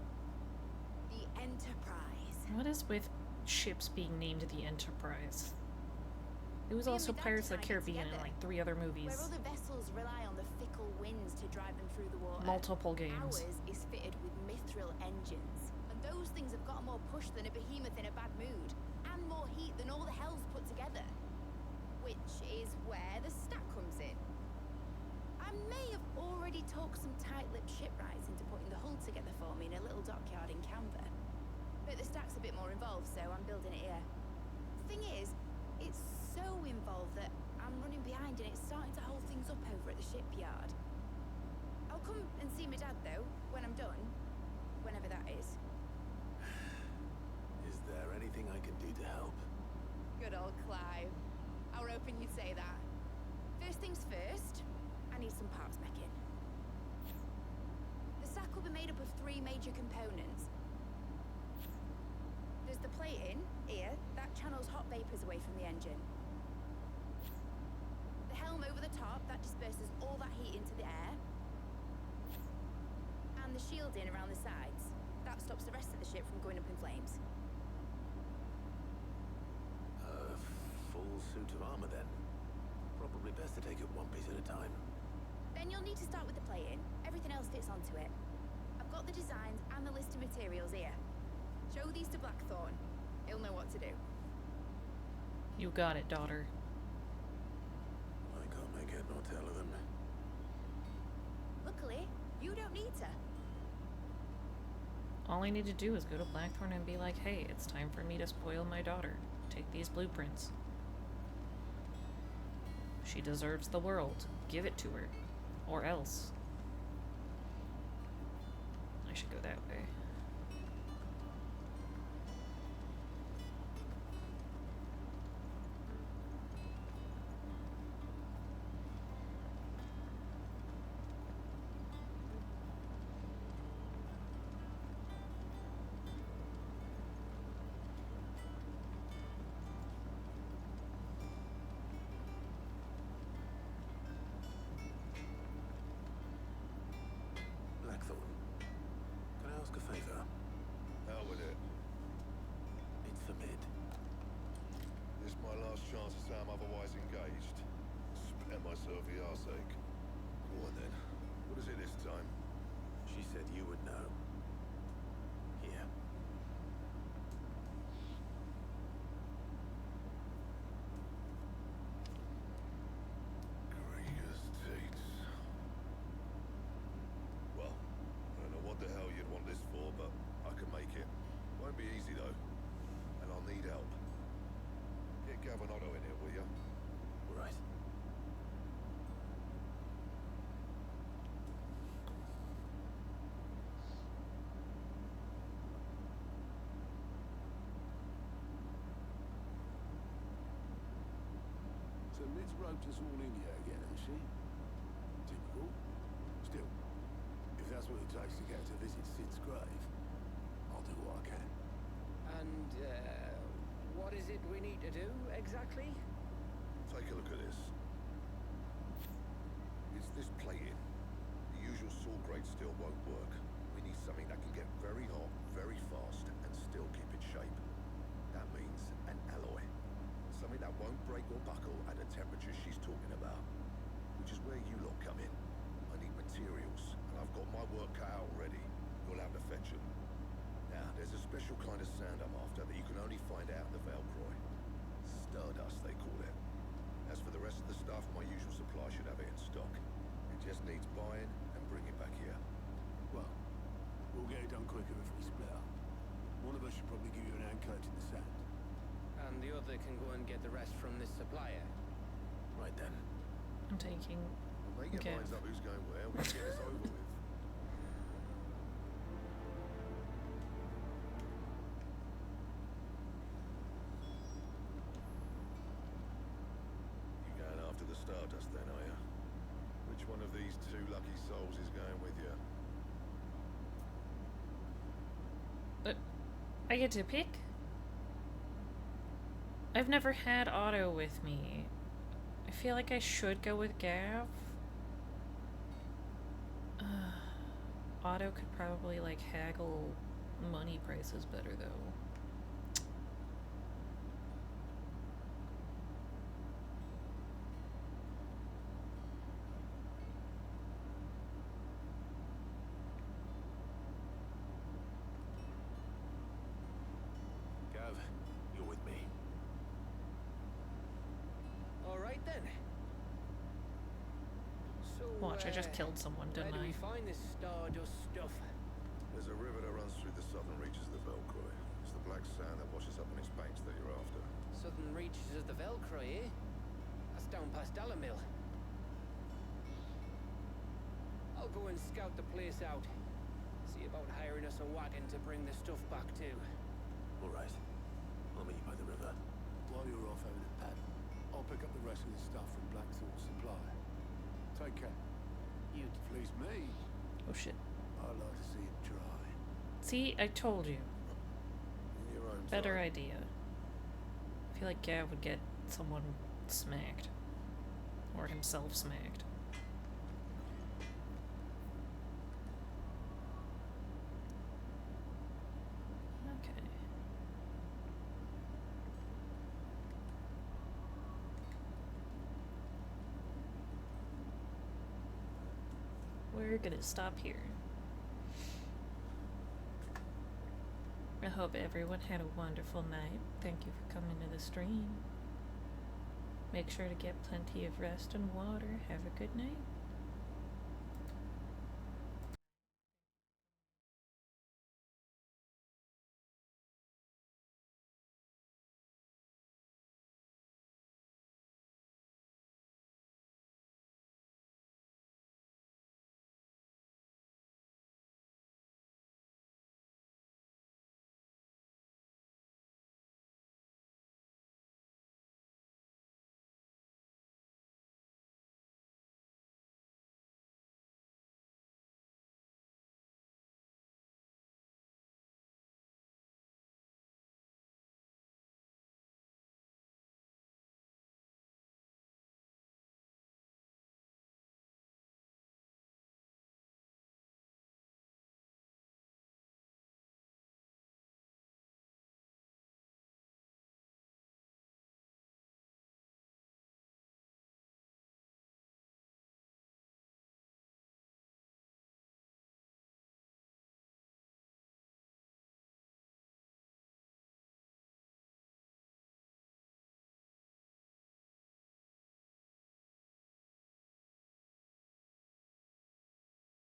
The Enterprise. What is with ships being named the Enterprise? It was also Pirates of the Caribbean and like 3 other movies. Where other vessels rely on the fickle winds to drive them through the water. Multiple games. Ours is fitted with mithril engines. And those things have got more push than a behemoth in a bad mood. And more heat than all the hells put together. Which is where the stack comes in. I may have already talked some tight-lipped shipwrights into putting the hull together for me in a little dockyard in Canberra. But the stack's a bit more involved, so I'm building it here. Thing is, it's so involved that I'm running behind and it's starting to hold things up over at the shipyard. I'll come and see my dad, though, when I'm done. Whenever that is. Is there anything I can do to help? Good old Clive. I were hoping you'd say that. First things first, I need some parts making. The stack will be made up of 3 major components. There's the plating, here, that channels hot vapors away from the engine. The helm over the top, that disperses all that heat into the air. And the shielding around the sides, that stops the rest of the ship from going up in flames. A full suit of armor, then. Probably best to take it one piece at a time. Then you'll need to start with the play-in. Everything else fits onto it. I've got the designs and the list of materials here. Show these to Blackthorn. He'll know what to do. You got it, daughter. I can't make head nor tail of them. Luckily, you don't need to. All I need to do is go to Blackthorn and be like, hey, it's time for me to spoil my daughter. Take these blueprints. She deserves the world. Give it to her. Or else. I should go that way. Blackthorn, can I ask a favor? Hell with it. It's for Mid. This my last chance to say I'm otherwise engaged. Spare myself the arseache. Go on then. What is it this time? She said you would know. Here. Grieger's teats. Well, I don't know what the hell you'd want this for, but I can make it. Won't be easy though. And I'll need help. Get Gavin Otto in here, will ya? All right. So Mid's roped us all in here again, has she? Typical. Still, if that's what it takes to get to visit Sid's grave, I'll do what I can. And, what is it we need to do, exactly? Take a look at this. It's this plating. The usual saw grade steel won't work. We need something that can get very hot, very fast, and still keep its shape. That means an alloy. Something that won't break or buckle at the temperature she's talking about. Which is where you lot come in. I need materials, and I've got my work cut out already. You'll have to fetch them. Now, there's a special kind of sand I'm after that you can only find out in the Velcroy. Stardust, they call it. As for the rest of the stuff, my usual supply should have it in stock. It just needs buying and bringing back here. Well, we'll get it done quicker if we split up. One of us should probably give you an hand coat in the sand. And the other can go and get the rest from this supplier. Right then. I'm taking. Well, make your Okay. minds up who's going where. We can get this over with. You going after the Stardust then, are you? Which one of these two lucky souls is going with you? But I get to pick? I've never had Otto with me. I feel like I should go with Gav. Otto could probably, like, haggle money prices better, though. Gav, you're with me. All right then. So, Watch, I just killed someone, didn't where do I? we find this Stardust stuff? There's a river that runs through the southern reaches of the Velcroy. It's the black sand that washes up on its banks that you're after. Southern reaches of the Velcroy, eh? That's down past Dallamil. I'll go and scout the place out. See about hiring us a wagon to bring the stuff back to. All right. I'll meet you by the river. While you're off having a pad, I'll pick up the rest of the stuff from Blackthorn's supply. Take care. You please me. Oh shit. I'd like to see him try. See, I told you. In your own Better time. idea. I feel like Gav would get someone smacked. Or himself smacked. Okay. we're gonna stop here. I hope everyone had a wonderful night. Thank you for coming to the stream. Make sure to get plenty of rest and water. Have a good night.